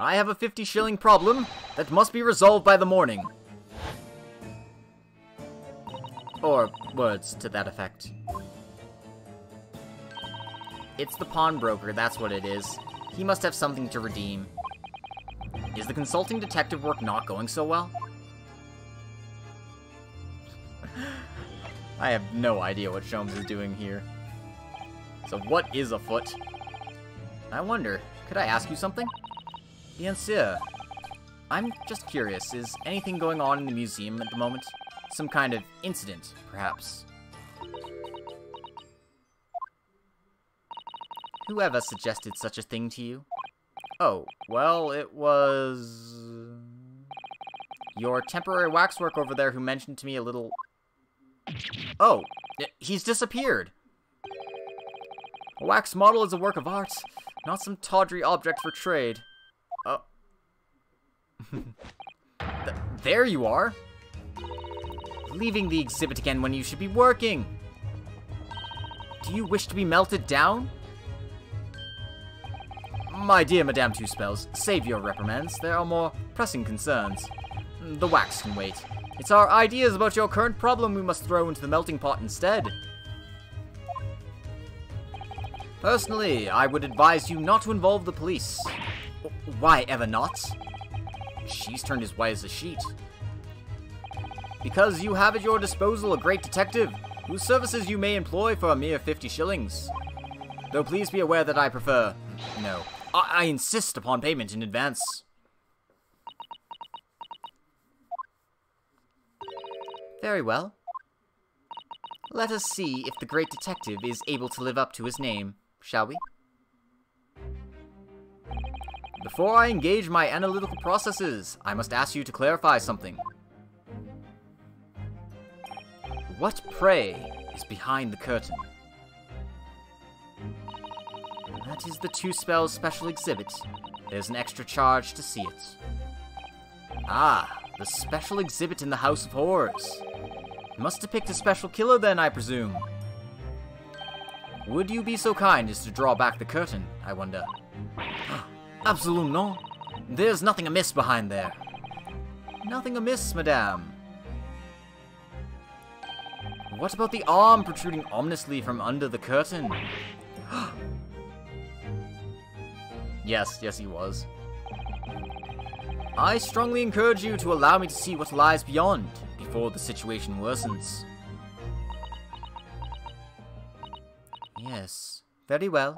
I have a 50-shilling problem that must be resolved by the morning. Or words to that effect. It's the pawnbroker, that's what it is. He must have something to redeem. Is the consulting detective work not going so well? I have no idea what Sholmes is doing here. So what is afoot? I wonder, could I ask you something? Bien sûr. I'm just curious, is anything going on in the museum at the moment? Some kind of incident, perhaps? Whoever suggested such a thing to you? Oh, well, it was... your temporary waxwork over there who mentioned to me a little... Oh, he's disappeared! A wax model is a work of art, not some tawdry object for trade. Oh. There you are! Leaving the exhibit again when you should be working. Do you wish to be melted down? My dear Madame Two Spells, save your reprimands. There are more pressing concerns. The wax can wait. It's our ideas about your current problem we must throw into the melting pot instead. Personally, I would advise you not to involve the police. Why ever not? She's turned as white as a sheet. Because you have at your disposal a great detective, whose services you may employ for a mere 50 shillings. Though please be aware that I prefer... No. I insist upon payment in advance. Very well. Let us see if the great detective is able to live up to his name, shall we? Before I engage my analytical processes, I must ask you to clarify something. What, pray, is behind the curtain? That is the Two Spells special exhibit. There's an extra charge to see it. Ah, the special exhibit in the House of Horrors. It must depict a special killer then, I presume. Would you be so kind as to draw back the curtain, I wonder? Absolutely no. There's nothing amiss behind there. Nothing amiss, madame. What about the arm protruding ominously from under the curtain? Yes, he was. I strongly encourage you to allow me to see what lies beyond, before the situation worsens. Yes, very well.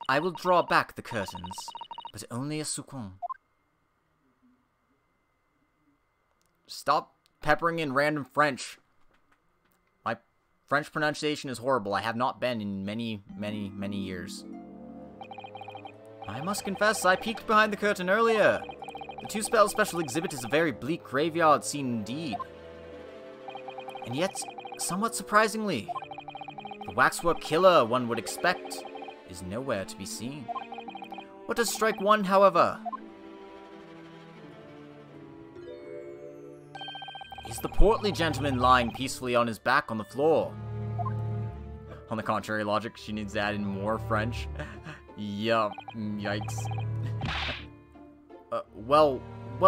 I will draw back the curtains, but only a second. Stop peppering in random French. My French pronunciation is horrible. I have not been in many years. I must confess, I peeked behind the curtain earlier. The Two Spells special exhibit is a very bleak graveyard scene indeed. And yet, somewhat surprisingly, the waxwork killer one would expect is nowhere to be seen. What does strike one, however, is the portly gentleman lying peacefully on his back on the floor. On the contrary logic, she needs to add in more French. Yup, yikes. Well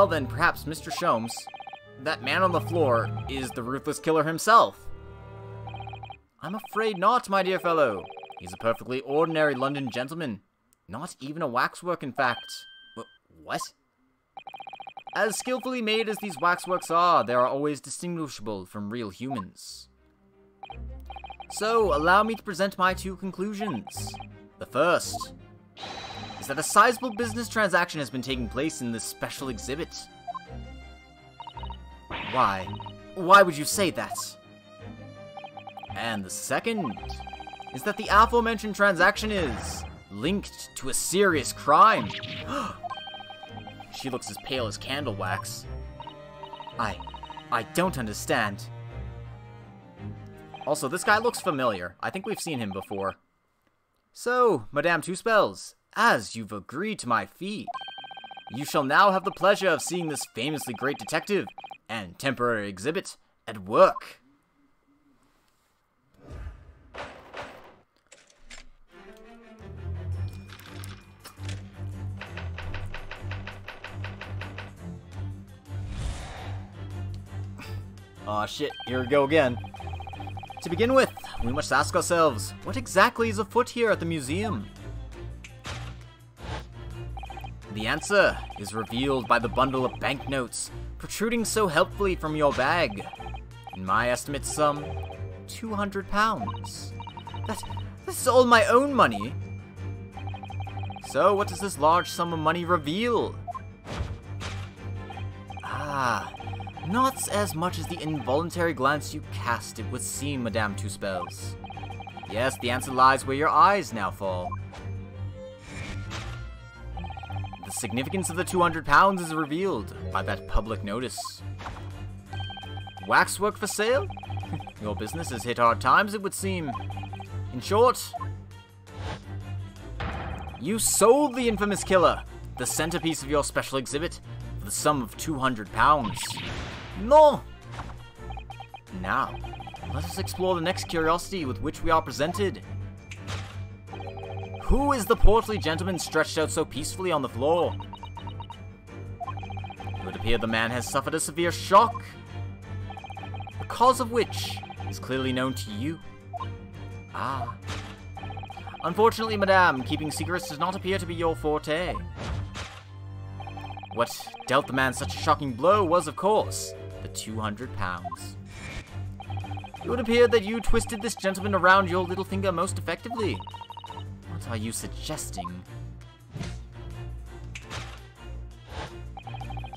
then, perhaps Mr. Sholmes, that man on the floor, is the ruthless killer himself. I'm afraid not, my dear fellow. He's a perfectly ordinary London gentleman. Not even a waxwork, in fact. What? As skillfully made as these waxworks are, they are always distinguishable from real humans. So, allow me to present my two conclusions. The first is that a sizable business transaction has been taking place in this special exhibit. Why? Why would you say that? And the second is that the aforementioned transaction is linked to a serious crime. She looks as pale as candle wax. I don't understand. Also, this guy looks familiar. I think we've seen him before. So, Madame Two Spells, as you've agreed to my fee, you shall now have the pleasure of seeing this famously great detective and temporary exhibit at work. Aw shit, here we go again. To begin with, we must ask ourselves, what exactly is afoot here at the museum? The answer is revealed by the bundle of banknotes protruding so helpfully from your bag. In my estimate sum, £200. That's all my own money. So what does this large sum of money reveal? Not as much as the involuntary glance you cast, it would seem, Madame Two Spells. Yes, the answer lies where your eyes now fall. The significance of the £200 is revealed by that public notice. Waxwork for sale? Your business has hit hard times, it would seem. In short, you sold the infamous killer, the centerpiece of your special exhibit, for the sum of £200. No! Now, let us explore the next curiosity with which we are presented. Who is the portly gentleman stretched out so peacefully on the floor? It would appear the man has suffered a severe shock, the cause of which is clearly known to you. Ah. Unfortunately, madame, keeping secrets does not appear to be your forte. What dealt the man such a shocking blow was, of course, the 200 pounds. It would appear that you twisted this gentleman around your little finger most effectively. What are you suggesting?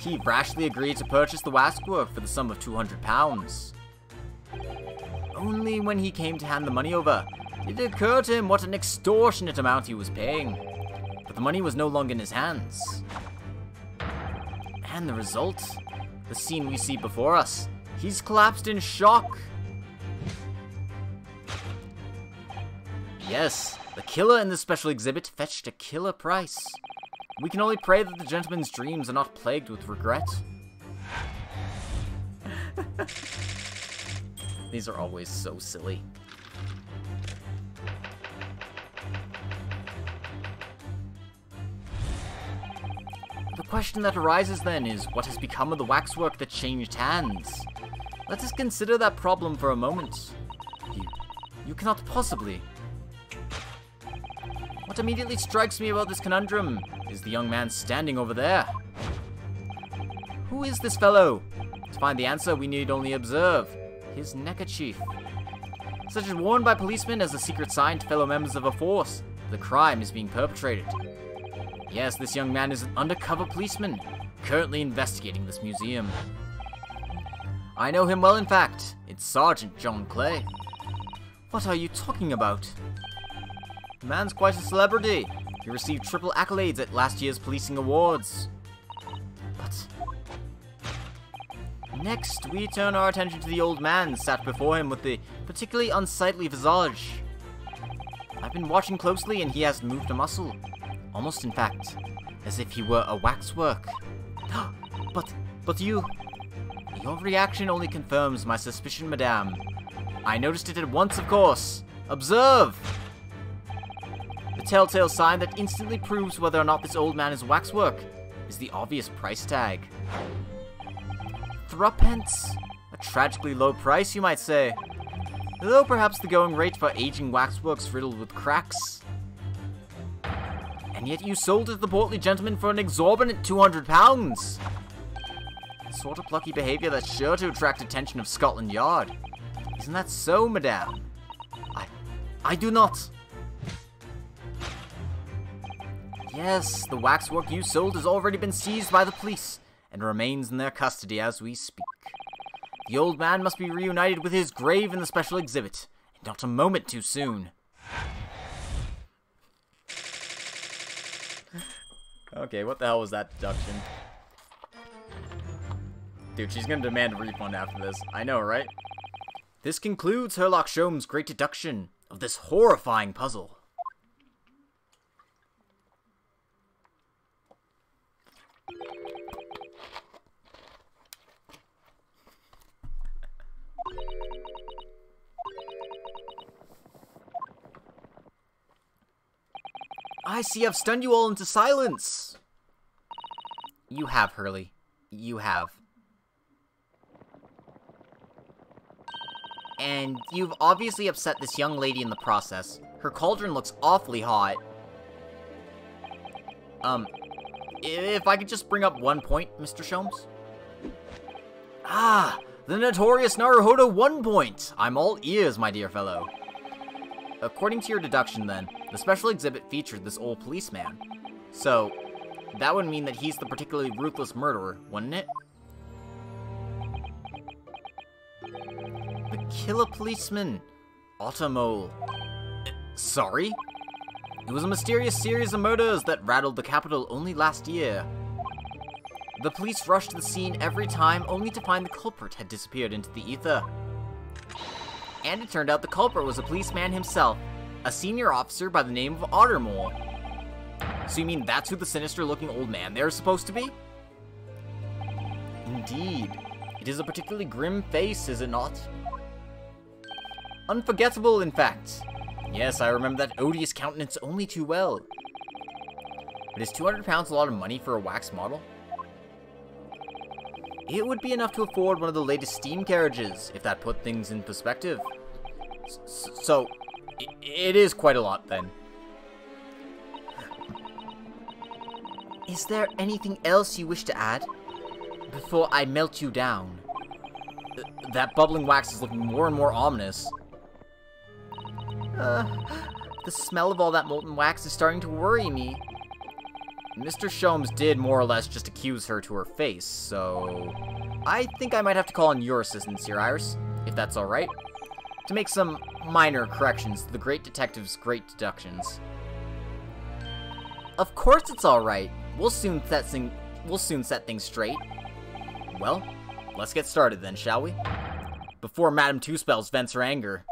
He rashly agreed to purchase the waxwork for the sum of 200 pounds. Only when he came to hand the money over, did it occur to him what an extortionate amount he was paying. But the money was no longer in his hands. And the result? The scene we see before us. He's collapsed in shock. Yes, the killer in this special exhibit fetched a killer price. We can only pray that the gentleman's dreams are not plagued with regret. These are always so silly. The question that arises then is, what has become of the waxwork that changed hands? Let us consider that problem for a moment. You cannot possibly. What immediately strikes me about this conundrum is the young man standing over there. Who is this fellow? To find the answer, we need only observe his neckerchief. Such is worn by policemen as a secret sign to fellow members of a force. The crime is being perpetrated. Yes, this young man is an undercover policeman, currently investigating this museum. I know him well, in fact. It's Sergeant John Clay. What are you talking about? The man's quite a celebrity. He received triple accolades at last year's policing awards. But next, we turn our attention to the old man sat before him with the particularly unsightly visage. I've been watching closely, and he hasn't moved a muscle. Almost, in fact, as if he were a waxwork. But you... Your reaction only confirms my suspicion, madame. I noticed it at once, of course. Observe! The telltale sign that instantly proves whether or not this old man is waxwork is the obvious price tag. Threepence. A tragically low price, you might say. Though perhaps the going rate for aging waxworks riddled with cracks. And yet you sold it to the portly gentleman for an exorbitant 200 pounds. Sort of plucky behavior that's sure to attract attention of Scotland Yard. Isn't that so, madame? I do not. Yes, the waxwork you sold has already been seized by the police and remains in their custody as we speak. The old man must be reunited with his grave in the special exhibit, and not a moment too soon. Okay, what the hell was that deduction? Dude, she's gonna demand a refund after this. I know, right? This concludes Herlock Sholmes' great deduction of this horrifying puzzle. I see I've stunned you all into silence. You have, Hurley. You have. And you've obviously upset this young lady in the process. Her cauldron looks awfully hot. If I could just bring up one point, Mr. Sholmes? Ah, the notorious Naruhodo 1 point! I'm all ears, my dear fellow. According to your deduction, then, the special exhibit featured this old policeman. So, that would mean that he's the particularly ruthless murderer, wouldn't it? The killer policeman. Automole. Sorry? It was a mysterious series of murders that rattled the capital only last year. The police rushed to the scene every time only to find the culprit had disappeared into the ether. And it turned out the culprit was a policeman himself, a senior officer by the name of Ottermore. So you mean that's who the sinister-looking old man there is supposed to be? Indeed. It It is a particularly grim face, is it not? Unforgettable, in fact. Yes, I remember that odious countenance only too well. But is 200 pounds a lot of money for a wax model? It would be enough to afford one of the latest steam carriages, if that put things in perspective. So, it is quite a lot, then. Is there anything else you wish to add? Before I melt you down. That bubbling wax is looking more and more ominous. The smell of all that molten wax is starting to worry me. Mr. Sholmes did more or less just accuse her to her face, so I think I might have to call on your assistance here, Iris, if that's alright, to make some minor corrections to the great detective's great deductions. Of course it's alright. We'll soon set things straight. Well, let's get started then, shall we? Before Madame Two-Spells vents her anger.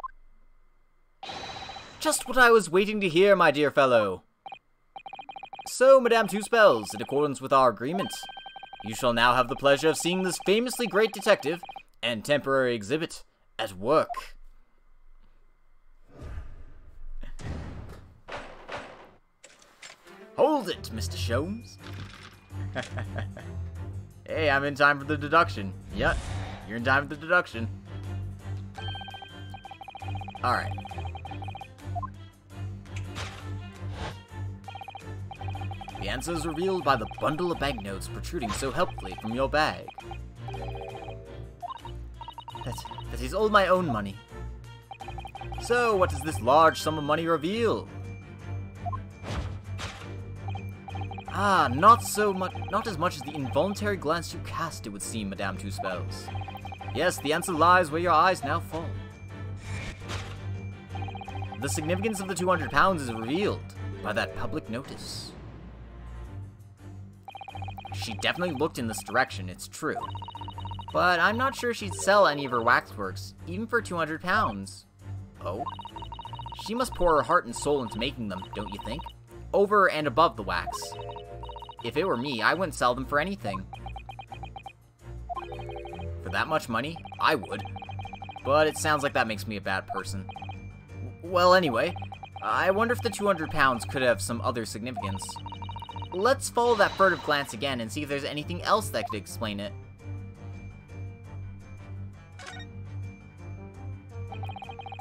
Just what I was waiting to hear, my dear fellow. So, Madame Two-Spells, in accordance with our agreement, you shall now have the pleasure of seeing this famously great detective and temporary exhibit at work. Hold it, Mr. Sholmes. Hey, I'm in time for the deduction. Yep, you're in time for the deduction. Alright. The answer is revealed by the bundle of banknotes protruding so helpfully from your bag. That is all my own money. So, what does this large sum of money reveal? Ah, not as much as the involuntary glance you cast, it would seem, Madame Two-Spells. Yes, the answer lies where your eyes now fall. The significance of the 200 pounds is revealed by that public notice. She definitely looked in this direction, it's true. But I'm not sure she'd sell any of her waxworks, even for 200 pounds. Oh? She must pour her heart and soul into making them, don't you think? Over and above the wax. If it were me, I wouldn't sell them for anything. For that much money, I would. But it sounds like that makes me a bad person. Well, anyway, I wonder if the 200 pounds could have some other significance. Let's follow that furtive glance again and see if there's anything else that could explain it.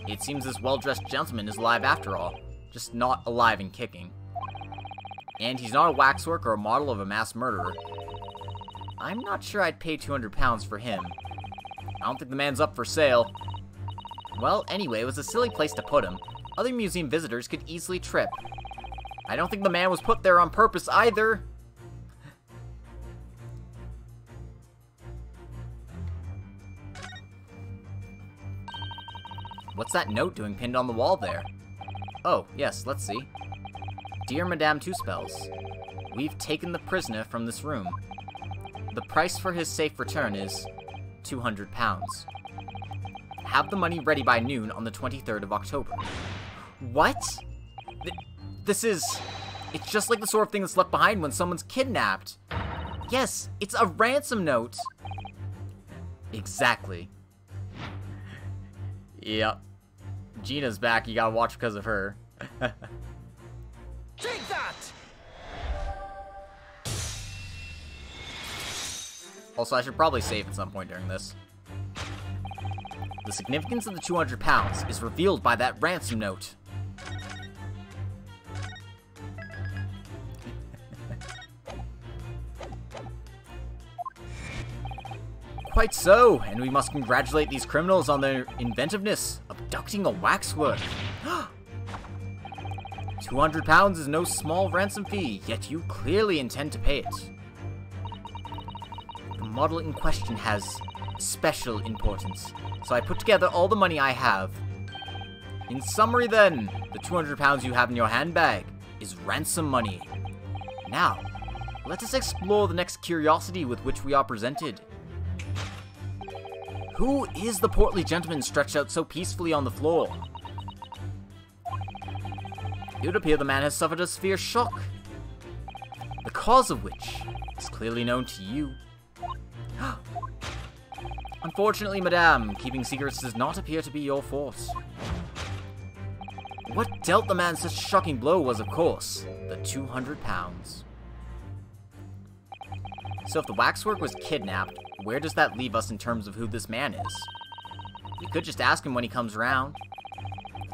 It seems this well-dressed gentleman is alive after all, just not alive and kicking. And he's not a waxwork or a model of a mass murderer. I'm not sure I'd pay 200 pounds for him. I don't think the man's up for sale. Well, anyway, it was a silly place to put him. Other museum visitors could easily trip. I don't think the man was put there on purpose either. What's that note doing pinned on the wall there? Oh, yes, let's see. Dear Madame Two-Spells, we've taken the prisoner from this room. The price for his safe return is 200 pounds. Have the money ready by noon on the 23rd of October. What? It's just like the sort of thing that's left behind when someone's kidnapped. Yes, it's a ransom note. Exactly. Yep. Gina's back, you gotta watch because of her. Take that! Also, I should probably save at some point during this. The significance of the 200 pounds is revealed by that ransom note. Quite so, and we must congratulate these criminals on their inventiveness, abducting a waxwork. 200 pounds is no small ransom fee, yet you clearly intend to pay it. The model in question has special importance, so I put together all the money I have. In summary then, the 200 pounds you have in your handbag is ransom money. Now, let us explore the next curiosity with which we are presented. Who is the portly gentleman stretched out so peacefully on the floor? It would appear the man has suffered a severe shock, the cause of which is clearly known to you. Unfortunately, madame, keeping secrets does not appear to be your forte. What dealt the man such a shocking blow was, of course, the 200 pounds. So if the waxwork was kidnapped, where does that leave us in terms of who this man is? We could just ask him when he comes around.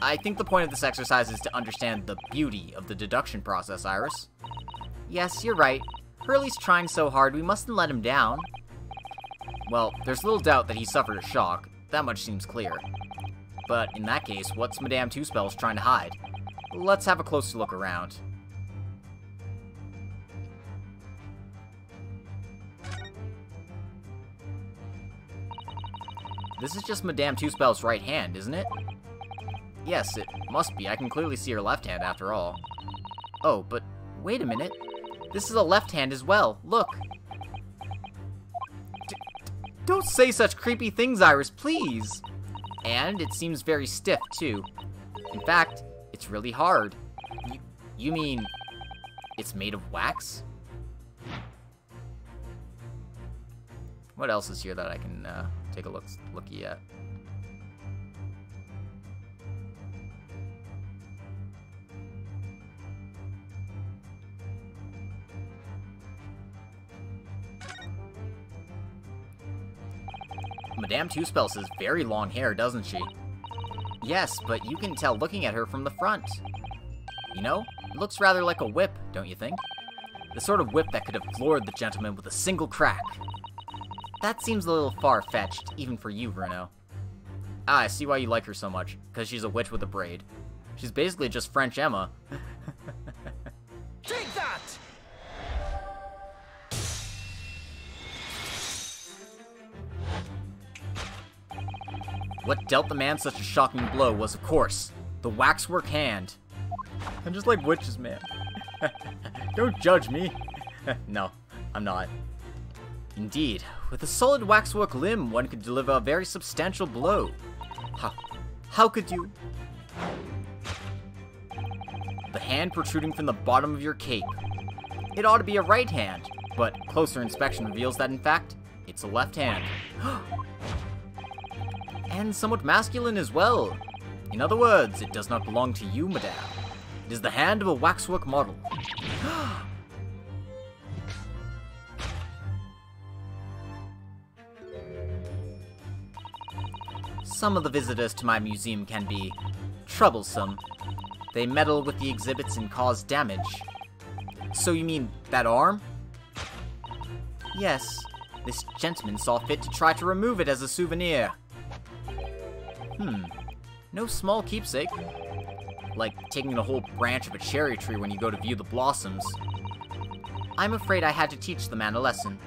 I think the point of this exercise is to understand the beauty of the deduction process, Iris. Yes, you're right. Hurley's trying so hard, we mustn't let him down. Well, there's little doubt that he suffered a shock. That much seems clear. But in that case, what's Madame Two-Spells trying to hide? Let's have a closer look around. This is just Madame Two-Spells' right hand, isn't it? Yes, it must be. I can clearly see her left hand after all. Oh, but wait a minute. This is a left hand as well. Look. Don't say such creepy things, Iris, please. And it seems very stiff, too. In fact, it's really hard. You mean it's made of wax? What else is here that I can take a looky at? Madame Two-Spells has very long hair, doesn't she? Yes, but you can tell looking at her from the front. You know, it looks rather like a whip, don't you think? The sort of whip that could have floored the gentleman with a single crack. That seems a little far-fetched, even for you, Bruno. Ah, I see why you like her so much, because she's a witch with a braid. She's basically just French Emma. Take that! What dealt the man such a shocking blow was, of course, the waxwork hand. I'm just like witches, man. Don't judge me. No, I'm not. Indeed, with a solid waxwork limb, one could deliver a very substantial blow. How could you? The hand protruding from the bottom of your cape. It ought to be a right hand, but closer inspection reveals that, in fact, it's a left hand. And somewhat masculine as well. In other words, it does not belong to you, madame. It is the hand of a waxwork model. Some of the visitors to my museum can be troublesome. They meddle with the exhibits and cause damage. So you mean that arm? Yes, this gentleman saw fit to try to remove it as a souvenir. No small keepsake. Like taking a whole branch of a cherry tree when you go to view the blossoms. I'm afraid I had to teach the man a lesson.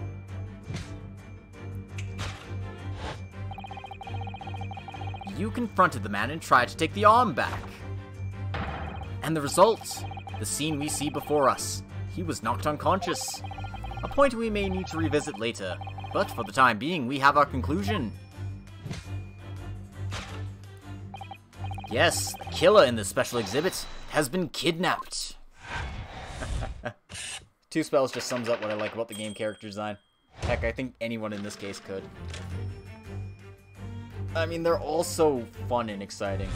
You confronted the man and tried to take the arm back. And the result? The scene we see before us. He was knocked unconscious. A point we may need to revisit later, but for the time being, we have our conclusion. Yes, the killer in this special exhibit has been kidnapped. Two-Spells just sums up what I like about the game character design. Heck, I think anyone in this case could. I mean, they're all so fun and exciting.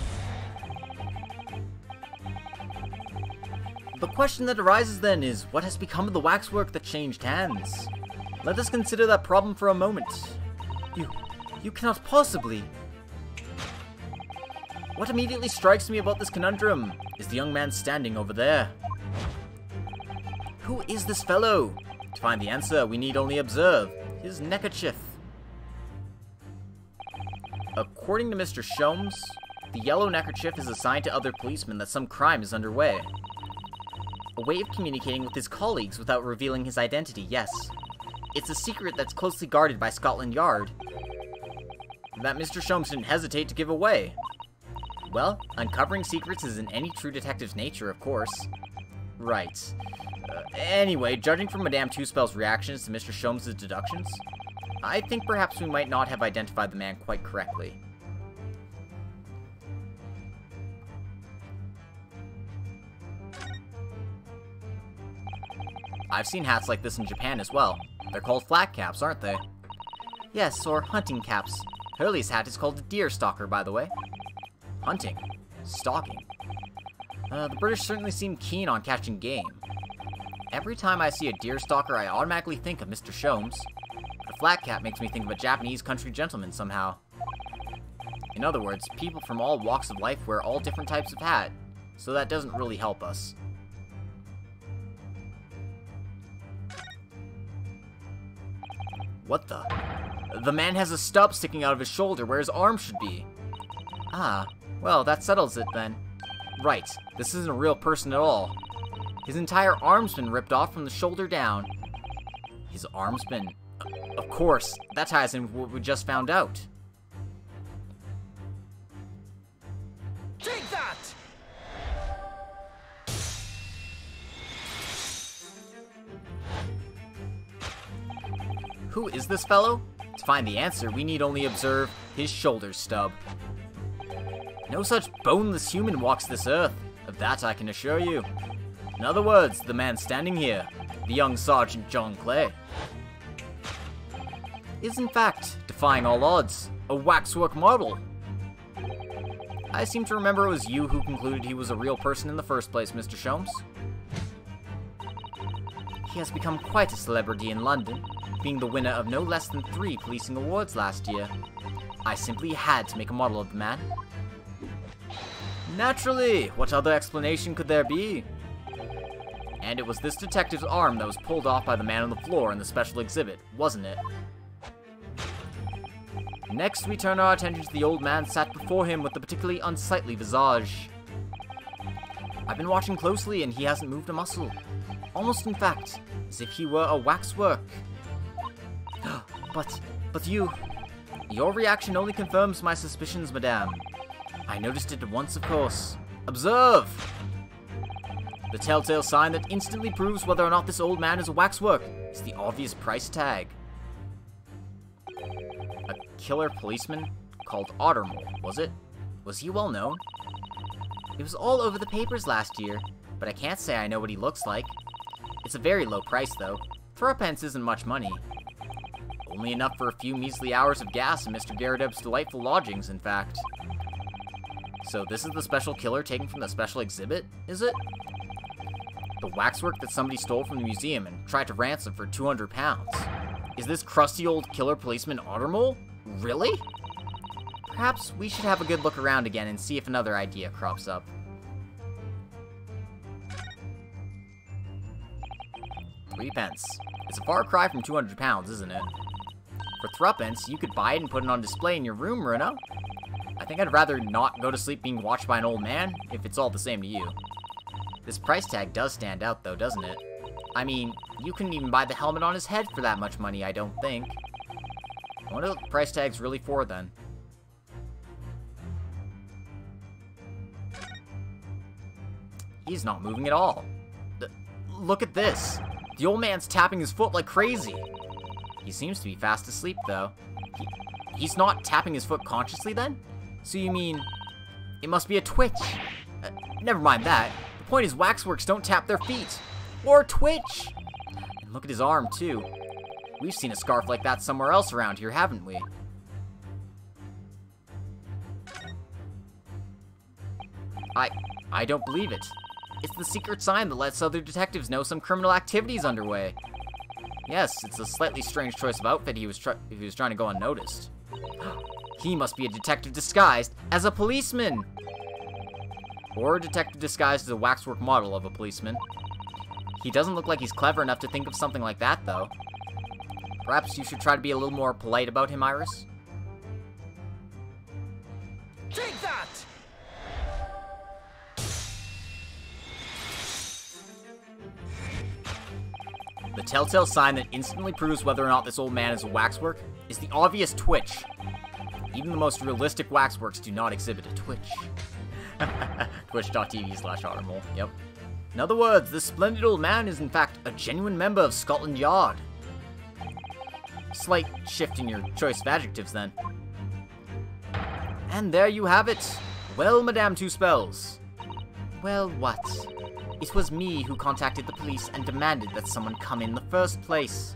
The question that arises then is, what has become of the waxwork that changed hands? Let us consider that problem for a moment. You cannot possibly... What immediately strikes me about this conundrum is the young man standing over there. Who is this fellow? To find the answer, we need only observe his neckerchief. According to Mr. Sholmes, the yellow neckerchief is a sign to other policemen that some crime is underway. A way of communicating with his colleagues without revealing his identity, yes. It's a secret that's closely guarded by Scotland Yard. That Mr. Sholmes didn't hesitate to give away. Well, uncovering secrets is in any true detective's nature, of course. Right. Anyway, judging from Madame Two-Spells' reactions to Mr. Sholmes' deductions, I think perhaps we might not have identified the man quite correctly. I've seen hats like this in Japan as well. They're called flat caps, aren't they? Yes, or hunting caps. Hurley's hat is called a deer stalker, by the way. Hunting. Stalking. The British certainly seem keen on catching game. Every time I see a deer stalker, I automatically think of Mr. Sholmes. But a flat cap makes me think of a Japanese country gentleman somehow. In other words, people from all walks of life wear all different types of hat, so that doesn't really help us. What the? The man has a stub sticking out of his shoulder where his arm should be. Ah, well, that settles it then. Right, this isn't a real person at all. His entire arm's been ripped off from the shoulder down. His arm's been... Of course, that ties in with what we just found out. Take that! Who is this fellow? To find the answer, we need only observe his shoulder stub. No such boneless human walks this earth, of that I can assure you. In other words, the man standing here, the young Sergeant John Clay, is in fact, defying all odds, a waxwork model. I seem to remember it was you who concluded he was a real person in the first place, Mr. Sholmes. He has become quite a celebrity in London, being the winner of no less than 3 policing awards last year. I simply had to make a model of the man. Naturally, what other explanation could there be? And it was this detective's arm that was pulled off by the man on the floor in the special exhibit, wasn't it? Next, we turn our attention to the old man sat before him with a particularly unsightly visage. I've been watching closely and he hasn't moved a muscle. Almost in fact, as if he were a waxwork. But you... Your reaction only confirms my suspicions, madame. I noticed it at once, of course. Observe! The telltale sign that instantly proves whether or not this old man is a waxwork is the obvious price tag. A killer policeman called Ottermole, was it? Was he well known? It was all over the papers last year, but I can't say I know what he looks like. It's a very low price, though. 3 isn't much money. Only enough for a few measly hours of gas in Mr. Garrideb's delightful lodgings, in fact. So this is the special killer taken from the special exhibit, is it? The waxwork that somebody stole from the museum and tried to ransom for £200. Is this crusty old killer policeman Ottermole? Really? Perhaps we should have a good look around again and see if another idea crops up. £3. It's a far cry from £200, isn't it? For £3, you could buy it and put it on display in your room, Ryuno. I think I'd rather not go to sleep being watched by an old man, if it's all the same to you. This price tag does stand out, though, doesn't it? I mean, you couldn't even buy the helmet on his head for that much money, I don't think. I wonder what the price tag's really for, then. He's not moving at all. Look at this. The old man's tapping his foot like crazy. He seems to be fast asleep, though. He's not tapping his foot consciously, then? So you mean, it must be a twitch? Never mind that. The point is waxworks don't tap their feet. Or twitch. And look at his arm, too. We've seen a scarf like that somewhere else around here, haven't we? I don't believe it. It's the secret sign that lets other detectives know some criminal activity is underway. Yes, it's a slightly strange choice of outfit if he was trying to go unnoticed. He must be a detective disguised as a policeman! Or a detective disguised as a waxwork model of a policeman. He doesn't look like he's clever enough to think of something like that, though. Perhaps you should try to be a little more polite about him, Iris? Take that! The telltale sign that instantly proves whether or not this old man is a waxwork is the obvious twitch. Even the most realistic waxworks do not exhibit a twitch. Twitch.tv/Ottermole, yep. In other words, this splendid old man is in fact a genuine member of Scotland Yard. Slight shift in your choice of adjectives, then. And there you have it. Well, Madame Two Spells. Well, what? It was me who contacted the police and demanded that someone come in the first place.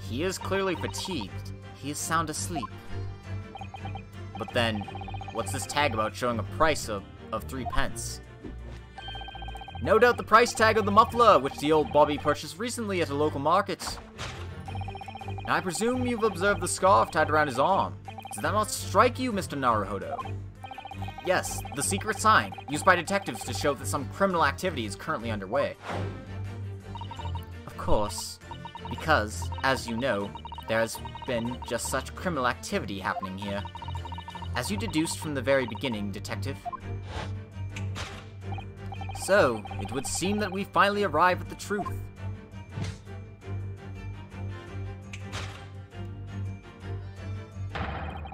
He is clearly fatigued. He is sound asleep. But then, what's this tag about showing a price of 3 pence? No doubt the price tag of the muffler, which the old Bobby purchased recently at a local market. Now, I presume you've observed the scarf tied around his arm. Does that not strike you, Mr. Naruhodo? Yes, the secret sign, used by detectives to show that some criminal activity is currently underway. Of course, because, as you know, there has been just such criminal activity happening here. As you deduced from the very beginning, Detective. So, it would seem that we finally arrive at the truth.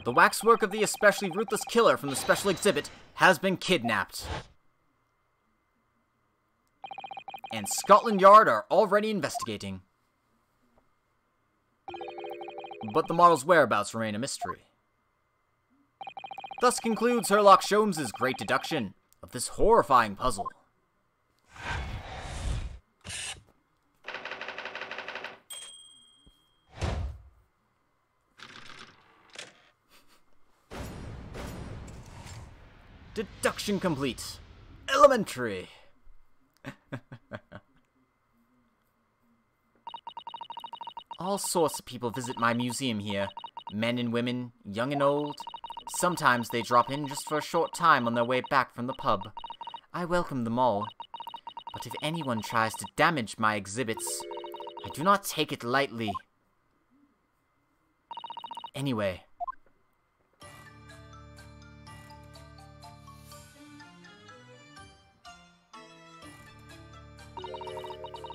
The waxwork of the especially ruthless killer from the special exhibit has been kidnapped. And Scotland Yard are already investigating. But the model's whereabouts remain a mystery. Thus concludes Sherlock Sholmes' great deduction of this horrifying puzzle. Deduction complete. Elementary. All sorts of people visit my museum here. Men and women, young and old. Sometimes they drop in just for a short time on their way back from the pub. I welcome them all. But if anyone tries to damage my exhibits, I do not take it lightly. Anyway.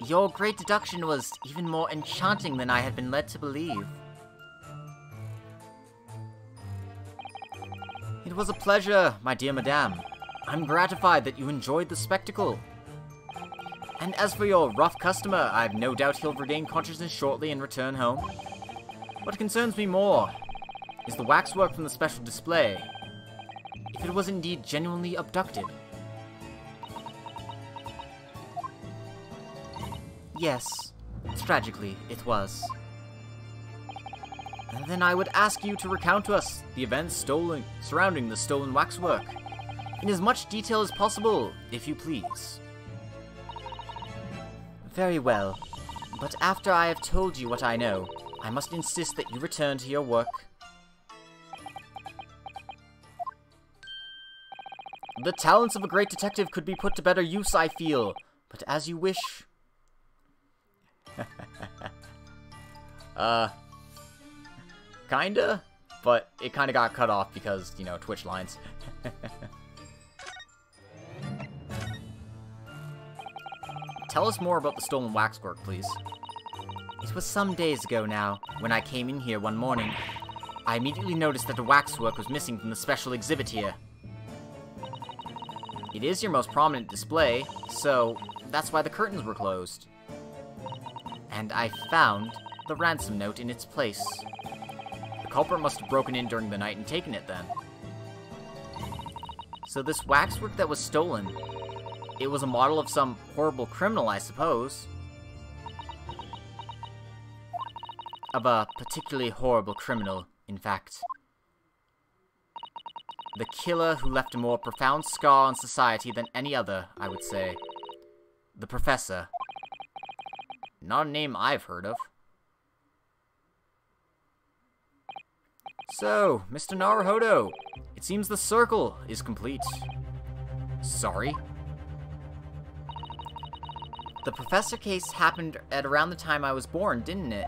Your great deduction was even more enchanting than I had been led to believe. It was a pleasure, my dear madame. I'm gratified that you enjoyed the spectacle. And as for your rough customer, I've no doubt he'll regain consciousness shortly and return home. What concerns me more is the waxwork from the special display. If it was indeed genuinely abducted. Yes, tragically, it was. And then I would ask you to recount to us the events surrounding the stolen waxwork, in as much detail as possible, if you please. Very well, but after I have told you what I know, I must insist that you return to your work. The talents of a great detective could be put to better use, I feel, but as you wish. Kinda, but it kinda got cut off because, you know, Twitch lines. Tell us more about the stolen waxwork, please. It was some days ago now, when I came in here one morning. I immediately noticed that the waxwork was missing from the special exhibit here. It is your most prominent display, so that's why the curtains were closed. And I found the ransom note in its place. The culprit must have broken in during the night and taken it then. So this waxwork that was stolen, it was a model of some horrible criminal, I suppose. Of a particularly horrible criminal, in fact. The killer who left a more profound scar on society than any other, I would say. The Professor. Not a name I've heard of. So, Mr. Naruhodo, it seems the circle is complete. Sorry? The Professor case happened at around the time I was born, didn't it?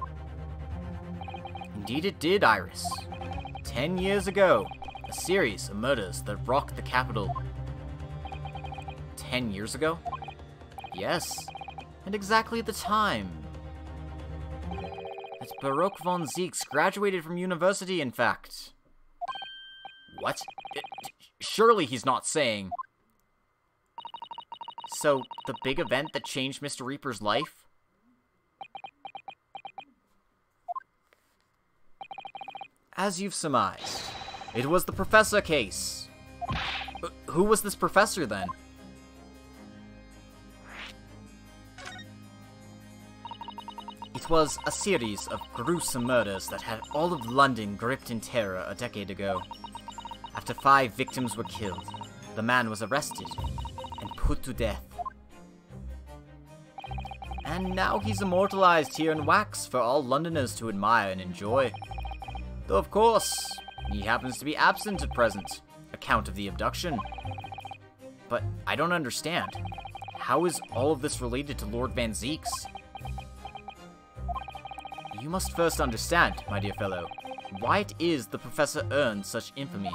Indeed it did, Iris. 10 years ago, a series of murders that rocked the capital. 10 years ago? Yes, and exactly at the time that Baruch von Zieks graduated from university, in fact. What? Surely he's not saying... So, the big event that changed Mr. Reaper's life? As you've surmised, it was the Professor case. Who was this Professor, then? It was a series of gruesome murders that had all of London gripped in terror a decade ago. After 5 victims were killed, the man was arrested and put to death. And now he's immortalized here in wax for all Londoners to admire and enjoy. Though of course, he happens to be absent at present, account of the abduction. But I don't understand. How is all of this related to Lord Van Zieks? You must first understand, my dear fellow, why it is the Professor earned such infamy.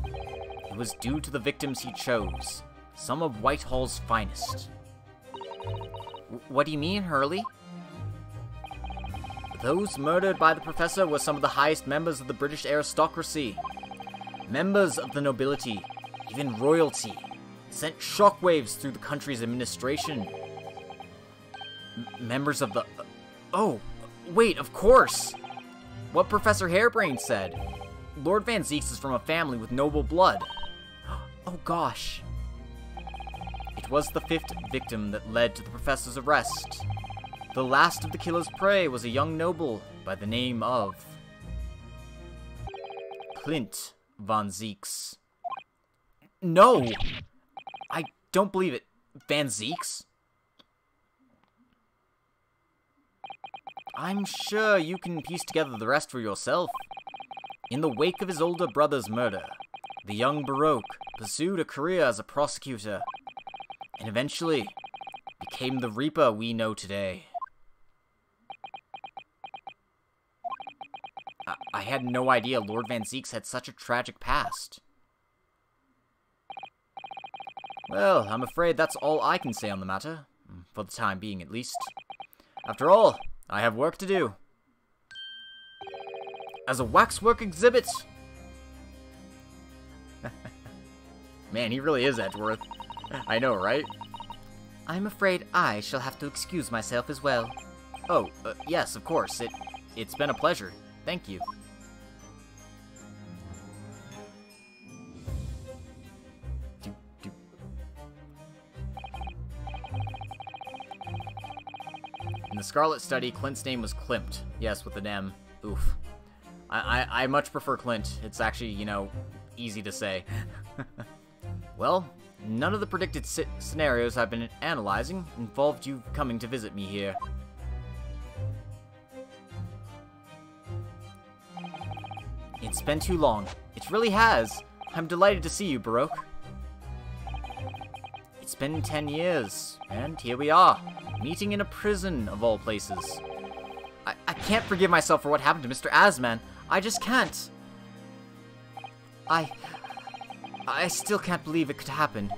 It was due to the victims he chose, some of Whitehall's finest. What do you mean, Hurley? Those murdered by the Professor were some of the highest members of the British aristocracy. Members of the nobility, even royalty, sent shockwaves through the country's administration. Members of the... Oh, wait, of course! What Professor Harebrain'd said. Lord Van Zieks is from a family with noble blood. Oh gosh. It was the 5th victim that led to the Professor's arrest. The last of the killer's prey was a young noble by the name of... Clint Van Zieks. No! I don't believe it. Van Zieks? I'm sure you can piece together the rest for yourself. In the wake of his older brother's murder, the young Baroque pursued a career as a prosecutor, and eventually became the Reaper we know today. I had no idea Lord Van Zieks had such a tragic past. Well, I'm afraid that's all I can say on the matter, for the time being at least. After all, I have work to do. As a waxwork exhibit! Man, he really is Edgeworth. I know, right? I'm afraid I shall have to excuse myself as well. Oh, yes, of course. It's been a pleasure. Thank you. In the Scarlet Study, Clint's name was Klimt. Yes, with an M. Oof. I much prefer Clint. It's actually, you know, easy to say. Well, none of the predicted scenarios I've been analyzing involved you coming to visit me here. It's been too long. It really has. I'm delighted to see you, Baroque. It's been 10 years, and here we are, meeting in a prison of all places. I can't forgive myself for what happened to Mr. Asman. I just can't. I still can't believe it could happen.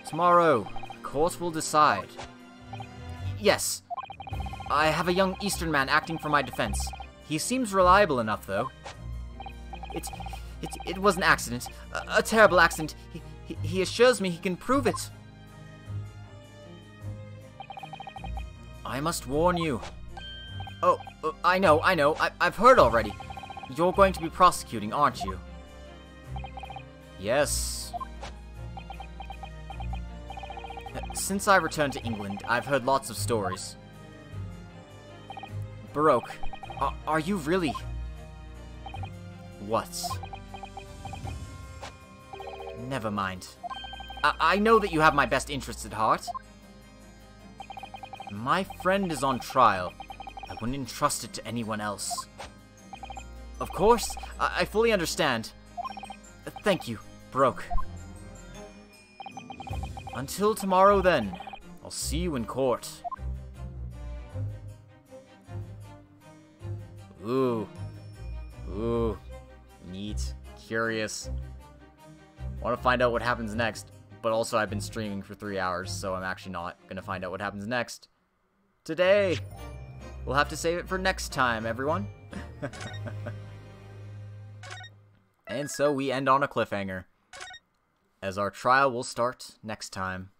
Tomorrow, the court will decide. Yes. I have a young Eastern man acting for my defense. He seems reliable enough, though. It was an accident. A terrible accident. He assures me he can prove it. I must warn you. Oh, I know. I've heard already. You're going to be prosecuting, aren't you? Yes. Since I returned to England, I've heard lots of stories. Baroque, are you really... What? Never mind. I know that you have my best interests at heart. My friend is on trial. I wouldn't entrust it to anyone else. Of course, I fully understand. Thank you, Baroque. Until tomorrow, then. I'll see you in court. Ooh. Neat. Curious. Want to find out what happens next, but also I've been streaming for 3 hours, so I'm actually not going to find out what happens next today. We'll have to save it for next time, everyone. And so we end on a cliffhanger, as our trial will start next time.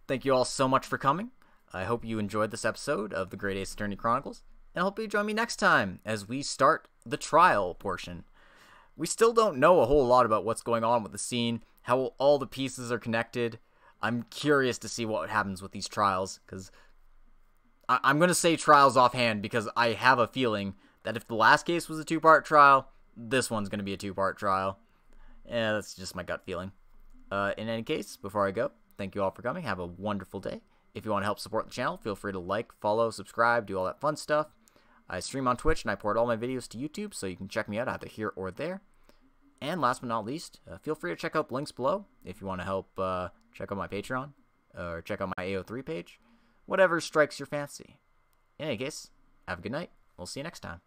Thank you all so much for coming. I hope you enjoyed this episode of the Great Ace Attorney Chronicles, and I hope you join me next time as we start the trial portion. We still don't know a whole lot about what's going on with the scene, how all the pieces are connected. I'm curious to see what happens with these trials, because I'm going to say trials offhand because I have a feeling that if the last case was a 2-part trial, this one's going to be a 2-part trial. Yeah, that's just my gut feeling. In any case, before I go, thank you all for coming. Have a wonderful day. If you want to help support the channel, feel free to like, follow, subscribe, do all that fun stuff. I stream on Twitch, and I port all my videos to YouTube, so you can check me out either here or there. And last but not least, feel free to check out the links below if you want to help check out my Patreon or check out my AO3 page. Whatever strikes your fancy. In any case, have a good night. We'll see you next time.